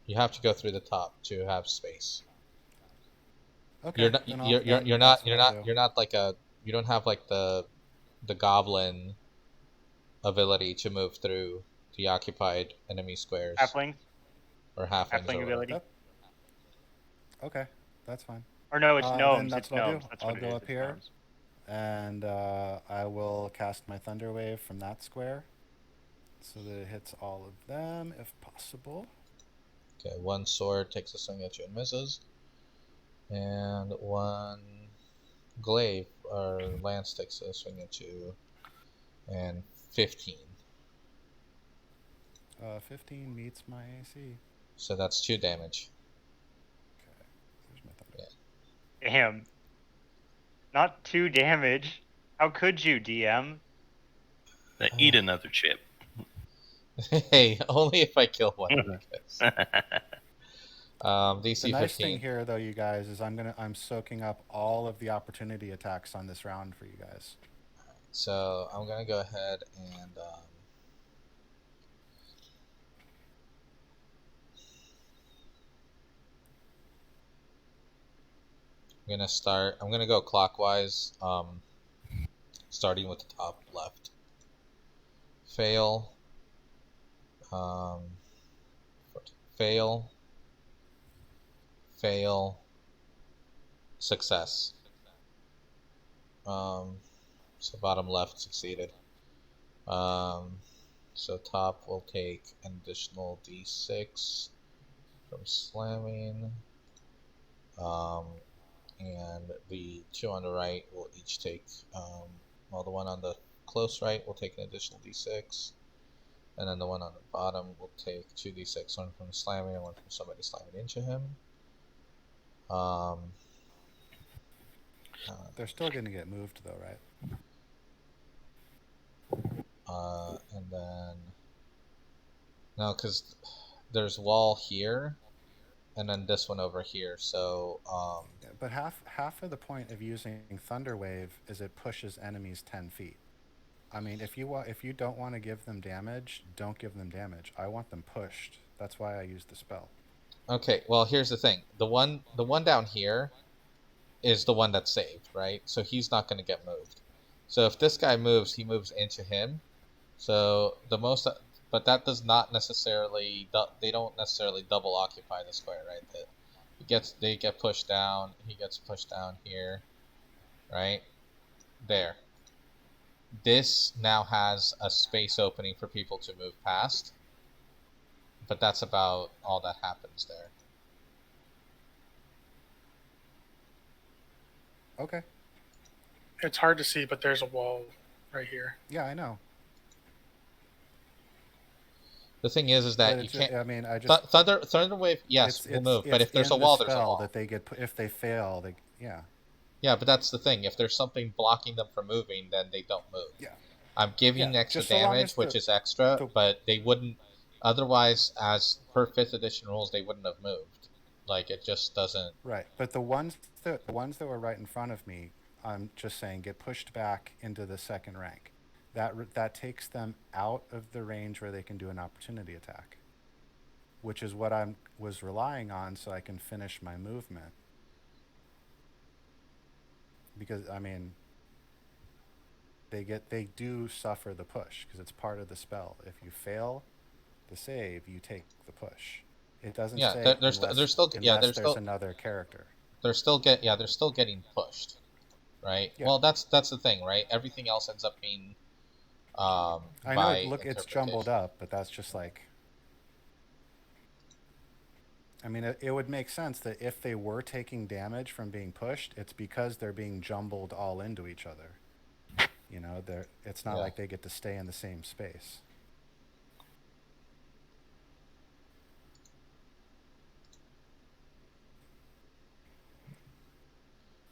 You have to go through the top to have space. Okay. You're not like you don't have like the goblin ability to move through the occupied enemy squares. Halflings. Or halflings Halfling or ability. Okay, that's fine. Or no, it's gnomes. Then that's it's what I'll gnomes. do. That's I'll what go it is. up It's here, gnomes. and I will cast my Thunder Wave from that square, so that it hits all of them if possible. Okay, one sword takes a swing at you and misses, and one glaive or lance takes a swing at you, and 15. 15 meets my AC. So that's 2 damage. Okay, there's my Thunder. Yeah. Damn. Not 2 damage. How could you, DM? Eat another chip. Hey, only if I kill one of you guys. DC The nice 15. thing here, though, you guys, is I'm soaking up all of the opportunity attacks on this round for you guys. So I'm gonna go ahead and I'm gonna go clockwise, starting with the top left. Fail. Fail. Fail. Success. So bottom left succeeded. So top will take an additional d6 from slamming. And the 2 on the right will each take, well, the one on the close right will take an additional d6, and then the one on the bottom will take 2d6, one from slamming and one from somebody slamming into him. They're still going to get moved, though, right? And then no, because there's wall here, and then this one over here. So Yeah, but half of the point of using Thunder Wave is it pushes enemies 10 feet. I mean, if you don't want to give them damage, don't give them damage. I want them pushed. That's why I use the spell. Okay, well, here's the thing. The one down here is the one that's saved, right? So he's not going to get moved. So if this guy moves, he moves into him. So but that does not necessarily, they don't necessarily double occupy the square, right? They get pushed down. He gets pushed down here, right? There. This now has a space opening for people to move past, but that's about all that happens there. Okay. It's hard to see, but there's a wall right here. Yeah, I know. The thing is that you can't. I mean, I just Thunder Wave, yes, will move, but if there's a wall, there's a wall. That they get if they fail, yeah. Yeah, but that's the thing. If there's something blocking them from moving, then they don't move. Yeah. I'm giving extra damage, which is extra, but they wouldn't. Otherwise, as per 5th edition rules, they wouldn't have moved. Like, it just doesn't. Right, but the ones that were right in front of me, I'm just saying, get pushed back into the second rank. That takes them out of the range where they can do an opportunity attack, which is what I was relying on so I can finish my movement. Because I mean, they do suffer the push because it's part of the spell. If you fail the save, you take the push. It doesn't say there's there's another character. They're still getting pushed, right? Yeah. Well, that's the thing, right? Everything else ends up being. I know. Look, it's jumbled up, but that's just like. I mean, it would make sense that if they were taking damage from being pushed, it's because they're being jumbled all into each other. You know, it's not like they get to stay in the same space.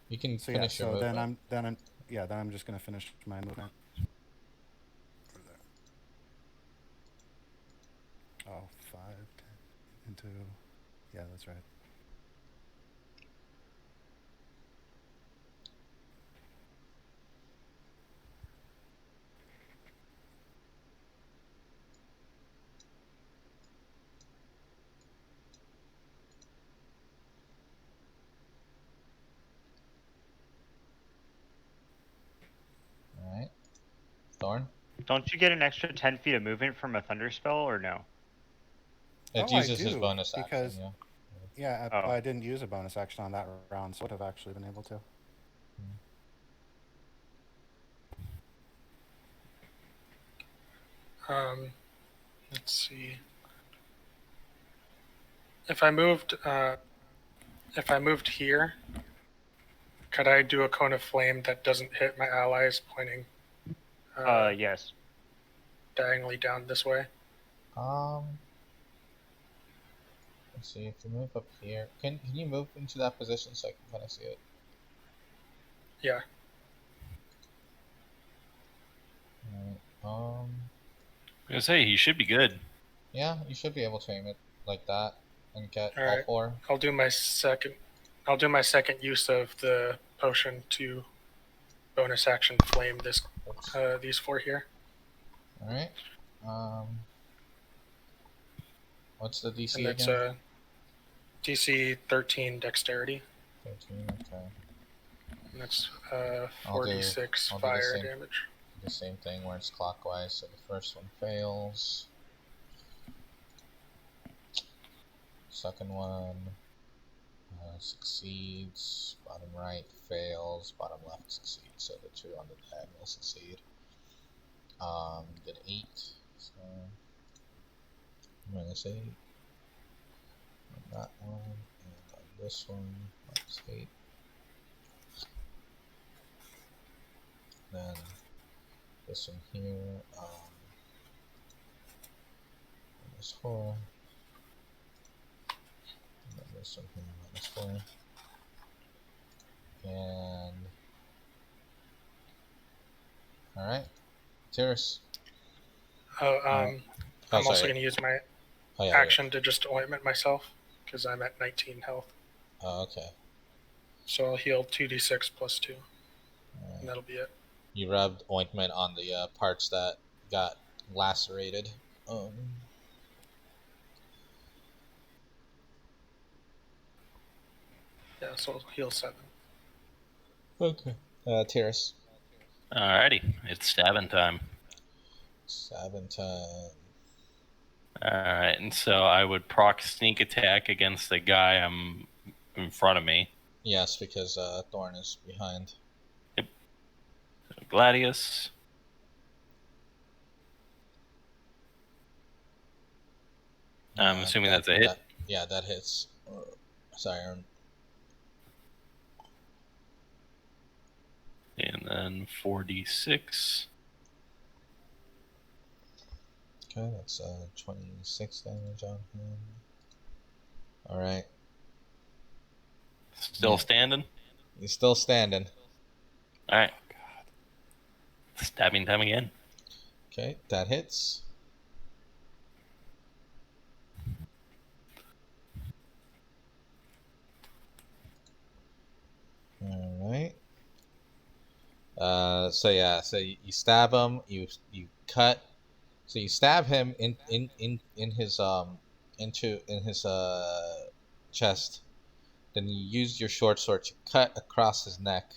You can finish your movement. Then I'm just gonna finish my movement. Oh, 5, 10 into. Yeah, that's right. Thorn? Don't you get an extra 10 feet of movement from a thunder spell, or no? It uses his bonus because, action, yeah. I didn't use a bonus action on that round, so I would have actually been able to. Let's see. If I moved here, could I do a cone of flame that doesn't hit my allies pointing? Yes. Diagonally down this way. Let's see, if you move up here, can you move into that position so I can kind of see it? Yeah. Alright, I was gonna say he should be good. yeah, you should be able to aim it like that and get all right. 4. I'll do my second use of the potion to bonus action flame this these 4 here. Alright. What's the DC and that's again? DC 13 dexterity. 13, okay. And that's 46 fire damage. The same thing where it's clockwise, so the first one fails. Second one succeeds. Bottom right fails. Bottom left succeeds. So the 2 on the diagonal succeed. Did 8. So -8 on that one, and on this one -8. Then this one here, -4. And then this one here, -4. And alright. Tears. I'm also going to use my action to just ointment myself because I'm at 19 health. Oh, okay. So I'll heal 2d6 plus 2. And that'll be it. You rubbed ointment on the parts that got lacerated. Yeah, so I'll heal 7. Okay. Terrace. Alrighty, it's stabbing time. Stabbing time. Alright, and so I would proc sneak attack against the guy I'm in front of me. Yes, because Thorn is behind. Yep. Gladius. I'm assuming that's a hit. Yeah, that hits. Sorry, Aaron. And then 4d6. Okay, that's 26 damage on him. Alright. Still standing? He's still standing. Alright. Stabbing time again. Okay, that hits. Alright. So you stab him, you cut. So you stab him in his chest. Then you use your short sword to cut across his neck,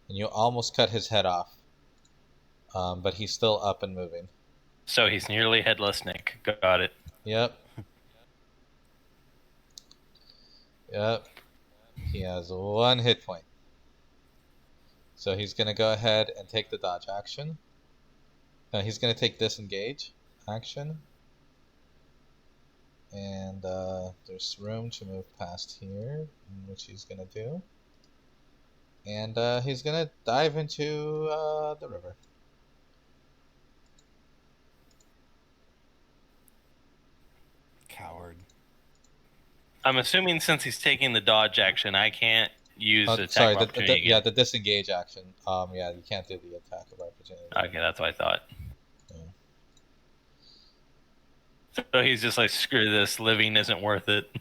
and you almost cut his head off. But he's still up and moving. So he's nearly headless, Nick. Got it. Yep. Yep. He has 1 hit point. So he's going to go ahead and take the dodge action. He's going to take disengage action. And there's room to move past here, which he's going to do. And he's going to dive into the river. Coward. I'm assuming since he's taking the dodge action, I can't use the attack of opportunity. Yeah, the disengage action. Yeah, you can't do the attack of opportunity. Okay, that's what I thought. Yeah. So he's just like, screw this, living isn't worth it.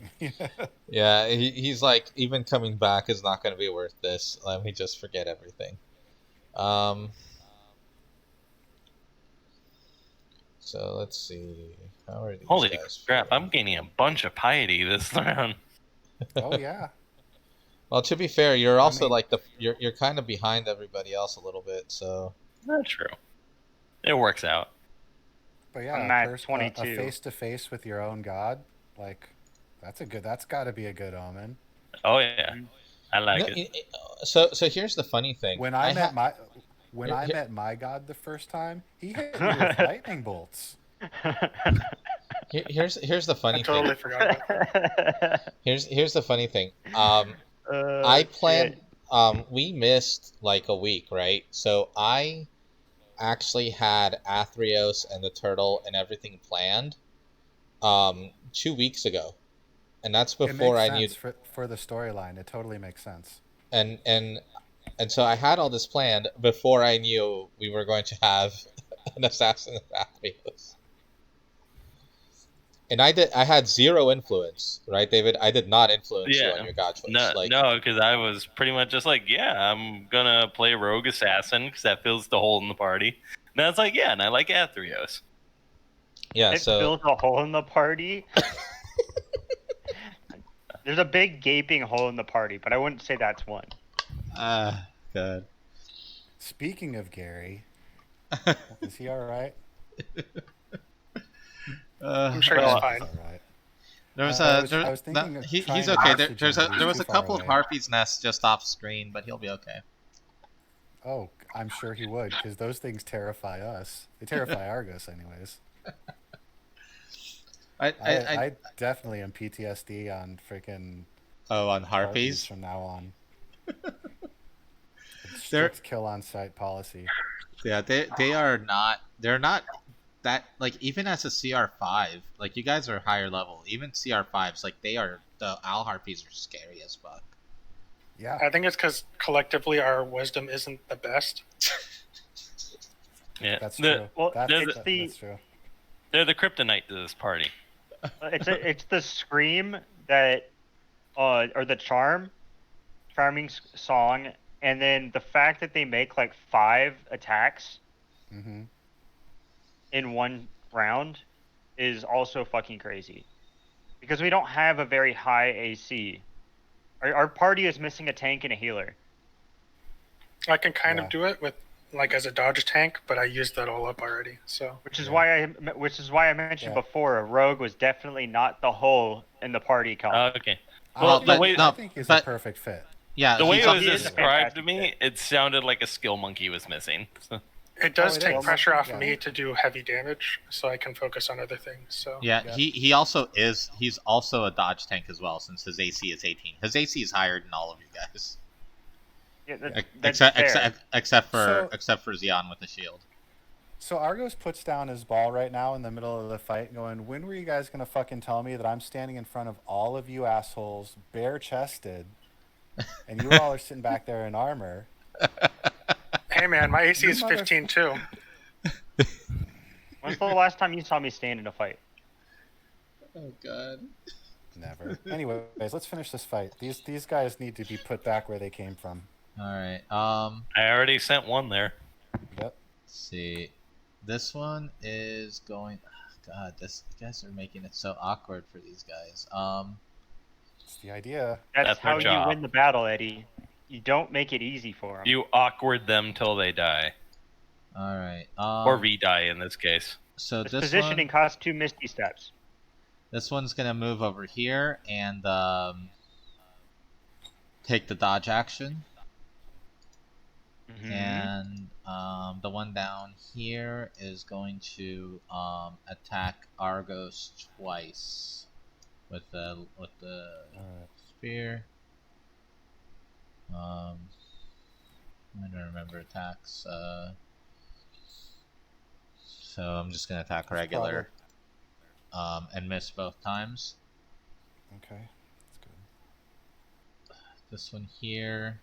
Yeah, he's like, even coming back is not going to be worth this. Let me just forget everything. So let's see. How are these Holy guys crap, feeling? I'm gaining a bunch of piety this round. Oh yeah. Well, to be fair, you're also you're kind of behind everybody else a little bit, so. That's true. It works out. But yeah, I'm a at 22. face to face with your own god, like that's got to be a good omen. Oh yeah, I like No, it. So here's the funny thing. When I met my god the first time, he hit me with lightning bolts. Here's the funny I totally thing. forgot about that. Here's the funny thing. I planned. We missed like a week, right? So I actually had Athreos and the turtle and everything planned 2 weeks ago, and that's before I knew. For the storyline. It totally makes sense. And so I had all this planned before I knew we were going to have an assassin of Athreos. And I had zero influence, right, David? I did not influence you on your god choice. No, because I was pretty much just like, yeah, I'm gonna play rogue assassin because that fills the hole in the party. And that's like, yeah, and I like Athreos. Yeah, it fills a hole in the party. There's a big gaping hole in the party, but I wouldn't say that's one. Good. Speaking of Gary, is he all right? I'm sure he's fine. All right. He's okay. There was a couple of harpies nests just off screen, but he'll be okay. Oh, I'm sure he would, because those things terrify us. They terrify Argos, anyways. I definitely am PTSD on freaking. Oh, on harpies from now on. Strict kill on site policy. Yeah, they are not. They're not that, like, even as a CR5, like, you guys are higher level. Even CR5s, like, the owl harpies are scary as fuck. Yeah, I think it's because collectively our wisdom isn't the best. Yeah, that's true. Well, that's true. They're the kryptonite to this party. It's the scream that, or the charming song, and then the fact that they make like 5 attacks in one round is also fucking crazy. Because we don't have a very high AC. Our party is missing a tank and a healer. I can kind of do it with like as a dodge tank, but I used that all up already. So which is why I mentioned before a rogue was definitely not the hole in the party count. Okay. Well, I think he's a perfect fit. Yeah, the way it was described to me, it sounded like a skill monkey was missing. It does take pressure off me to do heavy damage, so I can focus on other things. So yeah. He's also a dodge tank as well, since his AC is 18. His AC is higher than all of you guys. Yeah, except for Xeon with the shield. So Argos puts down his ball right now in the middle of the fight, going, "When were you guys gonna fucking tell me that I'm standing in front of all of you assholes, bare chested, and you all are sitting back there in armor?" Hey man, my AC is 15 too. When's the last time you saw me stand in a fight? Oh god. Never. Anyways, let's finish this fight. These guys need to be put back where they came from. All right. I already sent one there. Yep. Let's see. This one is going. Oh, god, you guys are making it so awkward for these guys. It's the idea. That's how you win the battle, Eddie. You don't make it easy for them. You awkward them till they die. All right. Or re-die in this case. So this positioning costs 2 Misty Steps. This one's gonna move over here and take the dodge action. And the one down here is going to attack Argos twice with the spear. I don't remember attacks. So I'm just gonna attack regular, and miss both times. Okay, that's good. This one here.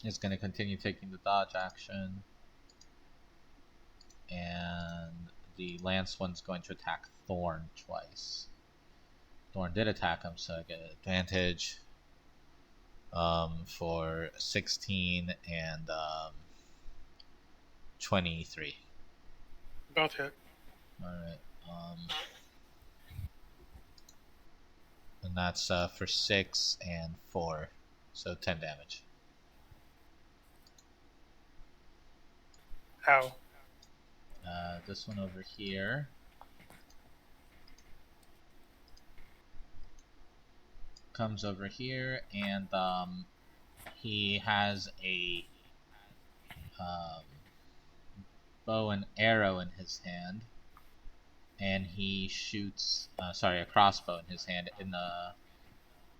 Is going to continue taking the dodge action, and the lance one's going to attack Thorn twice. Thorn did attack him, so I get an advantage for 16 and 23. Both hit. Alright. And that's for 6 and 4, so 10 damage. How? This one over here. Comes over here, and he has a bow and arrow in his hand, and he shoots. A crossbow in his hand.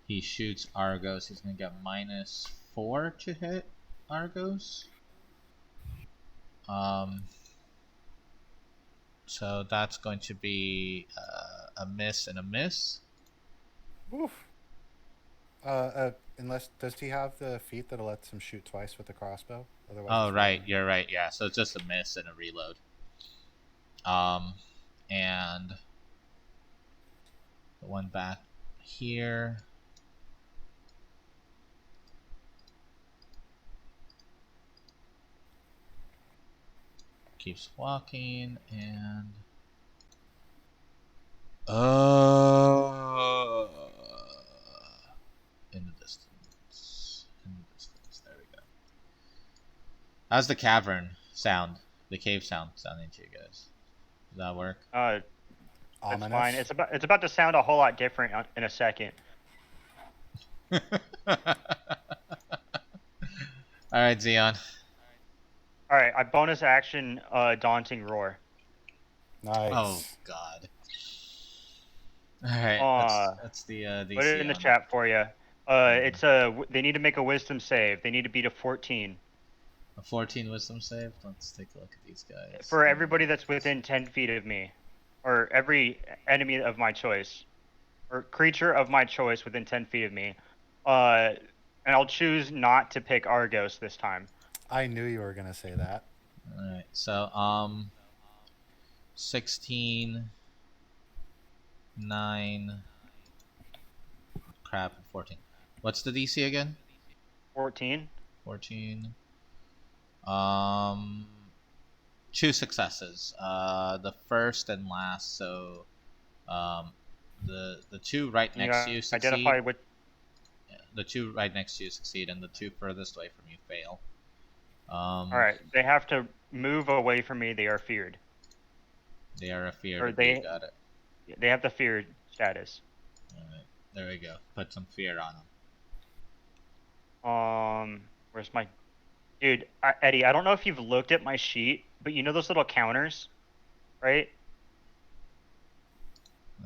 He shoots Argos. He's gonna get -4 to hit Argos. So that's going to be a miss and a miss. Oof. Unless, does he have the feat that lets him shoot twice with the crossbow? Otherwise, Oh, right, you're right. Yeah, so it's just a miss and a reload. And the one back here. Keeps walking and in the distance. There we go. How's the cavern sound? The cave sounding to you guys? Does that work? That's fine. It's about to sound a whole lot different in a second. All right, Xeon. All right, I bonus action Daunting Roar. Nice. Oh God. All right, that's the DC. Put it in the chat for you. It's they need to make a Wisdom save. They need to beat a 14. A 14 Wisdom save. Let's take a look at these guys. For everybody that's within 10 feet of me, or every enemy of my choice, or creature of my choice within 10 feet of me, and I'll choose not to pick Argos this time. I knew you were gonna say that. All right, so 16, 9, crap, 14. What's the DC again? 14. 14. 2 successes. The first and last. So, the 2 right next to you succeed. Identify which. Yeah, the 2 right next to you succeed, and the 2 furthest away from you fail. All right, they have to move away from me. They are feared. They are feared. Or they got it. They have the feared status. All right, there we go. Put some fear on them. Where's my dude? Eddie, I don't know if you've looked at my sheet, but you know those little counters, right?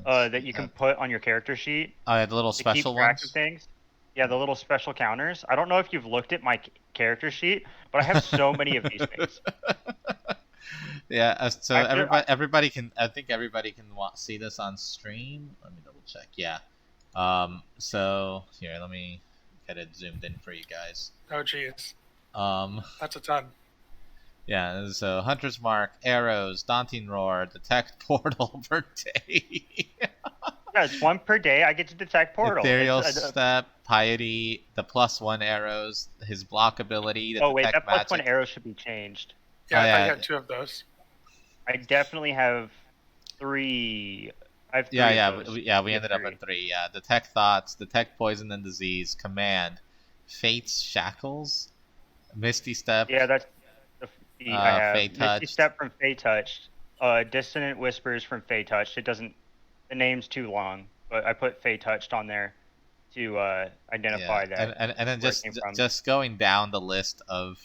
That you can put on your character sheet. Oh, yeah, the little special keep track ones. Of things. Yeah, the little special counters. I don't know if you've looked at my character sheet, but I have so many of these things. Yeah, so everybody can. I think everybody can see this on stream. Let me double check. Yeah. So here, let me get it zoomed in for you guys. Oh, geez. That's a ton. Yeah. So Hunter's Mark, arrows, daunting roar, detect portal per day. Yeah, it's 1 per day. I get to detect portal. Ethereal step, piety, the +1 arrows, his block ability. Oh wait, that +1 arrow should be changed. Yeah, I thought you had 2 of those. I definitely have 3. I have 3 we ended up at 3. Yeah, detect thoughts, detect poison and disease, command, fate's shackles, misty step. Yeah, that's the I have. Fey touch. Misty step from Fey touched. Dissonant whispers from Fey touched. It doesn't. The name's too long, but I put Fey touched on there to identify that. And then just going down the list of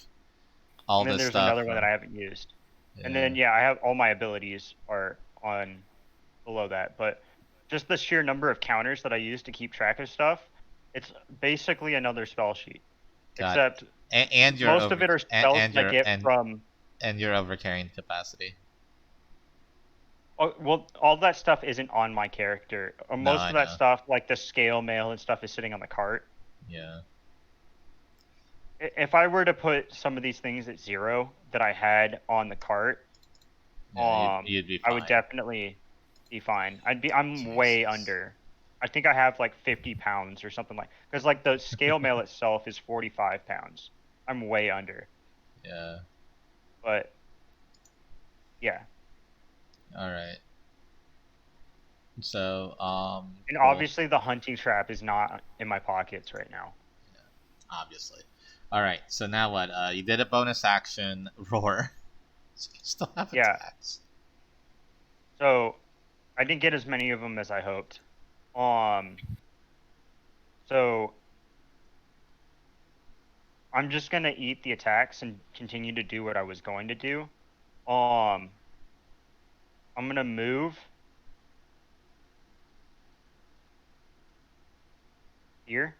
all this stuff. And then there's another one that I haven't used. Yeah. And then I have all my abilities are on below that, but just the sheer number of counters that I use to keep track of stuff, it's basically another spell sheet. Except and most of it are spells I get from and your overcarrying capacity. Oh, well, all that stuff isn't on my character. Most of that stuff, like the scale mail and stuff, is sitting on the cart. Yeah. If I were to put some of these things at 0 that I had on the cart, you'd be fine. I would definitely be fine. I'm way under. I think I have like 50 pounds or something because like the scale mail itself is 45 pounds. I'm way under. Yeah. But yeah. All right. So, and obviously the hunting trap is not in my pockets right now. Yeah, obviously. All right. So now what? You did a bonus action roar. So you still have Yeah. attacks. So I didn't get as many of them as I hoped. So I'm just gonna eat the attacks and continue to do what I was going to do. I'm gonna move here.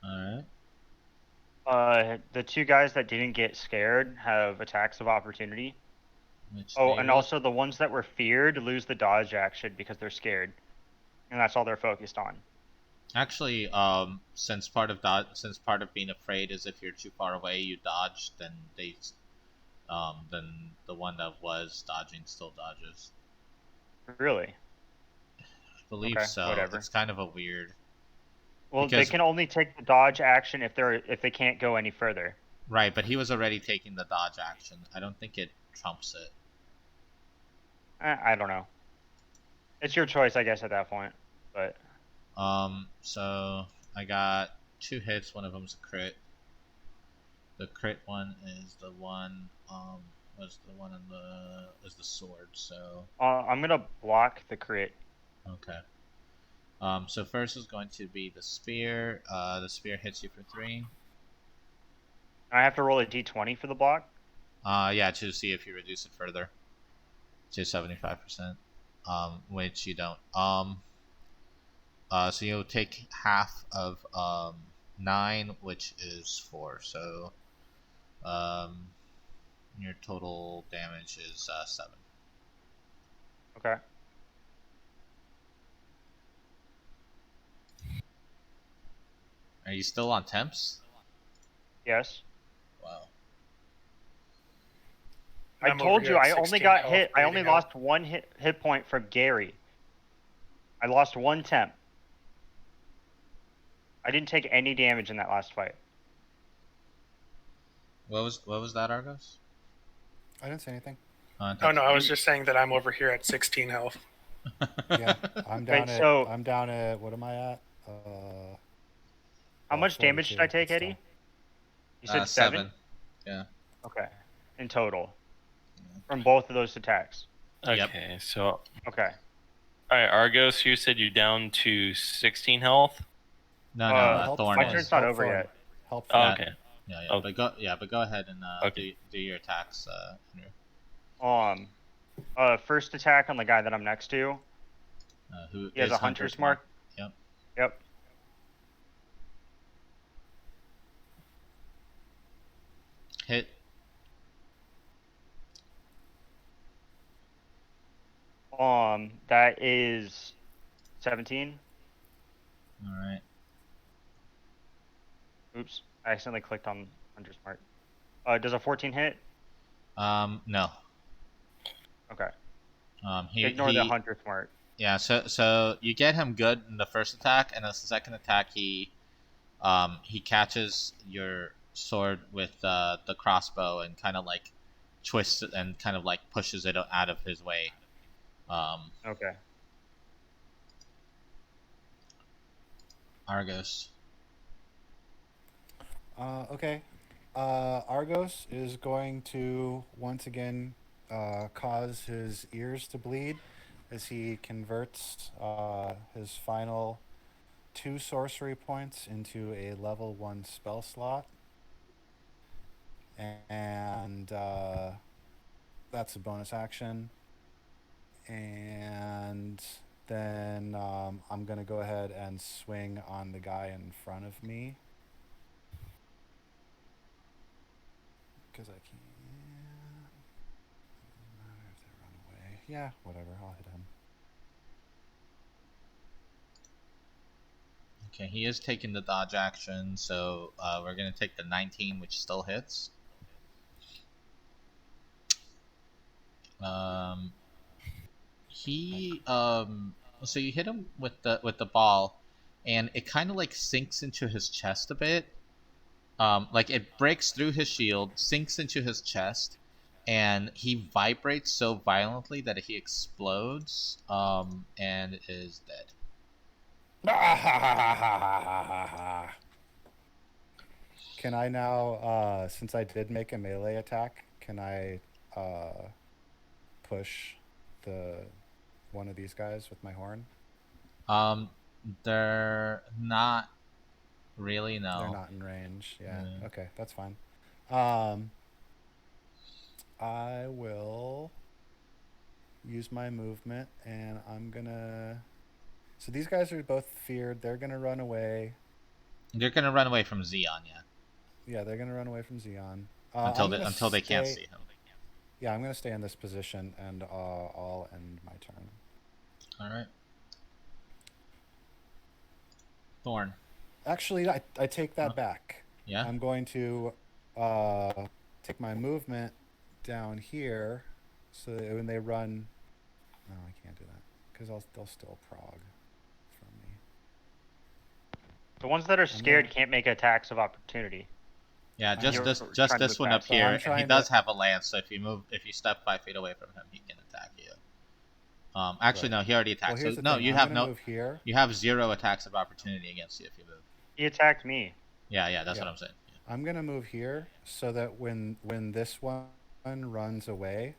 All right. The two guys that didn't get scared have attacks of opportunity. And also the ones that were feared lose the dodge action because they're scared, and that's all they're focused on. Actually, since part of being afraid is if you're too far away, you dodge. Then then the one that was dodging still dodges. Really? I believe so. Whatever. It's kind of a weird. Well, they can only take the dodge action if they can't go any further. Right, but he was already taking the dodge action. I don't think it trumps it. I don't know. It's your choice, I guess, at that point. But so I got 2 hits. One of them's a crit. The crit one is the one is the sword. So I'm gonna block the crit. Okay. So first is going to be the spear. The spear hits you for 3. I have to roll a d20 for the block. Yeah, to see if you reduce it further to 75%. Which you don't. So you'll take half of 9, which is 4. So, your total damage is 7. Okay. Are you still on temps? Yes. Wow. I told you I only got hit. I only lost 1 hit point from Gary. I lost 1 temp. I didn't take any damage in that last fight. What was that, Argos? I didn't say anything. Oh no, I was just saying that I'm over here at 16 health. Yeah, I'm down I'm down at what am I at? How much damage did I take, Eddie? You said 7? Yeah. Okay. In total. From both of those attacks. Okay, so okay. Alright, Argos, you said you're down to 16 health? No, Thorn my turn's not over yet. Help. Oh, okay. Yeah. But go ahead and do your attacks, Henry. First attack on the guy that I'm next to. Who he has a hunter's mark. Yep. Hit. That is 17. All right. Oops, I accidentally clicked on hunter's mark. Does a 14 hit? No. Okay. Ignore the hunter's mark. Yeah, so you get him good in the first attack, and the second attack he catches your sword with the crossbow and kind of like twists it and kind of like pushes it out of his way. Okay. Argos. Okay. Argos is going to once again cause his ears to bleed as he converts his final 2 sorcery points into a level 1 spell slot. And that's a bonus action. And then I'm going to go ahead and swing on the guy in front of me. Because I can't. If they run away. Yeah, whatever. I'll hit him. Okay, he is taking the dodge action, so we're going to take the 19, which still hits. So you hit him with the ball, and it kind of like sinks into his chest a bit. Like it breaks through his shield, sinks into his chest, and he vibrates so violently that he explodes, and is dead. Can I now, since I did make a melee attack, can I push one of these guys with my horn? They're not really, no. They're not in range. Yeah. Okay, that's fine. I will use my movement, and I'm gonna. So these guys are both feared. They're gonna run away. They're gonna run away from Xeon, yeah. Yeah, they're gonna run away from Xeon until they can't see him. Yeah, I'm gonna stay in this position, and I'll end my turn. All right. Thorn. Actually, I take that back. Yeah. I'm going to take my movement down here, so that when they run, no, I can't do that because they'll still prog from me. The ones that are scared can't make attacks of opportunity. Yeah, just this one up here. He does have a lance, so if you step 5 feet away from him, he can attack you. Actually, no, he already attacked. Well, so no, you have no. Move here. You have 0 attacks of opportunity against you if you move. He attacked me. Yeah, that's what I'm saying. Yeah. I'm gonna move here so that when this one runs away,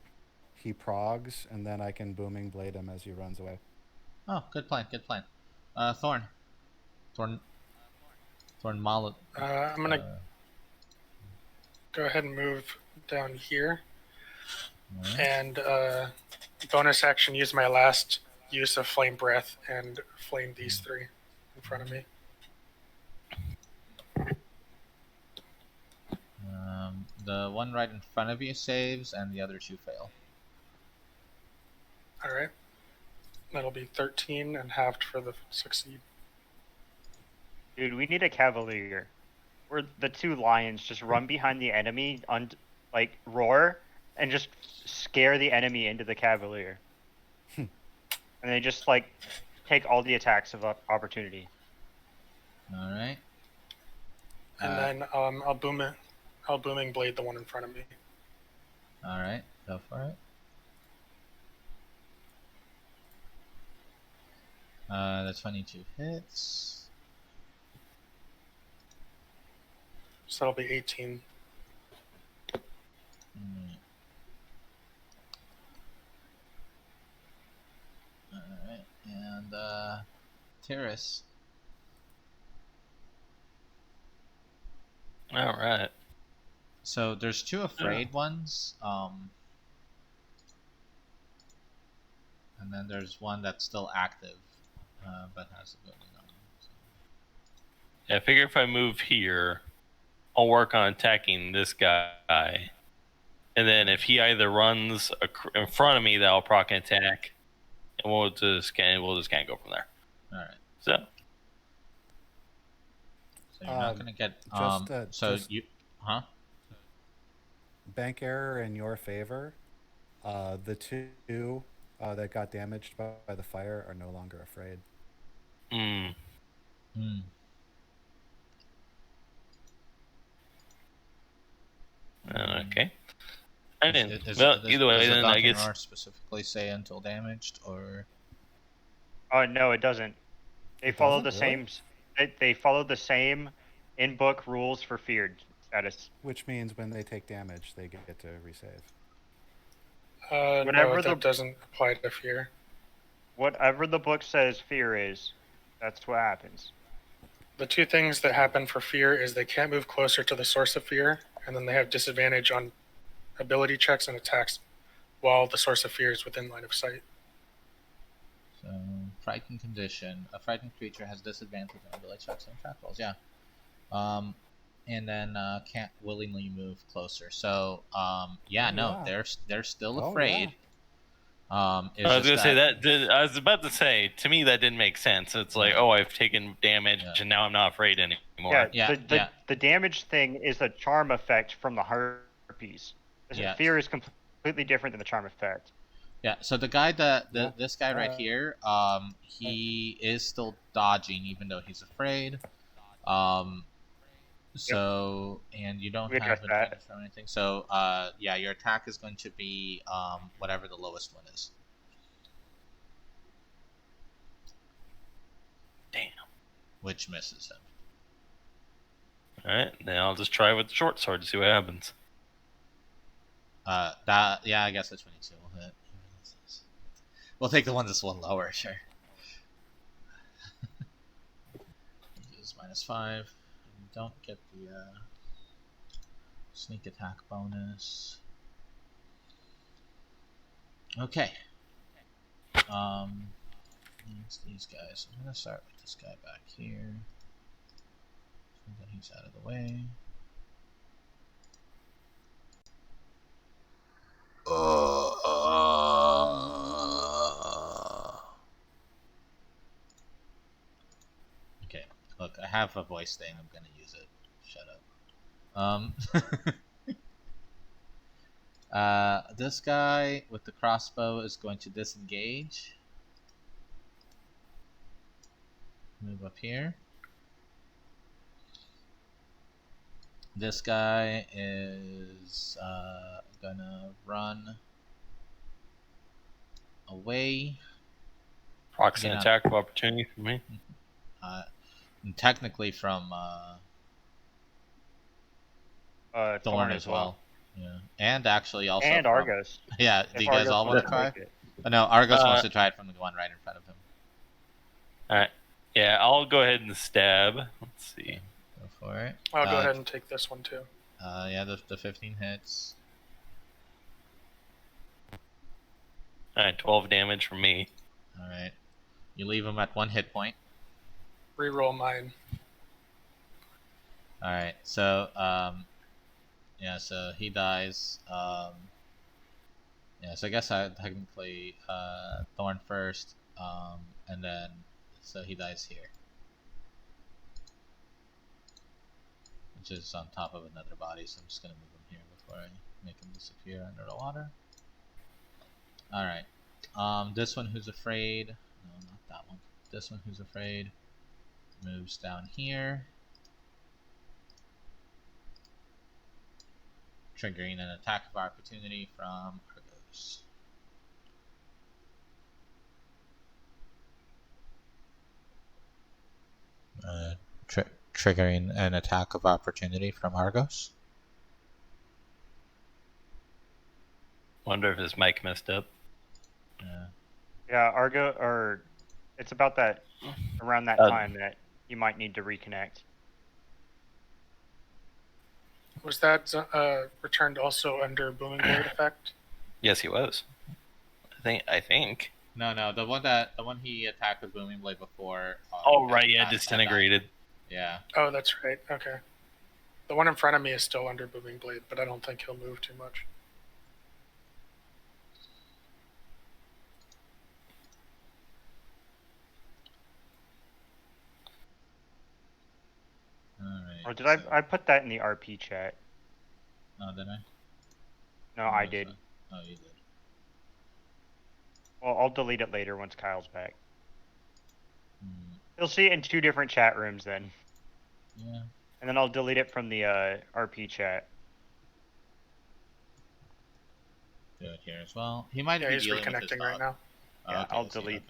he progs, and then I can booming blade him as he runs away. Oh, good plan. Thorn Mallet. I'm gonna go ahead and move down here, and bonus action use my last use of flame breath and flame these 3 in front of me. The one right in front of you saves, and the other 2 fail. All right, that'll be 13 and halved for the succeed. Dude, we need a cavalier. Where the 2 lions just run behind the enemy, roar, and just scare the enemy into the cavalier. And they just take all the attacks of opportunity. All right. And then I'll booming blade the one in front of me. All right, go for it. The 22 hits. So that'll be 18. Alright, and Terrace. Alright. So there's 2 afraid ones, and then there's one that's still active, but has a building on it. So. Yeah, I figure if I move here, I'll work on attacking this guy. And then if he either runs in front of me, that'll proc an attack. And we'll just kind of go from there. Alright. So you're not going to get... Bank error in your favor. The 2 that got damaged by the fire are no longer afraid. Okay. I didn't. Either way, then I guess. Specifically say until damaged, or? No, it doesn't. They follow the same. They follow the same in-book rules for feared status. Which means when they take damage, they get to resave. No, that doesn't apply to fear. Whatever the book says fear is, that's what happens. The 2 things that happen for fear is they can't move closer to the source of fear, and then they have disadvantage on ability checks and attacks while the source of fear is within line of sight. So, frightened condition. A frightened creature has disadvantage on ability checks and attack rolls. Yeah. And then can't willingly move closer. So, they're still afraid. I was gonna say that. I was about to say, to me, that didn't make sense. It's like, I've taken damage and now I'm not afraid anymore. The damage thing is a charm effect from the harpies. Fear is completely different than the charm effect. Yeah. So the guy this guy right here, he is still dodging even though he's afraid. So, and you don't have advantage or anything. So, your attack is going to be whatever the lowest one is. Damn. Which misses him. Alright, then I'll just try with the short sword to see what happens. Yeah, I guess the 22 will hit. We'll take the one that's one lower, sure. Is -5. We don't get the sneak attack bonus. Okay. It's these guys. I'm gonna start with this guy back here. So that he's out of the way. Okay. Look, I have a voice thing. I'm gonna use it. Shut up. This guy with the crossbow is going to disengage. Move up here. This guy is gonna run away. Proxy attack of opportunity for me. Technically from Thorn as well. Yeah, and actually also and from Argos. Yeah, do you guys all want to try? Oh, no, Argos wants to try it from the one right in front of him. All right. Yeah, I'll go ahead and stab. Let's see. Go for it. I'll go ahead and take this one too. Yeah, the 15 hits. All right, 12 damage from me. All right, you leave him at 1 hit point. Reroll mine. All right, so yeah, so he dies. Yeah, so I guess I technically Thorn first, and then so he dies here, which is on top of another body. So I'm just gonna move him here before I make him disappear under the water. All right, this one who's afraid. No, not that one. This one who's afraid moves down here, triggering an attack of opportunity from Argos. Triggering an attack of opportunity from Argos. Wonder if his mic messed up. Yeah, Argo, or it's about that around that time that you might need to reconnect. Was that returned also under Booming Blade effect? Yes, he was. I think. No, the one he attacked with Booming Blade before. Oh right, yeah, disintegrated. Yeah. Oh, that's right. Okay. The one in front of me is still under Booming Blade, but I don't think he'll move too much. Alright. Or did I put that in the RP chat? Oh, did I? No, I did. Oh, you did. Well, I'll delete it later once Kyle's back. You'll see it in 2 different chat rooms then. Yeah. And then I'll delete it from the RP chat. Do it here as well. He might be he's dealing with his reconnecting dog. right now. Yeah, I'll delete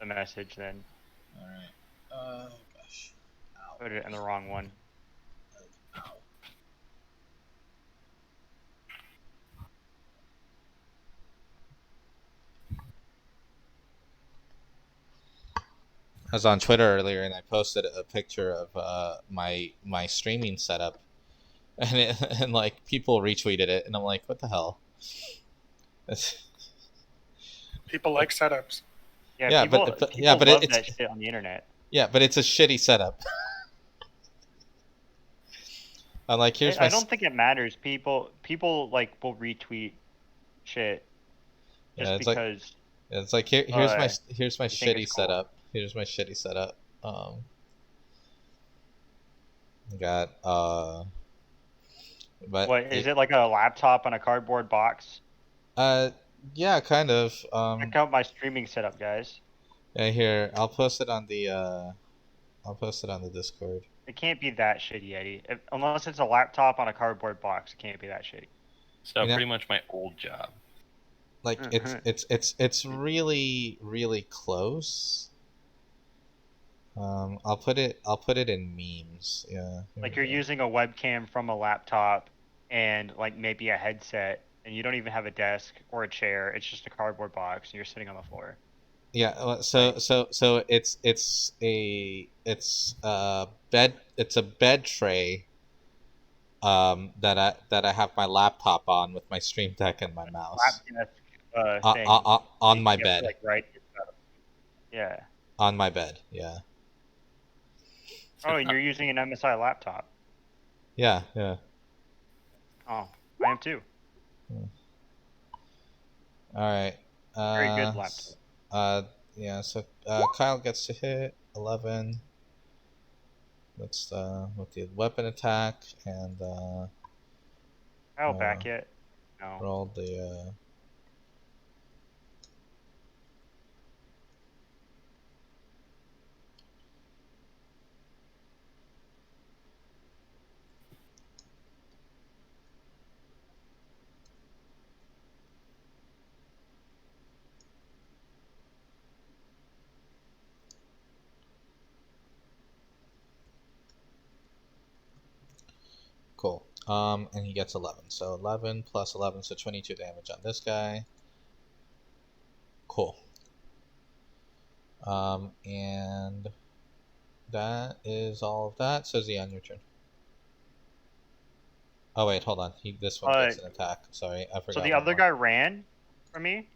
the message then. Alright. Gosh. Ow. Put it in the wrong one. Ow. I was on Twitter earlier and I posted a picture of my streaming setup, and like people retweeted it, and I'm like, what the hell? People like setups. Yeah, people love that shit on the internet. Yeah, but it's a shitty setup. I'm like, here's I don't think it matters. People like will retweet shit just because. It's like here's my shitty setup. Here's my shitty setup. Got but what is it like a laptop on a cardboard box? Yeah, kind of. Check out my streaming setup, guys. Yeah, here I'll post it on the Discord. It can't be that shitty, Eddie. Unless it's a laptop on a cardboard box, it can't be that shitty. So pretty much my old job. Like it's really really close. I'll put it in memes. Yeah. Like you're using a webcam from a laptop and like maybe a headset and you don't even have a desk or a chair. It's just a cardboard box, and you're sitting on the floor. Yeah. So it's a bed tray. That I have my laptop on with my Stream Deck and my mouse. Thing. On my bed. To, like, yeah. On my bed. Yeah. Oh, and you're using an MSI laptop. Yeah. Yeah. Oh, I am too. All right. Very good laptop. Yeah. So Kyle gets to hit 11. That's with the weapon attack and. Kyle back yet? No. Rolled the. Cool. And he gets 11. So 11 plus 11, so 22 damage on this guy. Cool. And that is all of that. So Zion, your turn. Oh wait, hold on. This one gets an attack. Sorry, I forgot. So the other guy ran from me.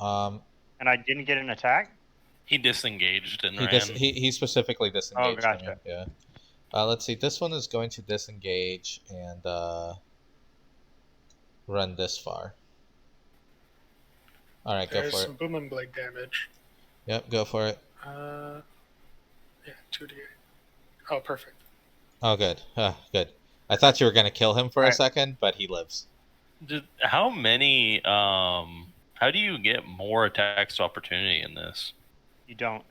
And I didn't get an attack. He disengaged and ran. He specifically disengaged. Oh, gotcha. I mean, yeah. Let's see. This one is going to disengage and run this far. All right, go for it. There's some booming blade damage. Yep, go for it. Yeah, 2d8. Oh, perfect. Oh, good. Good. I thought you were gonna kill him for a second, but he lives. How many? How do you get more attacks of opportunity in this? You don't.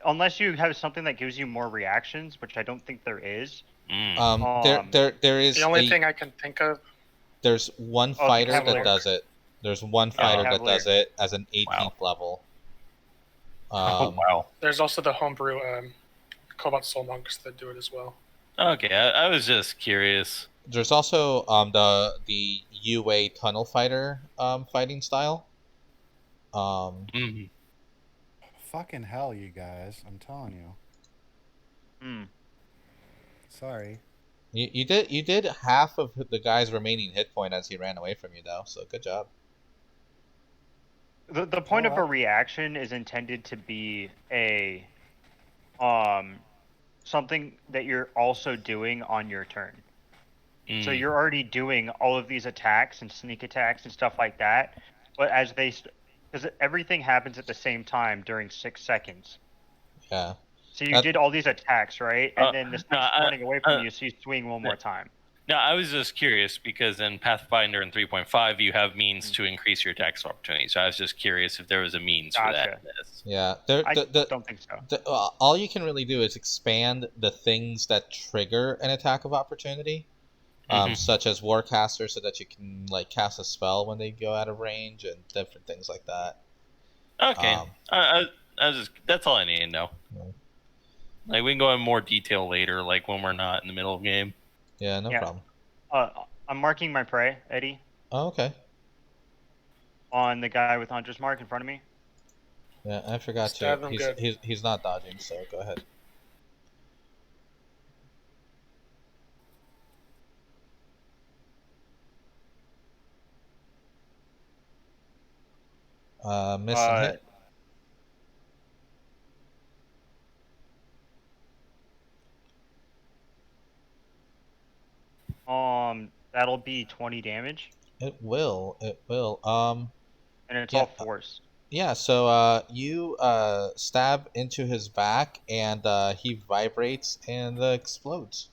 Unless you have something that gives you more reactions, which I don't think there is. There is the only thing I can think of. There's one fighter that does it. There's one fighter that does it as an 18th level. Wow. There's also the homebrew Cobalt Soul Monks that do it as well. Okay, I was just curious. There's also the UA Tunnel Fighter fighting style. Fucking hell, you guys! I'm telling you. Sorry. You did half of the guy's remaining hit point as he ran away from you, though. So good job. The point of a reaction is intended to be a something that you're also doing on your turn. So you're already doing all of these attacks and sneak attacks and stuff like that, but because everything happens at the same time during 6 seconds. Yeah. So you did all these attacks, right? And then this thing's running away from you, so you swing one more time. No, I was just curious because in Pathfinder and 3.5 you have means to increase your attacks opportunity. So I was just curious if there was a means for that in this. Yeah, I don't think so. All you can really do is expand the things that trigger an attack of opportunity, such as Warcaster, so that you can like cast a spell when they go out of range and different things like that. Okay, I was just that's all I need to know. Like we can go in more detail later, like when we're not in the middle of the game. Yeah, no problem. I'm marking my prey, Eddie. Oh, okay. On the guy with Hunter's Mark in front of me. Yeah, I forgot to. He's not dodging, so go ahead. Miss and hit. That'll be 20 damage. It will. And it's all force. Yeah, so you stab into his back, and he vibrates and explodes.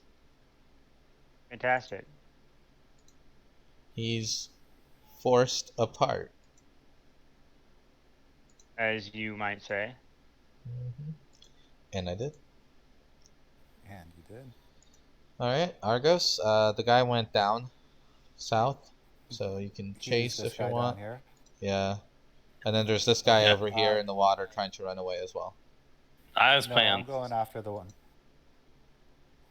Fantastic. He's forced apart. As you might say. And I did. And you did. Alright, Argos, the guy went down south, so you can chase if you want. Here. Yeah. And then there's this guy over here in the water trying to run away as well. I was playing. I'm going after the one.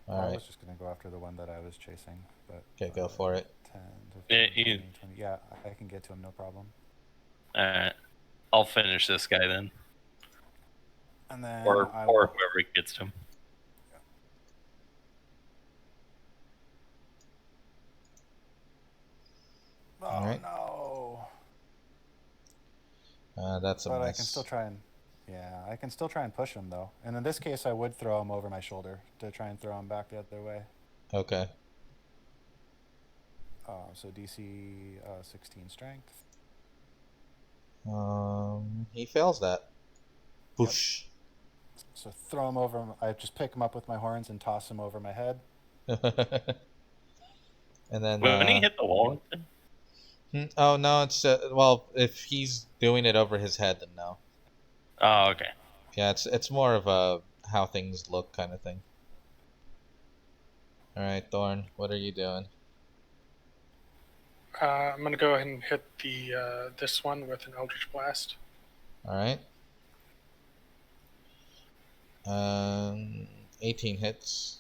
All right. I was just going to go after the one that I was chasing. But okay, go for it. 10, 15, 20. Yeah, I can get to him, no problem. Alright. I'll finish this guy then. And then or whoever gets to him. Oh right. no! That's a but miss. I can still try and I can still try and push him though. And in this case, I would throw him over my shoulder to try and throw him back the other way. Okay. So DC 16 strength. He fails that. Whoosh. Yep. So throw him over. I just pick him up with my horns and toss him over my head. And then when he hit the wall. Oh no, it's well, if he's doing it over his head, then no. Oh, okay. Yeah, it's more of a how things look kind of thing. All right, Thorn, what are you doing? I'm gonna go ahead and hit the this one with an Eldritch Blast. All right. 18 hits.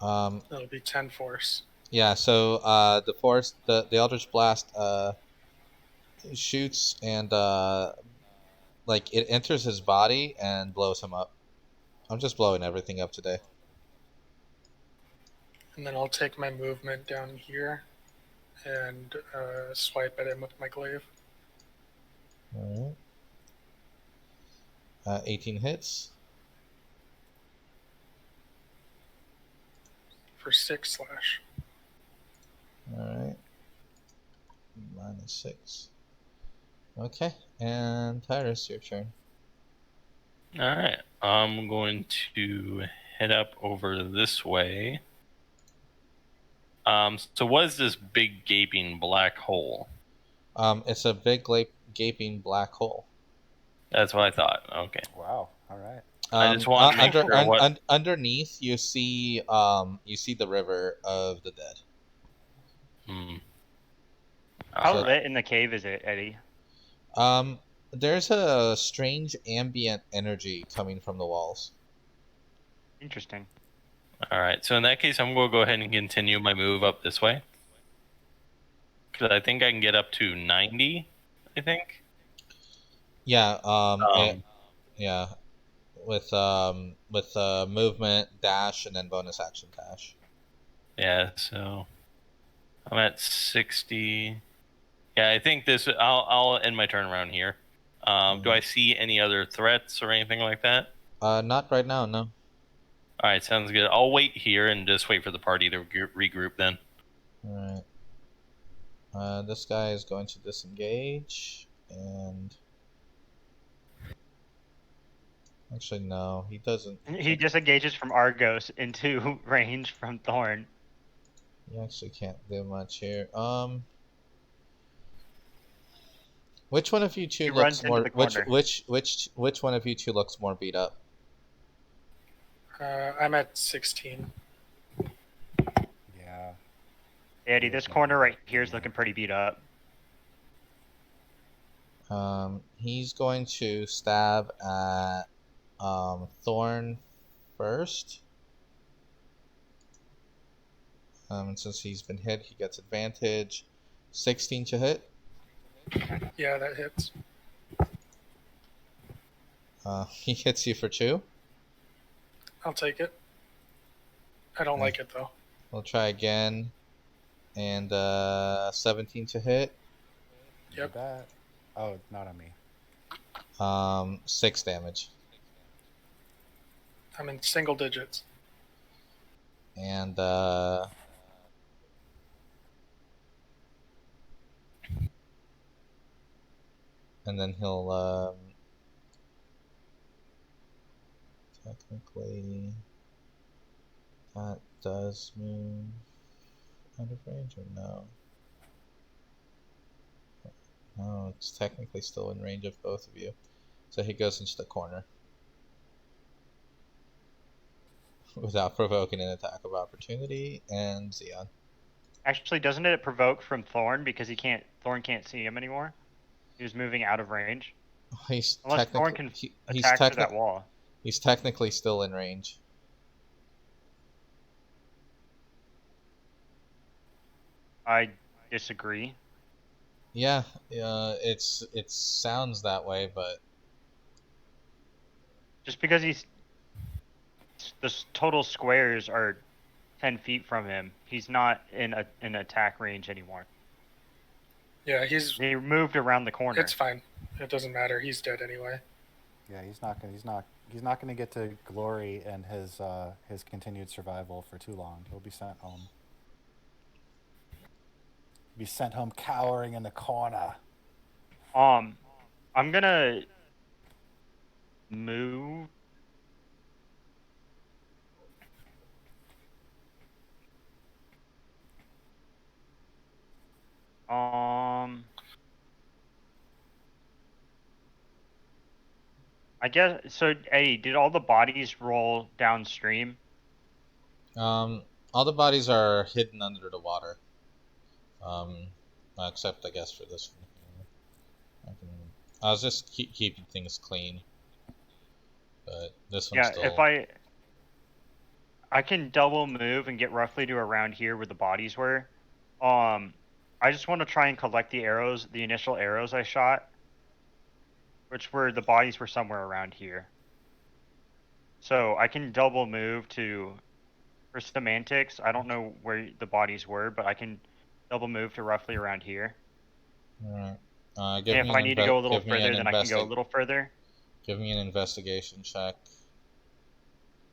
That'll be 10 force. Yeah, so the force, the Eldritch Blast shoots and like it enters his body and blows him up. I'm just blowing everything up today. And then I'll take my movement down here and swipe at him with my glaive. All right. 18 hits. For 6 slash. Alright. -6. Okay, and Tyrus, your turn. Alright, I'm going to head up over this way. So what is this big gaping black hole? It's a big gaping black hole. That's what I thought. Okay. Wow. All right. I just want to make sure what... underneath you see the river of the dead. How lit in the cave is it, Eddie? There's a strange ambient energy coming from the walls. Interesting. Alright, so in that case, I'm going to go ahead and continue my move up this way. Because I think I can get up to 90, I think. Yeah, yeah. With movement, dash, and then bonus action dash. Yeah, so I'm at 60. Yeah, I think this. I'll end my turn around here. Do I see any other threats or anything like that? Not right now, no. All right, sounds good. I'll wait here and just wait for the party to regroup then. All right. This guy is going to disengage and. Actually, no, he doesn't. He disengages from Argos into range from Thorn. He actually can't do much here. Which one of you two looks more? Which one of you two looks more beat up? I'm at 16. Yeah. Eddie, this corner right here is looking pretty beat up. He's going to stab at Thorn first. And since he's been hit, he gets advantage. 16 to hit. Yeah, that hits. He hits you for 2. I'll take it. I don't like it though. We'll try again. And 17 to hit. Yep. Oh, not on me. 6 damage. I'm in single digits. And then he'll technically that does move out of range or no? No, it's technically still in range of both of you. So he goes into the corner. Without provoking an attack of opportunity, and Xeon. Actually, doesn't it provoke from Thorn because Thorn can't see him anymore? He was moving out of range. Unless Thorn can attack to that wall. He's technically still in range. I disagree. Yeah, it sounds that way, but just because the total squares are 10 feet from him, he's not in an attack range anymore. Yeah, he moved around the corner. It's fine. It doesn't matter. He's dead anyway. Yeah, he's not gonna get to glory and his continued survival for too long. He'll be sent home. Be sent home cowering in the corner. I'm gonna move. I guess so. Eddie, did all the bodies roll downstream? All the bodies are hidden under the water. Except I guess for this one. I was just keeping things clean, but this one's still. If I can double move and get roughly to around here where the bodies were. I just want to try and collect the arrows, the initial arrows I shot, which were the bodies were somewhere around here. So I can double move for semantics. I don't know where the bodies were, but I can double move to roughly around here. Alright. And if I need to go a little further, then I can go a little further. Give me an investigation check.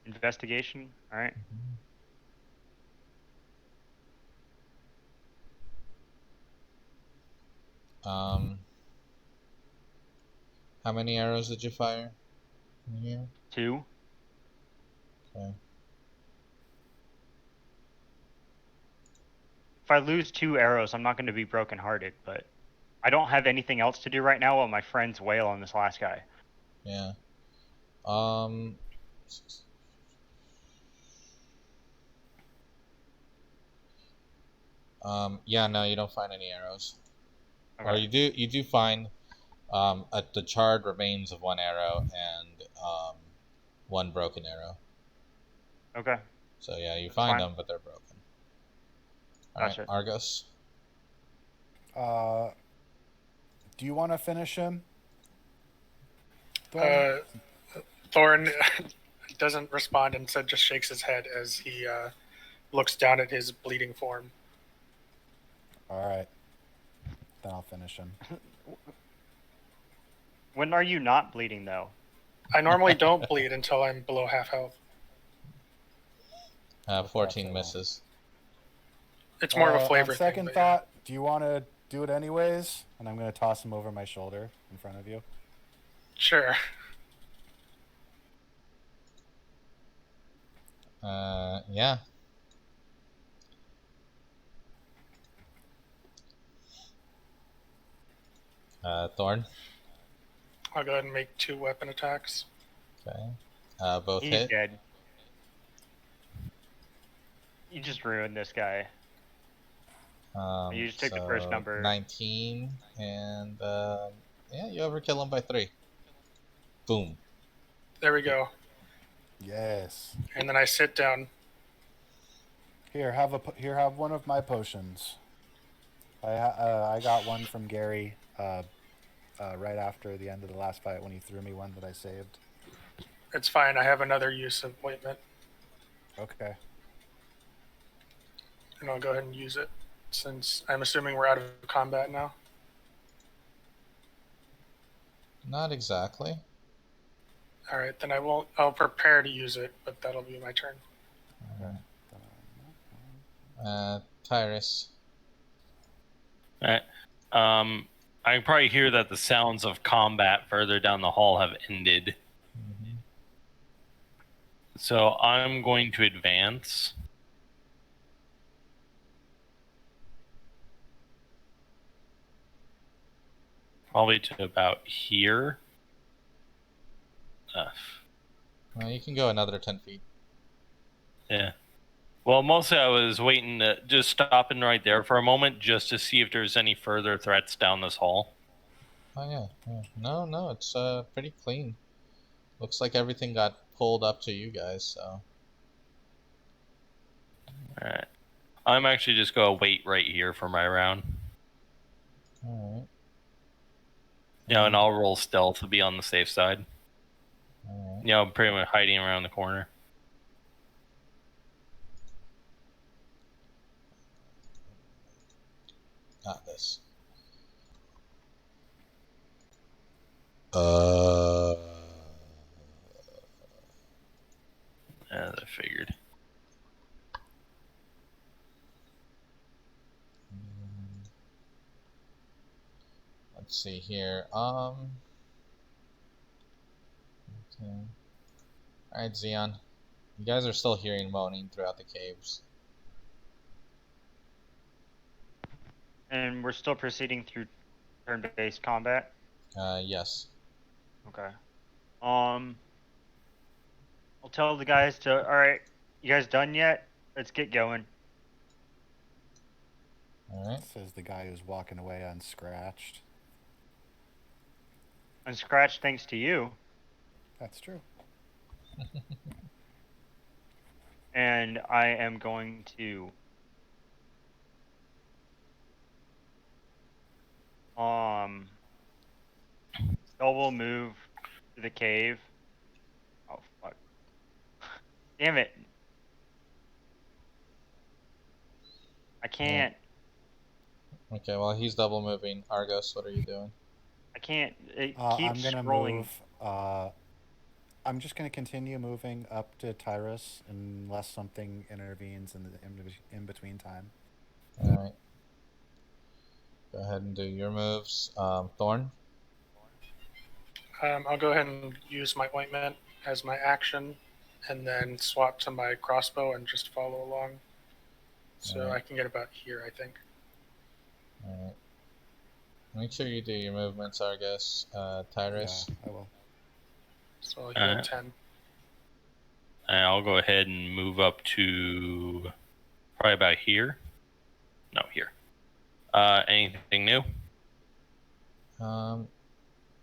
Investigation? Alright. How many arrows did you fire in here? 2. Okay. If I lose 2 arrows, I'm not going to be brokenhearted, but I don't have anything else to do right now while my friends wail on this last guy. Yeah. Yeah, no, you don't find any arrows. Okay. Or you do find the charred remains of 1 arrow and 1 broken arrow. Okay. So yeah, you find them, but they're broken. Gotcha. Alright, Argos. Do you want to finish him? Thorn doesn't respond and instead just shakes his head as he looks down at his bleeding form. All right. Then I'll finish him. When are you not bleeding, though? I normally don't bleed until I'm below half health. 14 misses. It's more of a flavor thing. Second thought, do you want to do it anyways? And I'm going to toss him over my shoulder in front of you. Sure. Yeah. Thorn. I'll go ahead and make 2 weapon attacks. Okay. Both He's hit. Dead. You just ruined this guy. You just took the first number. 19, and yeah, you overkill him by 3. Boom. There we go. Yes. And then I sit down. Here, have one of my potions. I got one from Gary right after the end of the last fight when he threw me one that I saved. It's fine. I have another use of ointment. Okay. And I'll go ahead and use it since I'm assuming we're out of combat now. Not exactly. All right, then I'll prepare to use it, but that'll be my turn. Okay. Tyrus. Alright. I can probably hear that the sounds of combat further down the hall have ended. Mm-hmm. So I'm going to advance. Probably to about here. You can go another 10 feet. Yeah. Well, mostly I was waiting to just stopping right there for a moment just to see if there's any further threats down this hall. Oh, yeah. No, it's pretty clean. Looks like everything got pulled up to you guys, so. Alright. I'm actually just going to wait right here for my round. All right. Yeah, and I'll roll stealth to be on the safe side. All right. Yeah, I'm pretty much hiding around the corner. Got this. As I figured. Let's see here. Okay. Alright, Xeon. You guys are still hearing moaning throughout the caves. And we're still proceeding through turn-based combat? Yes. Okay. I'll tell the guys to, alright, you guys done yet? Let's get going. Alright. Says the guy who's walking away unscratched. Unscratched thanks to you. That's true. And I am going to double move to the cave. Oh fuck. Damn it. I can't. Okay, well he's double moving. Argos, what are you doing? I can't. It I'm keeps gonna scrolling. move. I'm just gonna continue moving up to Tyrus unless something intervenes in the in between time. All right. Go ahead and do your moves. Thorn. I'll go ahead and use my ointment as my action, and then swap to my crossbow and just follow along. So Alright. I can get about here, I think. All right. Make sure you do your movements, Argus. Tyrus. Yeah, I will. So I'll heal 10. And I'll go ahead and move up to probably about here. No, here. Anything new?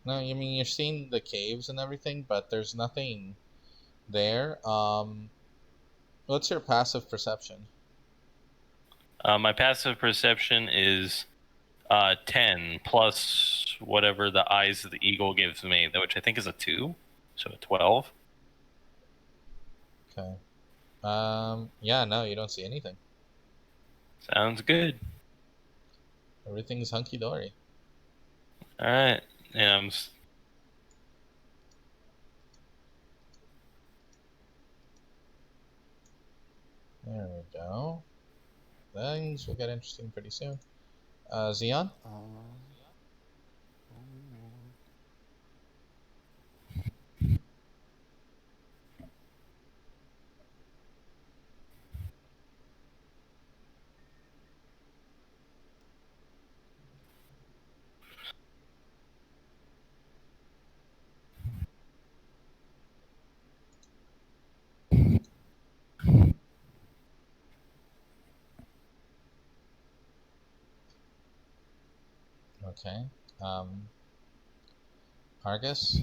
No, I mean you're seeing the caves and everything, but there's nothing there. What's your passive perception? My passive perception is 10 plus whatever the eyes of the eagle gives me, which I think is a 2, so a 12. Okay. Yeah, no, you don't see anything. Sounds good. Everything's hunky dory. All right. Yeah, There we go. Things will get interesting pretty soon. Xeon? Okay. Argus?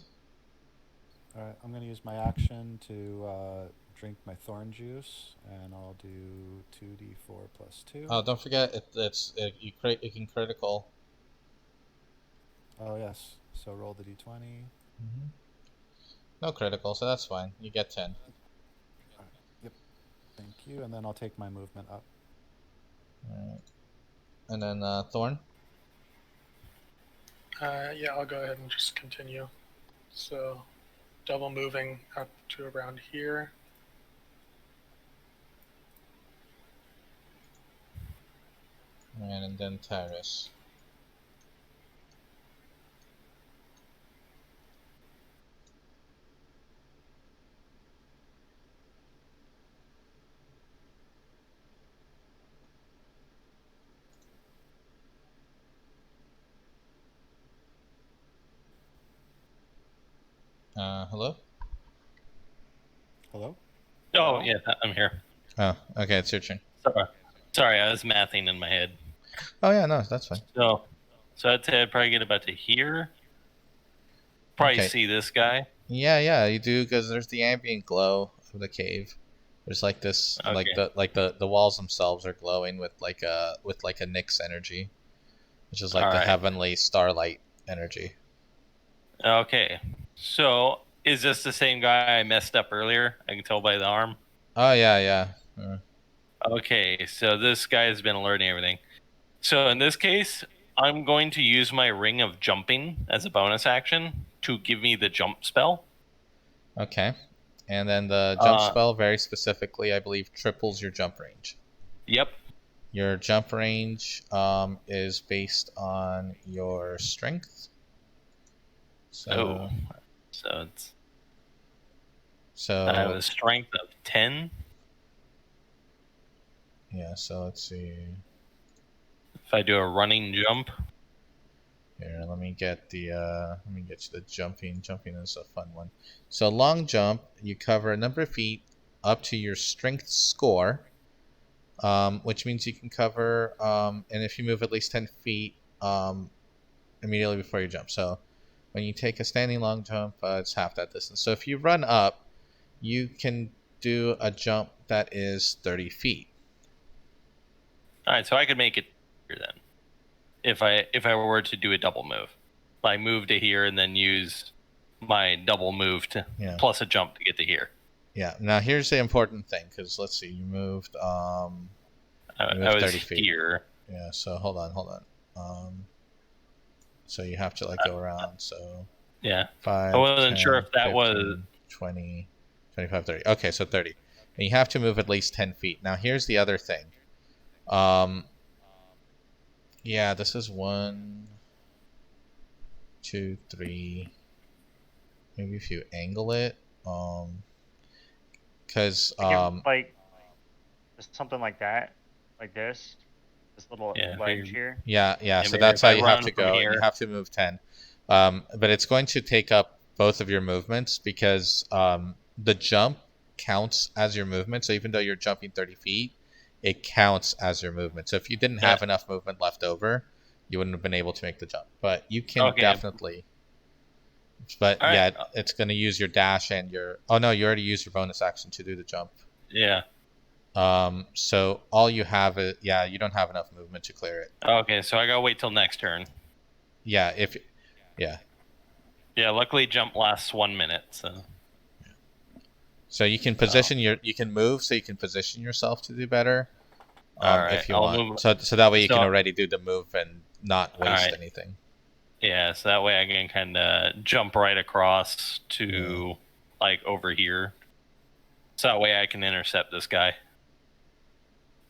Alright, I'm gonna use my action to drink my thorn juice, and I'll do 2d4 plus 2. Oh, don't forget it can critical. Oh yes, so roll the d20. Mm-hmm. No critical, so that's fine. You get 10. Yep. Thank you, and then I'll take my movement up. Alright. And then Thorn? Yeah, I'll go ahead and just continue. So double moving up to around here. And then Tyrus. Hello? Hello? Oh, yeah, I'm here. Oh, okay, it's your turn. Sorry, I was mathing in my head. Oh, yeah, no, that's fine. So I'd say I'd probably get about to here. Probably see this guy. Yeah, you do, because there's the ambient glow of the cave. There's like this, Okay. like the walls themselves are glowing with like a Nyx energy, which is like the Alright. heavenly starlight energy. Okay. So, is this the same guy I messed up earlier? I can tell by the arm. Oh yeah. Okay, so this guy has been alerting everything. So in this case, I'm going to use my Ring of Jumping as a bonus action to give me the jump spell. Okay. And then the jump spell, very specifically, I believe, triples your jump range. Yep. Your jump range is based on your strength. So I have a strength of 10. Yeah, so let's see. If I do a running jump. Here, let me get you the jumping. Jumping is a fun one. So long jump, you cover a number of feet up to your strength score, which means you can cover, and if you move at least 10 feet immediately before you jump. So when you take a standing long jump, it's half that distance. So if you run up, you can do a jump that is 30 feet. All right, so I could make it here then, if I were to do a double move, like move to here and then use my double move to plus a jump to get to here. Yeah. Now here's the important thing, because let's see, you moved. I was 30 feet. Here. Yeah. So hold on. So you have to like go around. So yeah. 5. I wasn't 10, sure if that 15, was 20, 25, 30. Okay, so 30, and you have to move at least 10 feet. Now here's the other thing. Yeah, this is 1, 2, 3. Maybe if you angle it, because like something like that, like this little ledge here. Yeah. So that's how you have to go. You have to move 10, but it's going to take up both of your movements, because the jump counts as your movement. So even though you're jumping 30 feet, it counts as your movement. So if you didn't have enough movement left over, you wouldn't have been able to make the jump. But you can definitely. But it's going to use your dash and your. Oh no, you already used your bonus action to do the jump. Yeah. So all you have is you don't have enough movement to clear it. Okay, so I gotta wait till next turn. Yeah. Yeah. Luckily, jump lasts 1 minute. So you can position you can move, so you can position yourself to do better. If you want. So that way you can already do the move and not waste anything. Yeah, so that way I can kind of jump right across to like over here. So that way I can intercept this guy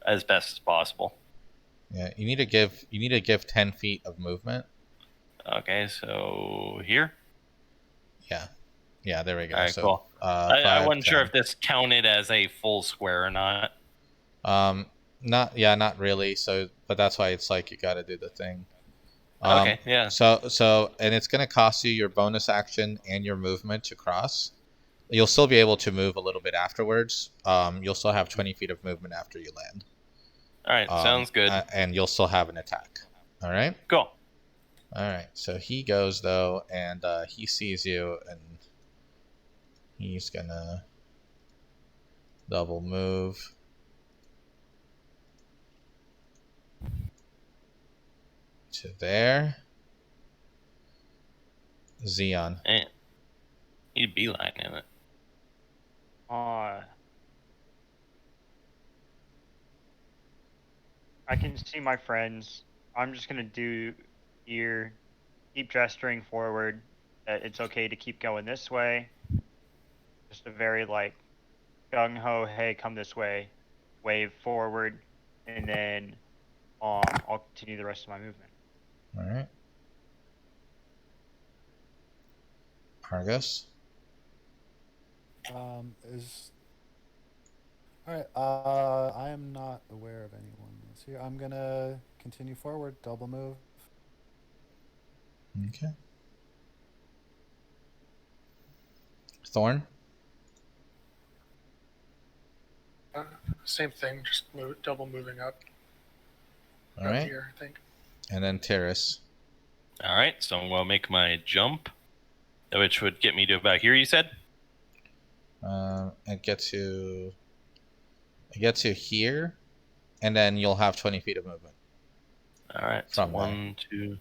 as best as possible. Yeah, you need to give 10 feet of movement. Okay, so here. Yeah, there we go. All right, so, cool. 5, I wasn't 10. sure if this counted as a full square or not. Not really. So, but that's why it's like you got to do the thing. Okay, yeah. So, and it's gonna cost you your bonus action and your movement to cross. You'll still be able to move a little bit afterwards. You'll still have 20 feet of movement after you land. All right, sounds good. And you'll still have an attack. All right. Cool. All right. So he goes though, and he sees you, and he's gonna double move. To there. Xeon. Man, he'd be lying in it. I can see my friends. I'm just gonna do here, keep gesturing forward. It's okay to keep going this way. Just a very like gung ho, hey, come this way, wave forward, and then I'll continue the rest of my movement. All right. Argus. All right. I am not aware of anyone else here. I'm gonna continue forward. Double move. Okay. Thorn. Same thing. Just double moving up. All right. Here, I think. And then Terrace. All right, so I'm going to make my jump, which would get me to about here, you said? And get to It gets you here, and then you'll have 20 feet of movement. All right. So 1, 2.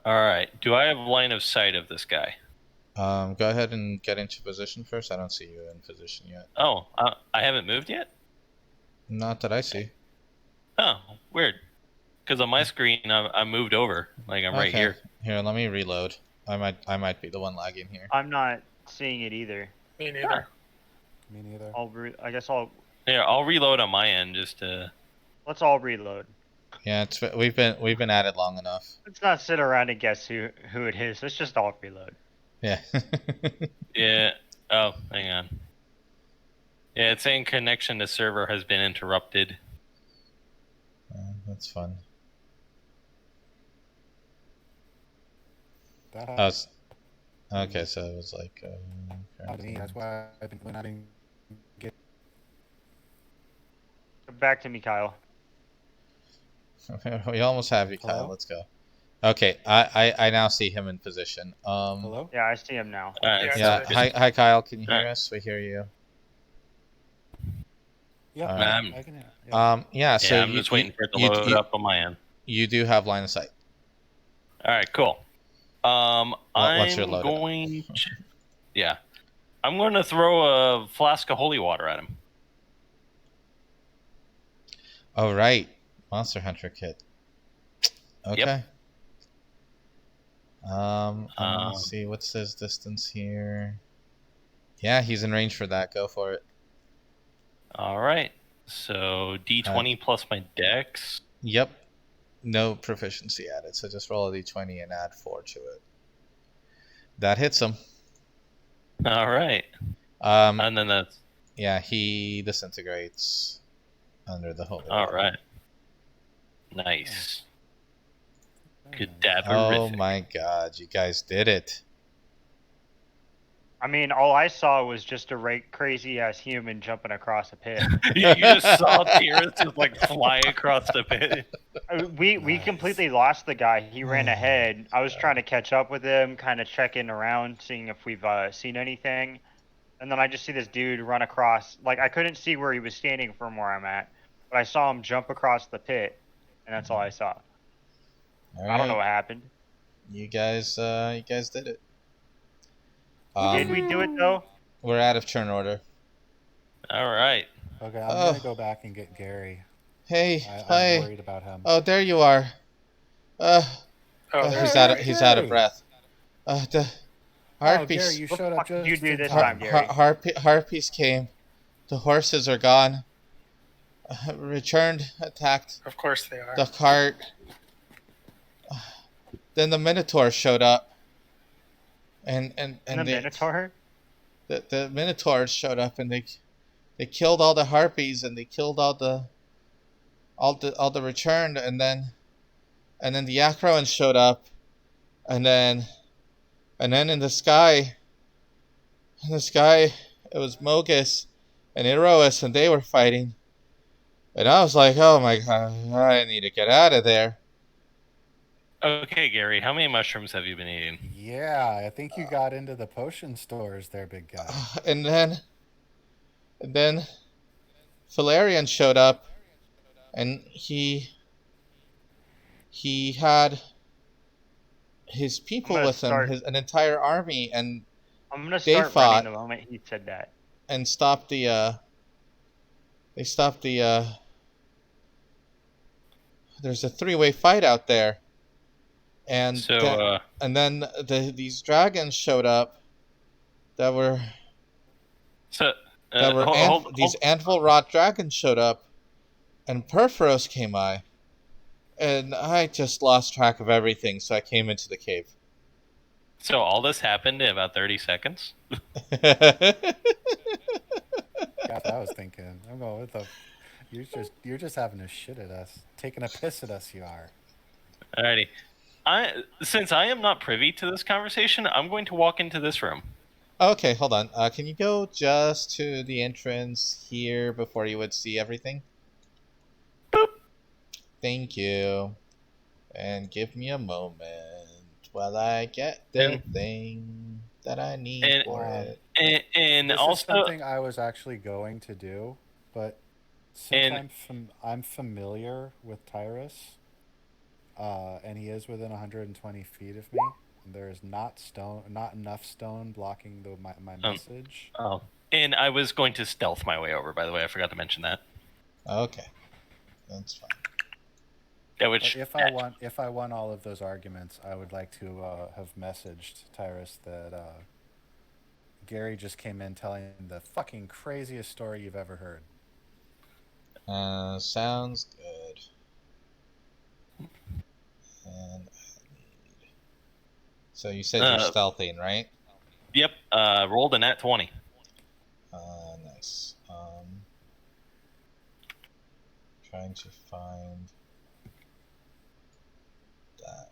All right. Do I have line of sight of this guy? Go ahead and get into position first. I don't see you in position yet. Oh, I haven't moved yet? Not that I see. Oh, weird. Because on my screen, I'm moved over. Like, I'm right here. Here, let me reload. I might be the one lagging here. I'm not seeing it either. Me neither. Me neither. I guess I'll... Yeah, I'll reload on my end just to... Let's all reload. Yeah, we've been at it long enough. Let's not sit around and guess who it is. Let's just all reload. Yeah. Yeah. Oh, hang on. Yeah, it's saying connection to server has been interrupted. That's fun. Okay, so it was like... that's why I think when I didn't get... Back to me, Kyle. We almost have you, Kyle. Hello? Let's go. Okay, I now see him in position. Hello? Yeah, I see him now. Yeah. Hi, Kyle. Can you hear us? We hear you. Yeah. Right. I can hear. Yeah. So I'm just waiting for it to load up on my end. You do have line of sight. All right. Cool. What's your I'm loadout? going. Yeah, I'm going to throw a flask of holy water at him. Oh right, Monster Hunter kit. Okay. Yep. Let's see. What's his distance here? Yeah, he's in range for that. Go for it. All right. So D20 plus my dex. Yep. No proficiency added. So just roll a D20 and add 4 to it. That hits him. All right. And then that's... Yeah, he disintegrates under the holy. All right. Nice. Cadaverific. Oh my god, you guys did it. I mean, all I saw was just a crazy ass human jumping across a pit. You just saw Tyrus just like fly across the pit. We completely lost the guy. He ran ahead. I was trying to catch up with him, kind of checking around, seeing if we've seen anything. And then I just see this dude run across. Like, I couldn't see where he was standing from where I'm at, but I saw him jump across the pit, and that's all I saw. All I don't know what happened. You guys did it. Did we do it though? We're out of turn order. All right. Okay, I'm gonna go back and get Gary. Hey, I'm worried about him. Oh, there you are. He's out of breath. The harpies. Gary, you showed up just you do this time, Gary? Harpies came. The horses are gone. Returned, attacked. Of course they are. The cart. Then the Minotaur showed up. And the Minotaur? The Minotaurs showed up and they killed all the harpies and they killed all the returned and then the Acroans showed up and then in the sky it was Mogus and Erois and they were fighting and I was like, oh my god, I need to get out of there. Okay, Gary, how many mushrooms have you been eating? Yeah, I think you got into the potion stores there, big guy. And then Valerian showed up and he had his people with him, an entire army, and I'm gonna start running the moment he said that. And stopped the there's a 3-way fight out there. And then these dragons showed up that were these anvil rot dragons showed up, and Perforos came by, and I just lost track of everything, so I came into the cave. So all this happened in about 30 seconds? That's what I was thinking. I'm going with the... You're just having a shit at us, taking a piss at us. You are. Alrighty. Since I am not privy to this conversation, I'm going to walk into this room. Okay, hold on. Can you go just to the entrance here before you would see everything? Boop. Thank you. And give me a moment while I get the thing that I need for it. And this also is something I was actually going to do, but since I'm familiar with Tyrus, and he is within 120 feet of me, and there is not enough stone blocking my message. And I was going to stealth my way over. By the way, I forgot to mention that. Okay, that's fine. If I won all of those arguments, I would like to have messaged Tyrus that Gary just came in telling the fucking craziest story you've ever heard. Sounds good. And so you said you're stealthing, right? Yep. Rolled a nat 20. Nice. Trying to find that.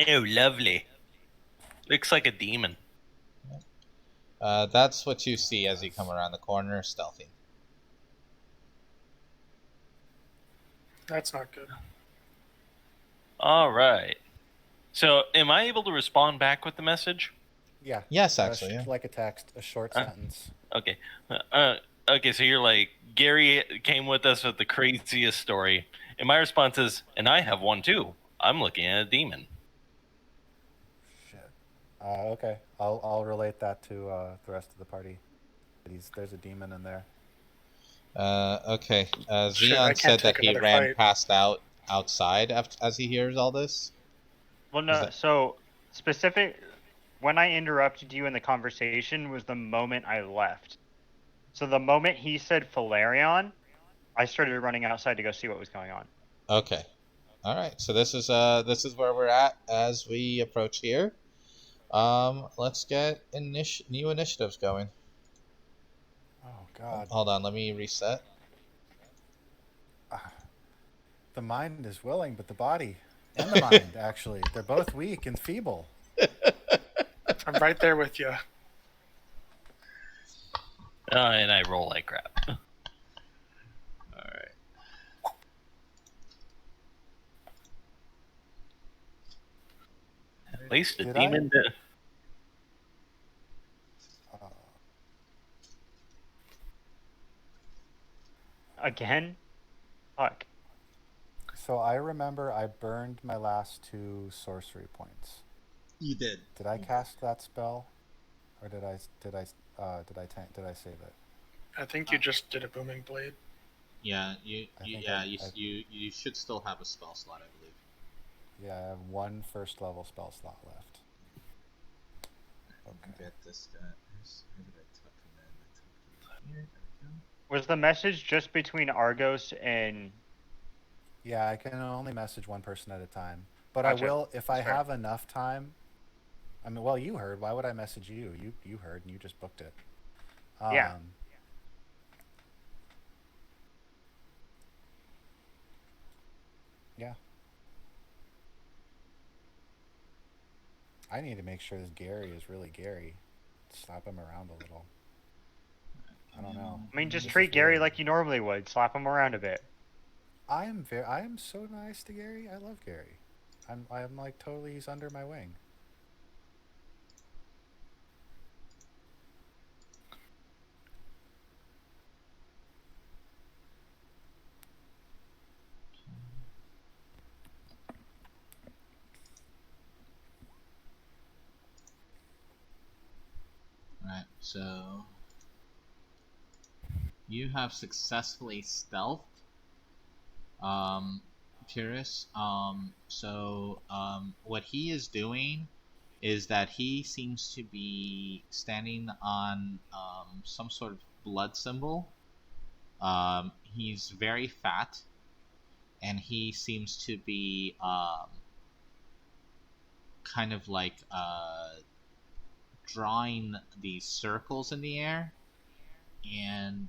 Oh, lovely. Looks like a demon. That's what you see as you come around the corner, stealthing. That's not good. All right. So, am I able to respond back with the message? Yeah. Yes, actually. Like a text, a short sentence. Okay. Okay, so you're like, Gary came with us with the craziest story. And my response is, and I have one too. I'm looking at a demon. Shit. Okay. I'll relate that to the rest of the party. There's a demon in there. Okay. Xeon said that he ran past outside as he hears all this. Well, no. So specific. When I interrupted you in the conversation was the moment I left. So the moment he said Falarion, I started running outside to go see what was going on. Okay. All right. So this is where we're at as we approach here. Let's get new initiatives going. Oh God. Hold on, let me reset. The mind is willing, but the body and the mind, actually, they're both weak and feeble. I'm right there with you. And I roll like crap. All right. At least the demon did. Again? Fuck. So I remember I burned my last 2 sorcery points. You did. Did I cast that spell, or did I save it? I think you just did a booming blade. Yeah, you should still have a spell slot, I believe. Yeah, I have 1 first level spell slot left. Okay. Get this guy. Where did I tuck him in? Here we go. Was the message just between Argos and? Yeah, I can only message one person at a time. But Gotcha. I will if I have enough time. I mean, well, you heard. Why would I message you? You heard, and you just booked it. Yeah. Yeah. I need to make sure this Gary is really Gary. Slap him around a little. I don't know. I mean, just treat Gary like you normally would. Slap him around a bit. I am so nice to Gary. I love Gary. I'm like totally, he's under my wing. Right, so you have successfully stealthed, Pyrrhus. What he is doing is that he seems to be standing on some sort of blood symbol. He's very fat, and he seems to be kind of like drawing these circles in the air, and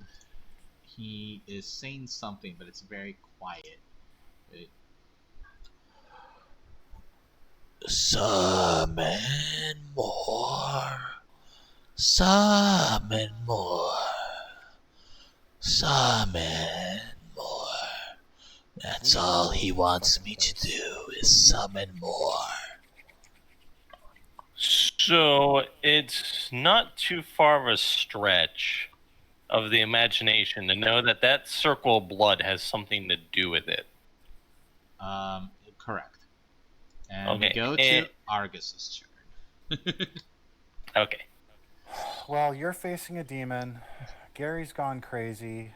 he is saying something, but it's very quiet. Summon more. Summon more. Summon more. That's all he wants me to do is summon more. So it's not too far of a stretch of the imagination to know that that circle of blood has something to do with it. Correct. And Okay. we go to Argus's turn. Okay. Well, you're facing a demon. Gary's gone crazy.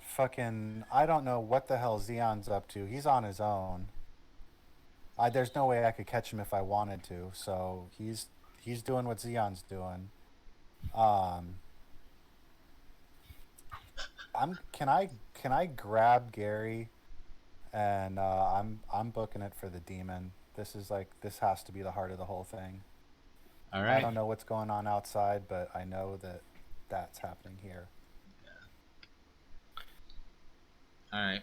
Fucking, I don't know what the hell Xeon's up to. He's on his own. There's no way I could catch him if I wanted to. So he's doing what Xeon's doing. Can I grab Gary, and I'm booking it for the demon. This has to be the heart of the whole thing. All right. I don't know what's going on outside, but I know that that's happening here. All right.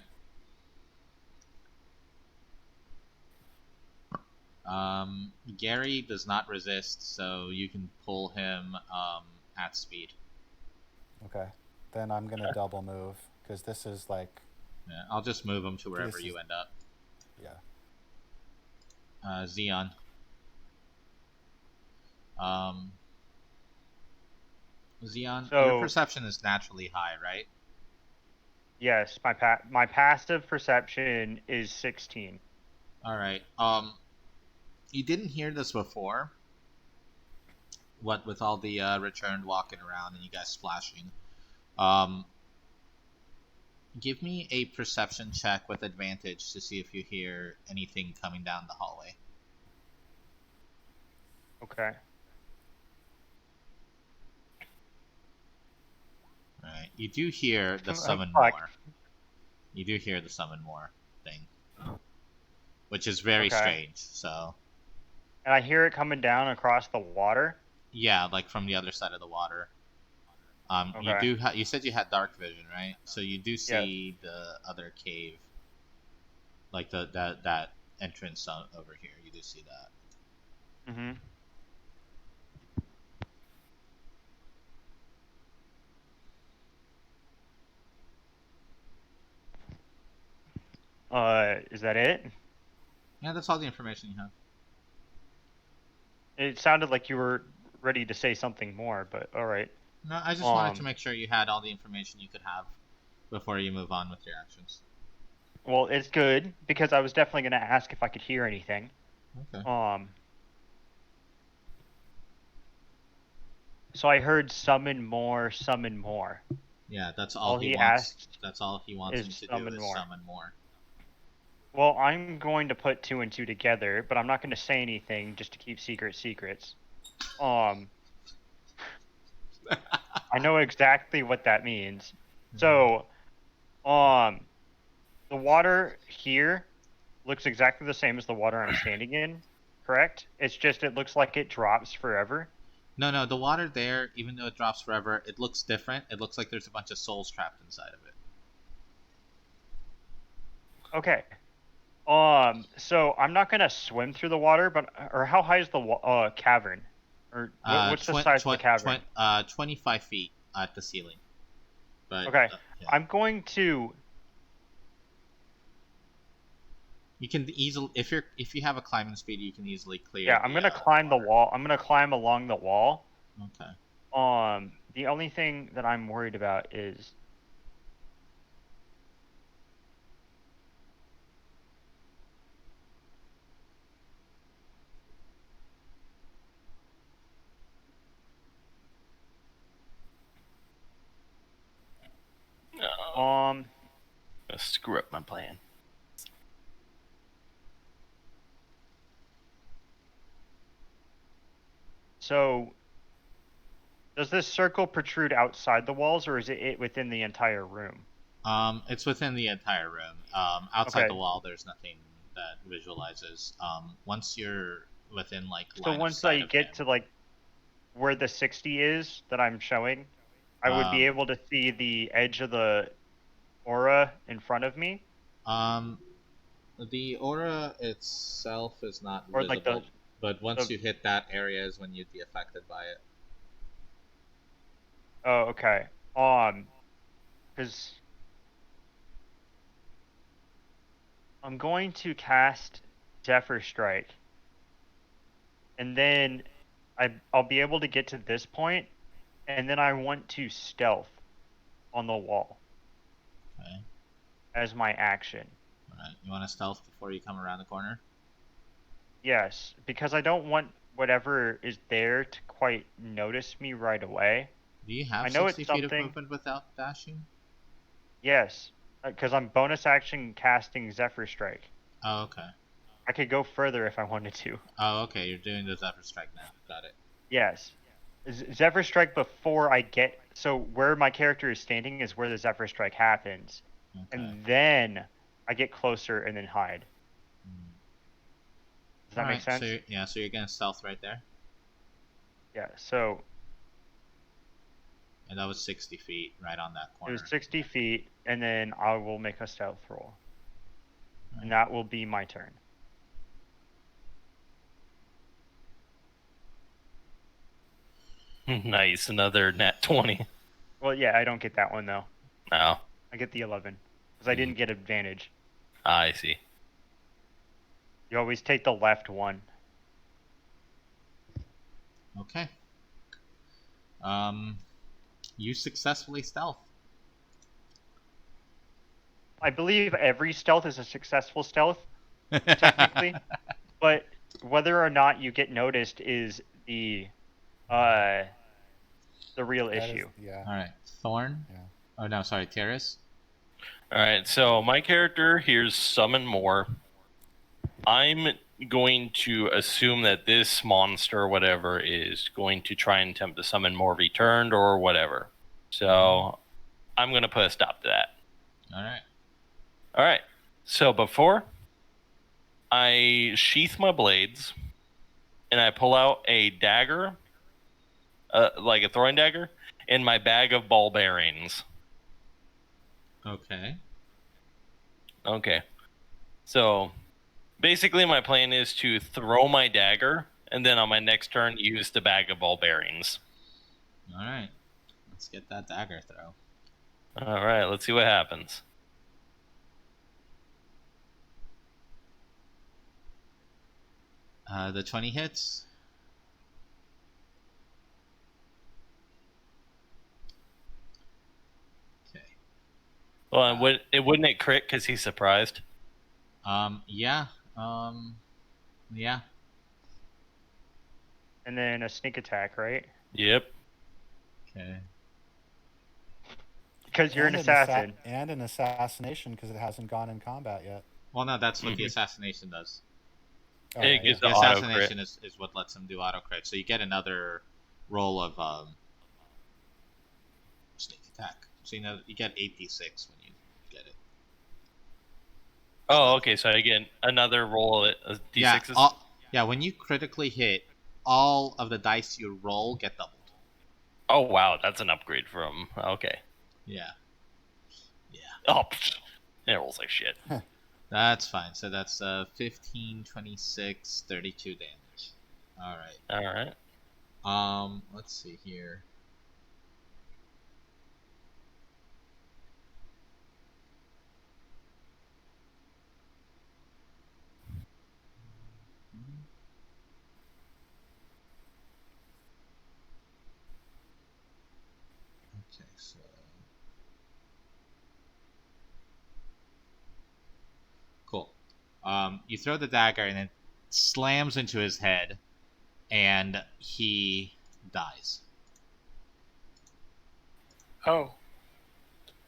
Gary does not resist, so you can pull him at speed. Okay. Then I'm gonna double move because this is like. Yeah, I'll just move him to wherever you end up. Yeah. Xeon. Xeon, your perception is naturally high, right? Yes, my passive perception is 16. All right. You didn't hear this before. What with all the returned walking around and you guys splashing. Give me a perception check with advantage to see if you hear anything coming down the hallway. Okay. Alright, you do hear the summon more. You do hear the summon more thing. Which is very strange, so... And I hear it coming down across the water? Yeah, like from the other side of the water. Okay. You said you had dark vision, right? So you do see the other cave. Like that entrance over here. You do see that. Mm-hmm. Is that it? Yeah, that's all the information you have. It sounded like you were ready to say something more, but alright. No, I just wanted to make sure you had all the information you could have before you move on with your actions. Well, it's good, because I was definitely going to ask if I could hear anything. Okay. So I heard summon more, summon more. Yeah, that's all he wants. Asked that's all he wants him to do is summon more. Well, I'm going to put 2 and 2 together, but I'm not going to say anything just to keep secrets. I know exactly what that means. So, the water here looks exactly the same as the water I'm standing in, correct? It's just it looks like it drops forever. No, the water there, even though it drops forever, it looks different. It looks like there's a bunch of souls trapped inside of it. Okay. So I'm not gonna swim through the water, or how high is the cavern? Or what's the size of the cavern? 25 feet at the ceiling. But, okay. I'm going to. You can easily, if you have a climbing speed, you can easily clear. Yeah, I'm gonna climb the wall. I'm gonna climb along the wall. Okay. The only thing that I'm worried about is. Gonna screw up my plan. So, does this circle protrude outside the walls, or is it within the entire room? It's within the entire room. Outside the wall, there's nothing that visualizes. Once you're within so once I get to like where the 60 is that I'm showing, I would be able to see the edge of the aura in front of me. The aura itself is not or visible, like but once you hit that area is when you'd be affected by it. Oh, okay. Because I'm going to cast Zephyr Strike, and then I'll be able to get to this point, and then I want to stealth on the wall. Okay. As my action. Alright, you want to stealth before you come around the corner? Yes, because I don't want whatever is there to quite notice me right away. Do you have I know 60 it's feet of something... movement without dashing? Yes, because I'm bonus action casting Zephyr Strike. Oh, okay. I could go further if I wanted to. Oh, okay, you're doing the Zephyr Strike now. Got it. Yes. Zephyr Strike before I get... So where my character is standing is where the Zephyr Strike happens. Okay. And then I get closer and then hide. Does that make sense? So you're gonna stealth right there? Yeah, so... And that was 60 feet right on that corner. It was 60 feet, and then I will make a stealth roll. Right. And that will be my turn. Nice, another nat 20. Well, yeah, I don't get that one, though. No. I get the 11, because I didn't get advantage. I see. You always take the left one. Okay. You successfully stealth. I believe every stealth is a successful stealth, technically. But whether or not you get noticed is the real issue. Yeah. All right, Thorn. Yeah. Oh no, sorry, Terrace. All right, so my character here's summon more. I'm going to assume that this monster, whatever, is going to try and attempt to summon more returned or whatever. So I'm going to put a stop to that. All right. All right. So before I sheath my blades and I pull out a dagger, like a throwing dagger, in my bag of ball bearings. Okay. Okay. So basically my plan is to throw my dagger and then on my next turn use the bag of ball bearings. All right. Let's get that dagger throw. All right. Let's see what happens. The 20 hits. Okay. Well, wouldn't it crit because he's surprised? Yeah. Yeah. And then a sneak attack, right? Yep. Okay. Because you're an assassin. And an assassination because it hasn't gone in combat yet. Well, no, that's what the assassination does. Oh, It gives The the auto assassination crit. is what lets him do auto crit. So you get another roll of sneak attack. So you get 8d6 when you get it. Oh, okay. So I get another roll of d6s. Yeah, when you critically hit, all of the dice you roll get doubled. Oh, wow. That's an upgrade from... Okay. Yeah. Oh, it rolls like shit. That's fine. So that's 15, 26, 32 damage. All right. All right. Let's see here. Okay, so cool. You throw the dagger and it slams into his head, and he dies. Oh.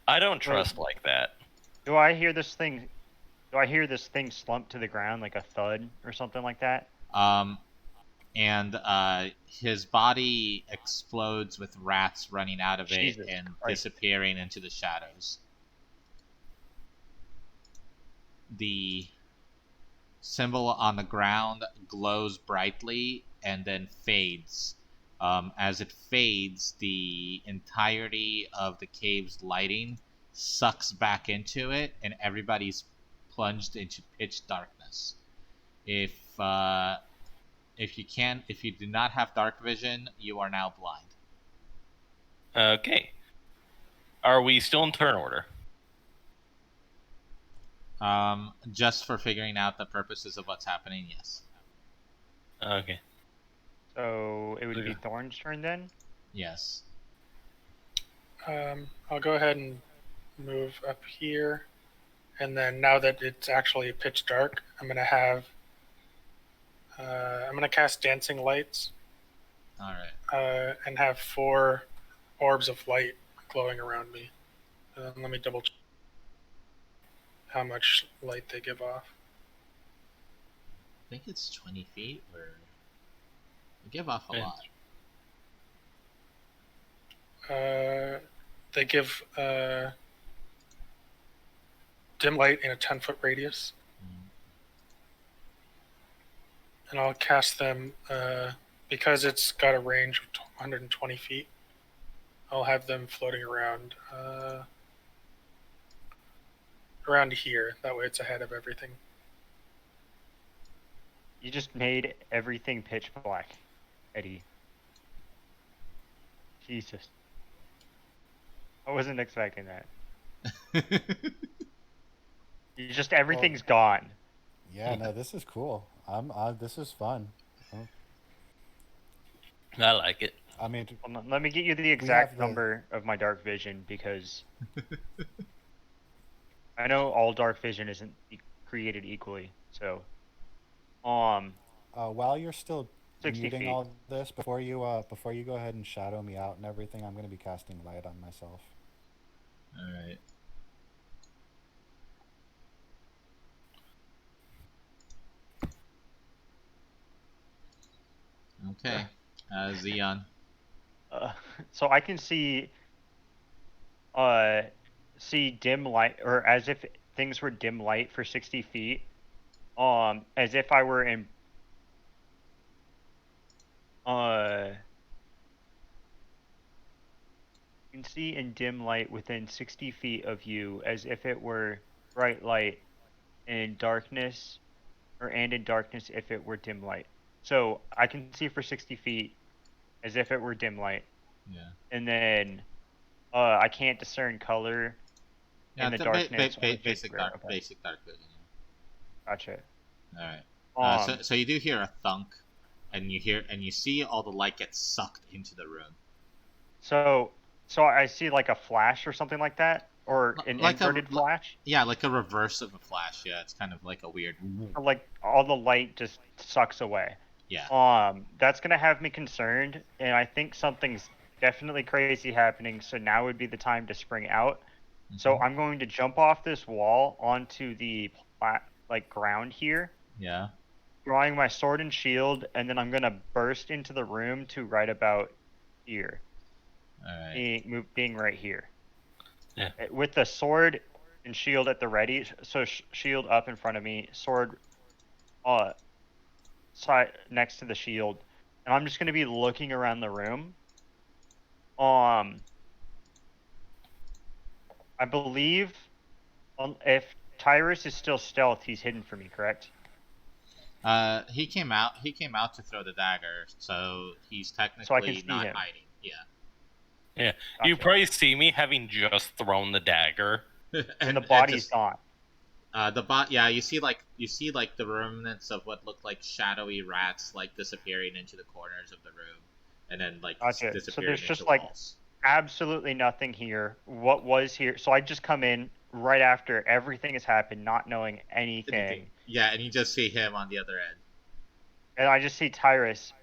I don't trust like that. Do I hear this thing slump to the ground like a thud or something like that? And his body explodes with rats running out of Jesus it and Christ. disappearing into the shadows. The symbol on the ground glows brightly and then fades. As it fades, the entirety of the cave's lighting sucks back into it, and everybody's plunged into pitch darkness. If you do not have dark vision, you are now blind. Okay. Are we still in turn order? Just for figuring out the purposes of what's happening, yes. Okay. So it would be Thorn's turn then? Yes. I'll go ahead and move up here. And then now that it's actually pitch dark, I'm going to have... I'm going to cast Dancing Lights. Alright. And have 4 orbs of light glowing around me. Let me double check how much light they give off. I think it's 20 feet, or... They give off a lot. They give dim light in a 10-foot radius. And I'll cast them, because it's got a range of 120 feet, I'll have them floating around here. That way it's ahead of everything. You just made everything pitch black, Eddie. Jesus. I wasn't expecting that. Everything's gone. Yeah, no, this is cool. This is fun. I like it. I mean, let me get you the exact number of my dark vision, because I know all dark vision isn't created equally. So, while you're still 60 muting feet. all this, before you go ahead and shadow me out and everything, I'm going to be casting light on myself. All right. Okay. Xeon. So I can see dim light, or as if things were dim light for 60 feet. As if I were in you can see in dim light within 60 feet of you, as if it were bright light, in darkness, and in darkness if it were dim light. So I can see for 60 feet as if it were dim light. Yeah. And then I can't discern color in the darkness. Basic dark vision. Gotcha. All right. So you do hear a thunk, and you see all the light get sucked into the room. So I see like a flash or something like that, or an like inverted flash. Yeah, like a reverse of a flash. Yeah, it's kind of like a weird. Or like all the light just sucks away. Yeah. That's gonna have me concerned, and I think something's definitely crazy happening. So now would be the time to spring out. Mm-hmm. So I'm going to jump off this wall onto the ground here. Yeah. Drawing my sword and shield, and then I'm gonna burst into the room to right about here. All right. Being right here. Yeah. With the sword and shield at the ready. So shield up in front of me, sword side next to the shield, and I'm just gonna be looking around the room. I believe if Tyrus is still stealth, he's hidden for me, correct? He came out to throw the dagger, so he's technically so I can see not him. hiding. Yeah. Yeah. Gotcha. You probably see me having just thrown the dagger. and the body's gone. You see the remnants of what look like shadowy rats disappearing into the corners of the room, and then disappearing. So there's just walls. Absolutely nothing here. What was here? So I just come in right after everything has happened, not knowing anything. Yeah, and you just see him on the other end. And I just see Tyrus,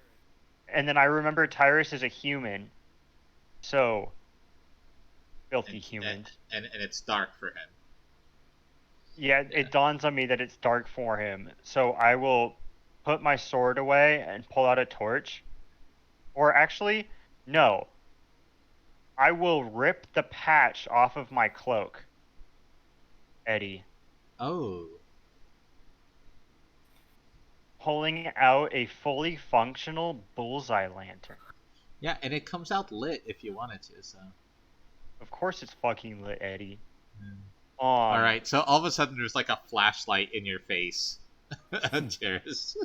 and then I remember Tyrus is a human, so filthy humans. And it's dark for him. Yeah, it dawns on me that it's dark for him. So I will put my sword away and pull out a torch. Or actually, no. I will rip the patch off of my cloak, Eddie. Oh. Pulling out a fully functional bullseye lantern. Yeah, and it comes out lit if you wanted to, so. Of course it's fucking lit, Eddie. Alright, so all of a sudden there's a flashlight in your face. Cheers.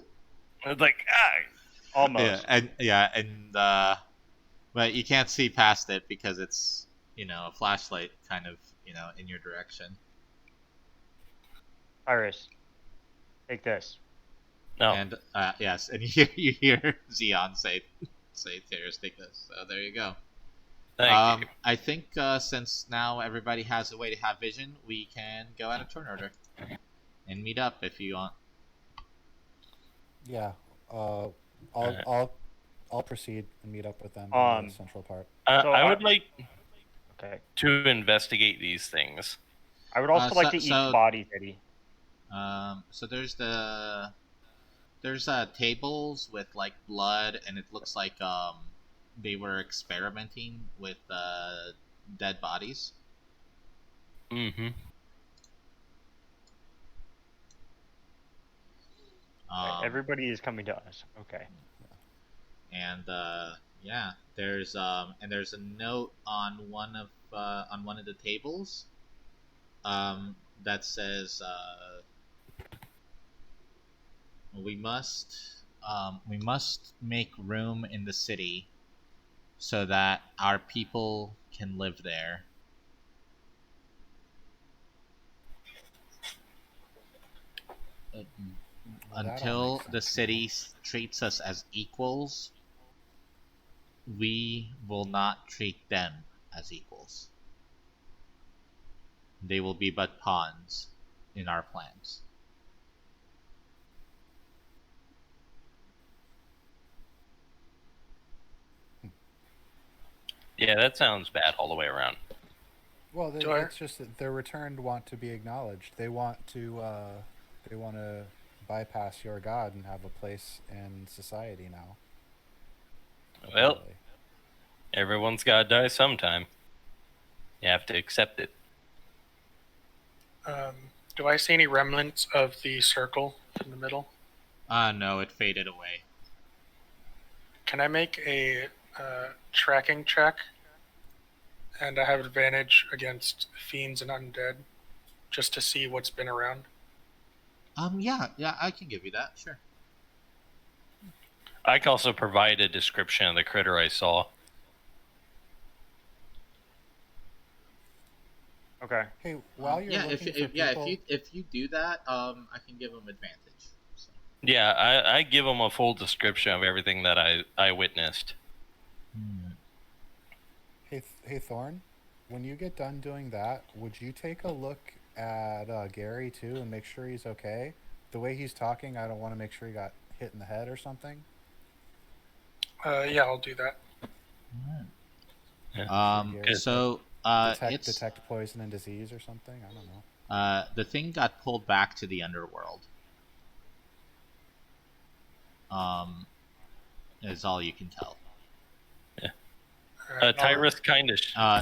It's like, almost. But you can't see past it because it's, a flashlight kind of, in your direction. Iris, take this. No. And yes, and you hear Xeon say Theros, take this. So there you go. Thank you. I think since now everybody has a way to have vision, we can go out of turn order and meet up if you want. Yeah. I'll proceed and meet up with them in the central part. I would like to investigate these things. I would also like to eat the bodies, Eddie. So there's tables with like blood, and it looks like they were experimenting with dead bodies. Mm-hmm. Everybody is coming to us. Okay. And yeah, there's a note on one of the tables that says we must make room in the city so that our people can live there. Until the city treats us as equals, we will not treat them as equals. They will be but pawns in our plans. Yeah, that sounds bad all the way around. Well, it's just that the returned want to be acknowledged. They want to bypass your god and have a place in society now. Well, everyone's got to die sometime. You have to accept it. Do I see any remnants of the circle in the middle? No, it faded away. Can I make a tracking check? And I have advantage against fiends and undead, just to see what's been around. Yeah, I can give you that, sure. I can also provide a description of the critter I saw. Okay. Hey, while you're looking for people... if you do that, I can give them advantage. So. Yeah, I give them a full description of everything that I witnessed. Hey, Thorn, when you get done doing that, would you take a look at Gary too and make sure he's okay? The way he's talking, I don't want to make sure he got hit in the head or something. Yeah, I'll do that. Detect poison and disease or something. I don't know. The thing got pulled back to the underworld. Is all you can tell. Tyrus kind of.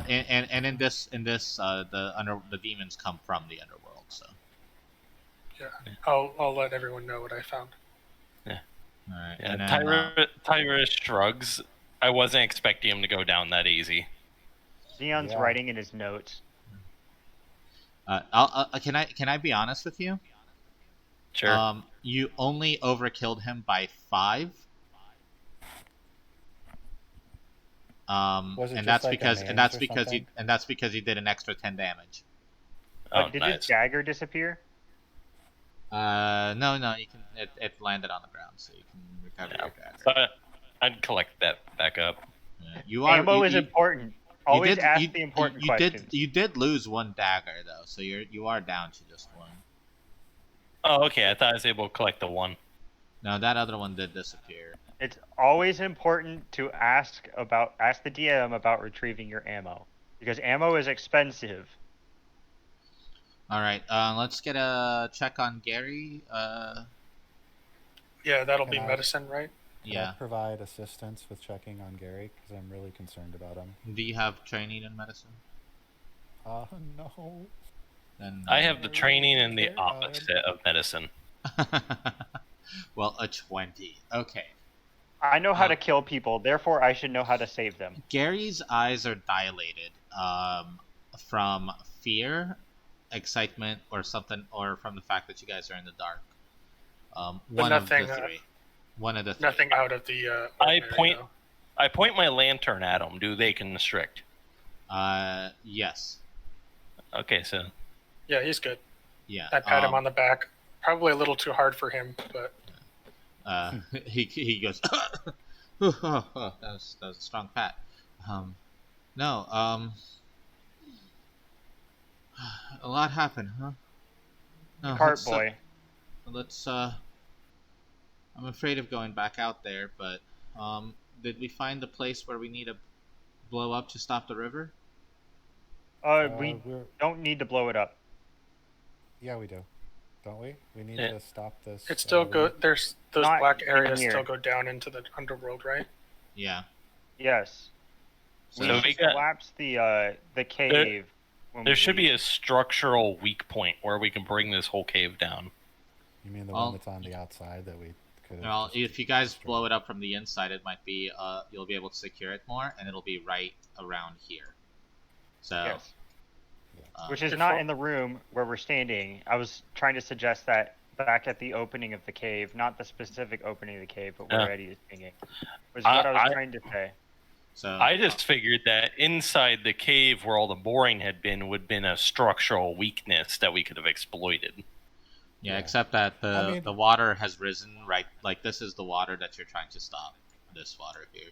And in this, the demons come from the underworld. So. Yeah, I'll let everyone know what I found. Yeah. All right. Yeah. Then, Tyrus shrugs. I wasn't expecting him to go down that easy. Xeon's writing in his notes. Can I be honest with you? Sure. You only overkilled him by 5. And that's because he did an extra 10 damage. Did his dagger disappear? No, you can. It landed on the ground, so you can recover your dagger. But I'd collect that back up. Ammo is important. Always ask the important questions. You did lose 1 dagger though, so you are down to just 1. Oh, okay. I thought I was able to collect the 1. No, that other one did disappear. It's always important to ask the DM about retrieving your ammo, because ammo is expensive. All right, let's get a check on Gary. Yeah, that'll be medicine, right? Can I provide assistance with checking on Gary, because I'm really concerned about him. Do you have training in medicine? No. Then I have the training in the opposite of medicine. Well, a 20. Okay. I know how to kill people, therefore I should know how to save them. Gary's eyes are dilated from fear, excitement, or something, or from the fact that you guys are in the dark. One of the three. Nothing out of the. I point my lantern at them. Do they constrict? Yes. Okay, so. Yeah, he's good. Yeah. I pat him on the back. Probably a little too hard for him, but he goes. That was a strong pat. No. A lot happened, huh? No, Cart boy. Let's. I'm afraid of going back out there, but did we find the place where we need to blow up to stop the river? We don't need to blow it up. Yeah, we do. Don't we? We need to stop this. It's still good. There's those black areas still go down into the underworld, right? Yeah. Yes. So we collapse the cave. There should be a structural weak point where we can bring this whole cave down. You mean the one that's on the outside that we could? Well, if you guys blow it up from the inside, it might be you'll be able to secure it more, and it'll be right around here. So. Yes. Which is not in the room where we're standing. I was trying to suggest that back at the opening of the cave, not the specific opening of the cave, but where Eddie is singing, was what I was trying to say. So I just figured that inside the cave where all the boring had been would have been a structural weakness that we could have exploited. Yeah, except that the water has risen, right? Like, this is the water that you're trying to stop. This water here.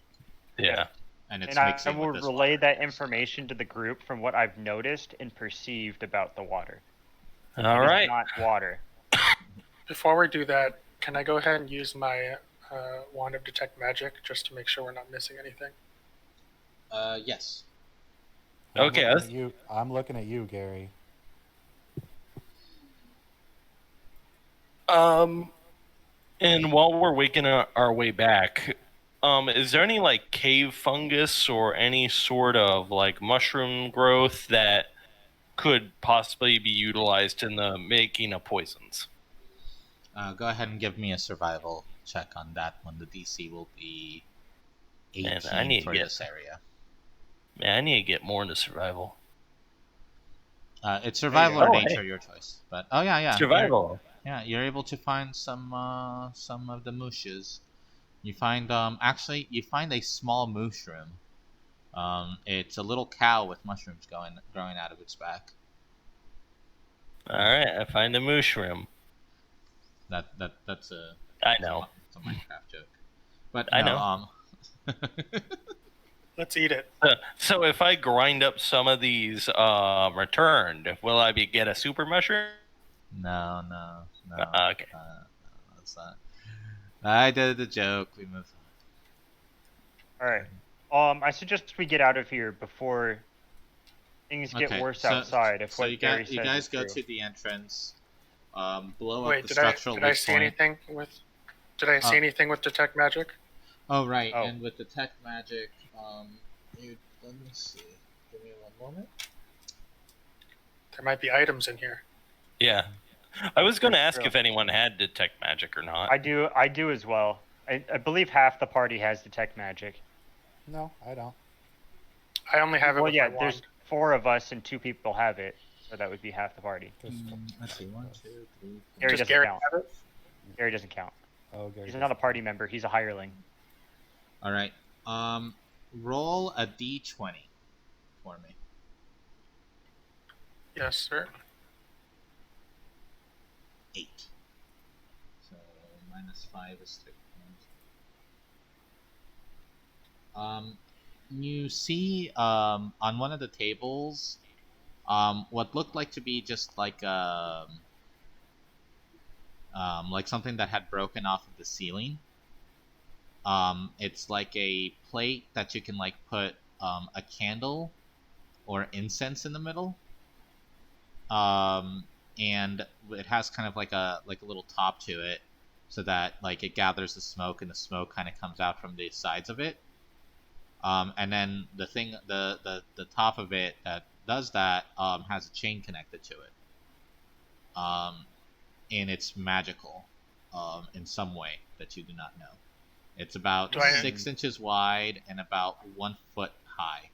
Yeah. And it's I will relay that information to the group from what I've noticed and perceived about the water. All right. Not water. Before we do that, can I go ahead and use my wand of detect magic just to make sure we're not missing anything? Yes. Okay. I'm looking at you, Gary. And while we're waking our way back, is there any like cave fungus or any sort of like mushroom growth that could possibly be utilized in the making of poisons? Go ahead and give me a survival check on that one. The DC will be 18 for this area. Man, I need to get more into survival. It's survival or nature, your choice. But survival. You're able to find some of the mooshes. You find you find a small mushroom. It's a little cow with mushrooms growing out of its back. All right, I find a mushroom. That's a. I know. It's a Minecraft joke. But I know. Let's eat it. So if I grind up some of these returned, will I get a super mushroom? No. Okay. That's not. I did the joke. We move on. All right. I suggest we get out of here before things get worse outside. You guys go to the entrance. Blow up the structural did I see anything with? Did I see anything with detect magic? Oh right, and with detect magic, let me see. Give me one moment. There might be items in here. Yeah, I was going to ask if anyone had detect magic or not. I do as well. I believe half the party has detect magic. No, I don't. I only have it. Well, yeah, there's 4 of us and 2 people have it, so that would be half the party. Let's see, 1, 2, 3. Gary doesn't count. Gary doesn't count. Oh, Gary. He's not a party member. He's a hireling. All right. Roll a d20 for me. Yes, sir. 8. So -5 is 3 points. You see on one of the tables what looked like to be just like something that had broken off of the ceiling. It's like a plate that you can like put a candle or incense in the middle. And it has kind of like a little top to it, so that like it gathers the smoke, and the smoke kind of comes out from the sides of it. And then the thing, the top of it that does that has a chain connected to it. And it's magical in some way that you do not know. It's about 6 inches wide and about 1 foot high.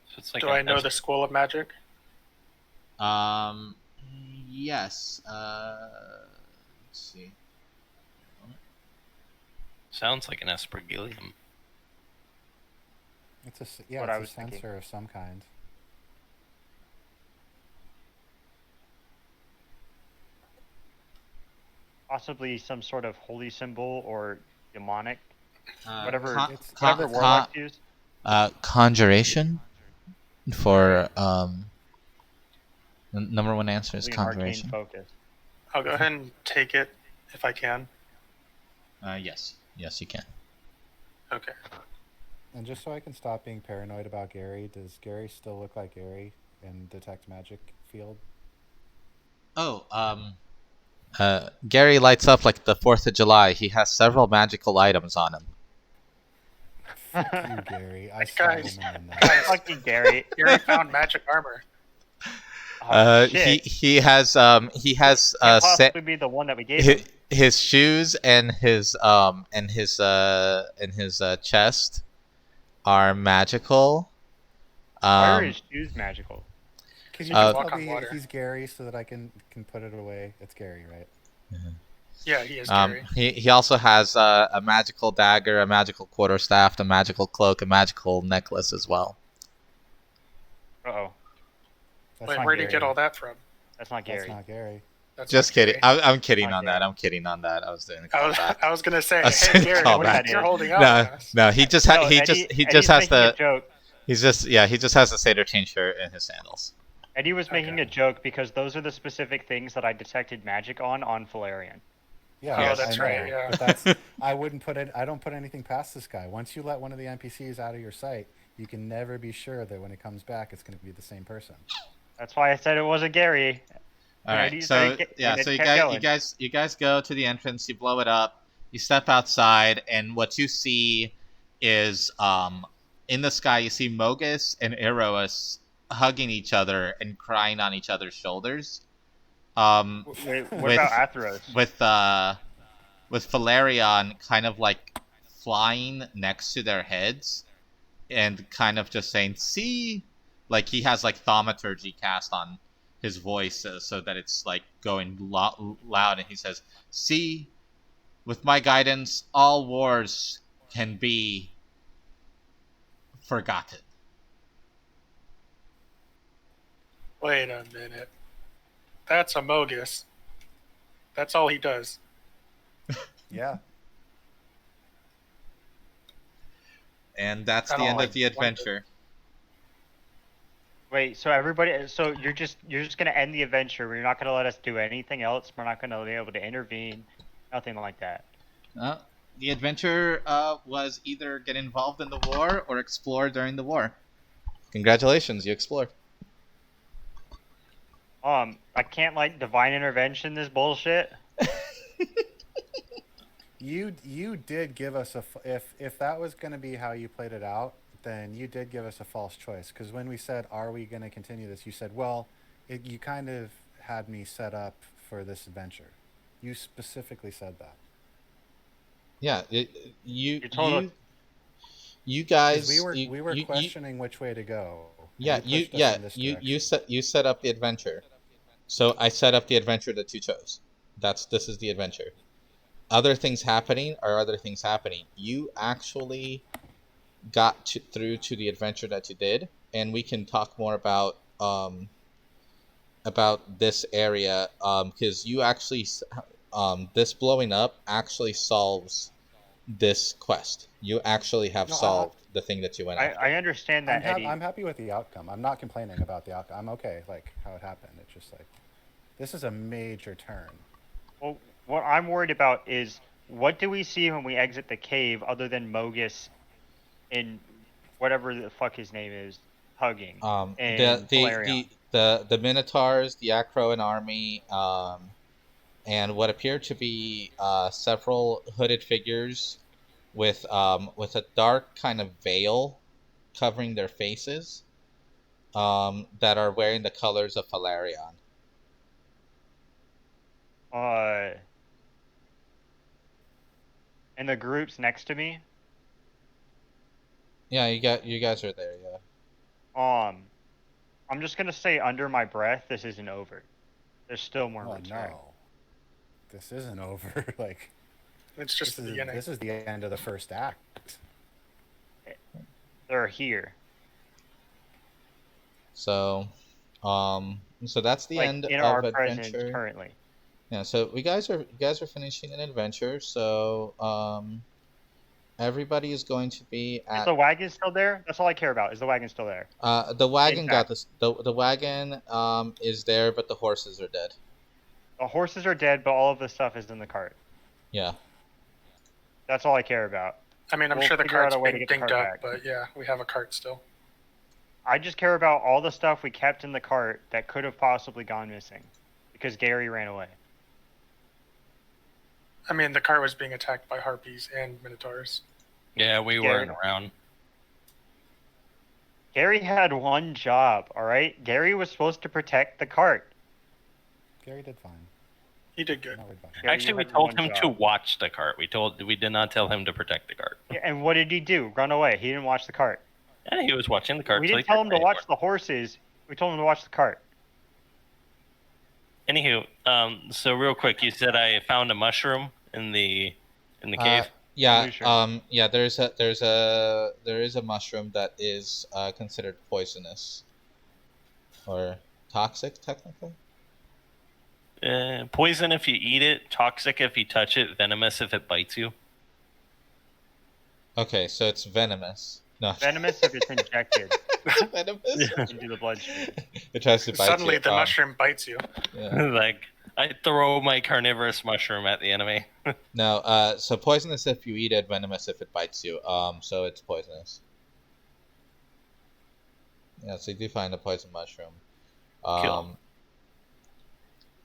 So it's like do I know the School of Magic? Yes. Let's see. Sounds like an aspergillium. It's a sensor of some kind. possibly some sort of holy symbol or demonic, whatever whatever warlocks use. Conjuration for the number one answer is conjuration. Arcane focus. I'll go ahead and take it if I can. Yes, you can. Okay. And just so I can stop being paranoid about Gary, does Gary still look like Gary in Detect Magic field? Oh, Gary lights up like the 4th of July. He has several magical items on him. Fuck you, Gary. I saw Guys, him in that. Fucking Gary. Gary found magic armor. He has possibly be the one that we gave him. His shoes and his chest are magical. Why are his shoes magical? Because you can walk on water. He's Gary, so that I can put it away. It's Gary, right? Mm-hmm. Yeah, he is Gary. He also has a magical dagger, a magical quarterstaff, a magical cloak, a magical necklace as well. Uh-oh. Wait, where did he get all that from? That's not Gary. That's not Gary. Just kidding. I'm kidding on that. I'm kidding on that. I was doing. I was gonna say, hey Gary, what are you holding up? No, he just has the joke. He just has the Seder chain shirt and his sandals. Eddie was making a joke because those are the specific things that I detected magic on Valerian. Yeah, that's right. Yeah, but I don't put anything past this guy. Once you let one of the NPCs out of your sight, you can never be sure that when it comes back, it's going to be the same person. That's why I said it wasn't Gary. All right, so you guys go to the entrance, you blow it up, you step outside, and what you see is in the sky you see Mogus and Eros hugging each other and crying on each other's shoulders. What about Atheros? With Valerian kind of like flying next to their heads and kind of just saying, "See," like he has like thaumaturgy cast on his voice so that it's like going loud, and he says, "See, with my guidance, all wars can be forgotten." Wait a minute. That's a Mogus. That's all he does. Yeah. And that's the end of the adventure. Wait, so you're just gonna end the adventure. You're not gonna let us do anything else. We're not gonna be able to intervene. Nothing like that. The adventure was either get involved in the war or explore during the war. Congratulations, you explored. I can't like divine intervention this bullshit. You did give us if that was going to be how you played it out, then you did give us a false choice. Because when we said, "Are we going to continue this?" you said, "Well, you kind of had me set up for this adventure." You specifically said that. Yeah, you guys. We were questioning which way to go. Yeah, you set up the adventure. So I set up the adventure that you chose. This is the adventure. Other things happening are other things happening. You actually got through to the adventure that you did, and we can talk more about this area because you actually this blowing up actually solves this quest. You actually have solved the thing that you went after. I understand that, Eddie. I'm happy with the outcome. I'm not complaining about the outcome. I'm okay, like how it happened. It's just like this is a major turn. Well, what I'm worried about is what do we see when we exit the cave other than Mogus and whatever the fuck his name is hugging and the Minotaurs, the Acroan army, and what appear to be several hooded figures with a dark kind of veil covering their faces that are wearing the colors of Valerian. And the groups next to me? Yeah, you guys are there, yeah. I'm just gonna say under my breath, this isn't over. There's still more return. No. This isn't over. Like it's just the beginning. This is the end of the first act. They're here. So that's the end in of our adventure. presence currently. Yeah, so you guys are finishing an adventure, so everybody is going to be at. Is the wagon still there? That's all I care about. Is the wagon still there? The wagon got this. The wagon is there, but the horses are dead. The horses are dead, but all of the stuff is in the cart. Yeah. That's all I care about. I mean, I'm sure the cart's being dinged up, but yeah, we have a cart still. I just care about all the stuff we kept in the cart that could have possibly gone missing because Gary ran away. I mean, the cart was being attacked by harpies and minotaurs. Yeah, we weren't around. Gary had one job, all right? Gary was supposed to protect the cart. Gary did fine. He did good. Actually, we told him to watch the cart. We did not tell him to protect the cart. Yeah, and what did he do? Run away. He didn't watch the cart. Yeah, he was watching the cart. We didn't tell him to watch the horses. We told him to watch the cart. Anywho, so real quick, you said I found a mushroom in the cave. Yeah. Yeah. There is a mushroom that is considered poisonous or toxic, technically. Poison if you eat it, toxic if you touch it, venomous if it bites you. Okay, so it's venomous. No. Venomous if it's injected. Venomous into the bloodstream. It tries to bite Suddenly you. the mushroom bites you. Yeah. Like I throw my carnivorous mushroom at the enemy. No, so poisonous if you eat it, venomous if it bites you. So it's poisonous. Yeah, so you do find a poison mushroom. Cool.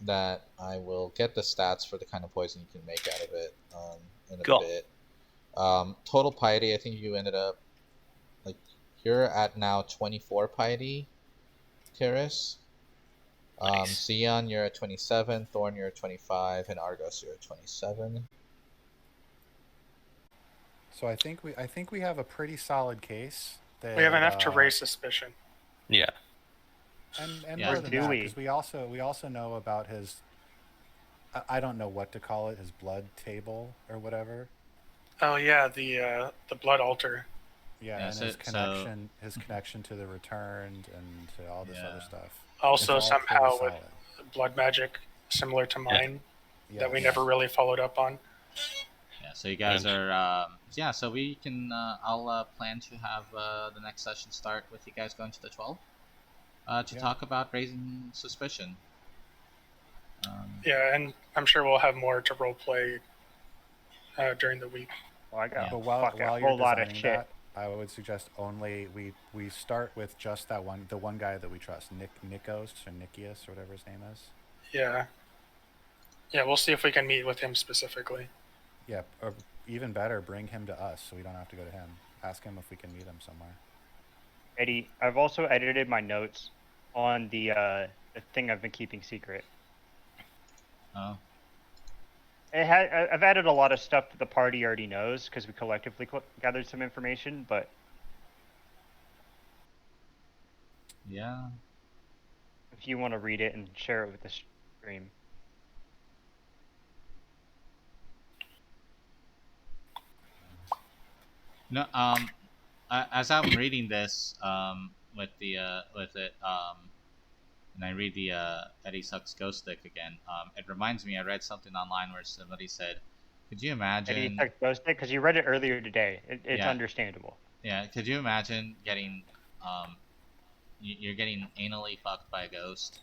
That I will get the stats for the kind of poison you can make out of it in a Cool. bit. Total piety, I think you ended up you're at now 24 piety, Karis. Nice. Sion, you're at 27. Thorn, you're at 25, and Argos, you're at 27. So I think we have a pretty solid case. That, We have enough to raise suspicion. Yeah. And Yeah. more than Do that, we? because we also know about his. I don't know what to call it. His blood table or whatever. Oh yeah, the blood altar. Yeah, Yeah, and so- his connection to the returned and to all this other stuff. Also, It's all somehow pretty with solid. blood magic similar to mine that we Yes. never really followed up on. Yeah, so you guys are yeah, so we can I'll plan to have the next session start with you guys going to the 12 to talk about raising suspicion. Yeah, and I'm sure we'll have more to roleplay during the week. Well, I got But while a you're whole lot of designing shit. that, I would suggest only we start with just the one guy that we trust, Nikos or Nikias or whatever his name is. Yeah. Yeah, we'll see if we can meet with him specifically. Yeah, or even better, bring him to us so we don't have to go to him. Ask him if we can meet him somewhere. Eddie, I've also edited my notes on the thing I've been keeping secret. Oh. I've added a lot of stuff that the party already knows because we collectively gathered some information, but Yeah. if you want to read it and share it with the stream. No, as I'm reading this, with it, and I read the Eddie Sucks Ghost Stick again, it reminds me, I read something online where somebody said, could you imagine... Eddie Sucks Ghost Stick? Because you read it earlier today. It's Yeah. understandable. Yeah, could you imagine getting, you're getting anally fucked by a ghost,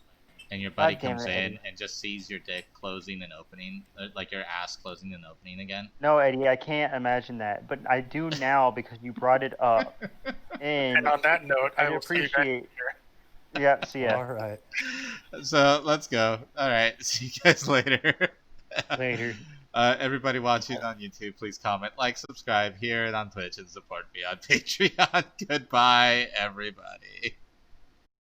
and your buddy God damn comes it, in Eddie. and just sees your dick closing and opening, like your ass closing and opening again? No, Eddie, I can't imagine that, but I do now because you brought it up. And on that note, I will see you guys appreciate. later. Yeah, see ya All right. So let's go. All right, see you guys later. later. Everybody watching on YouTube, please comment, like, subscribe here and on Twitch, and support me on Patreon. Goodbye, everybody.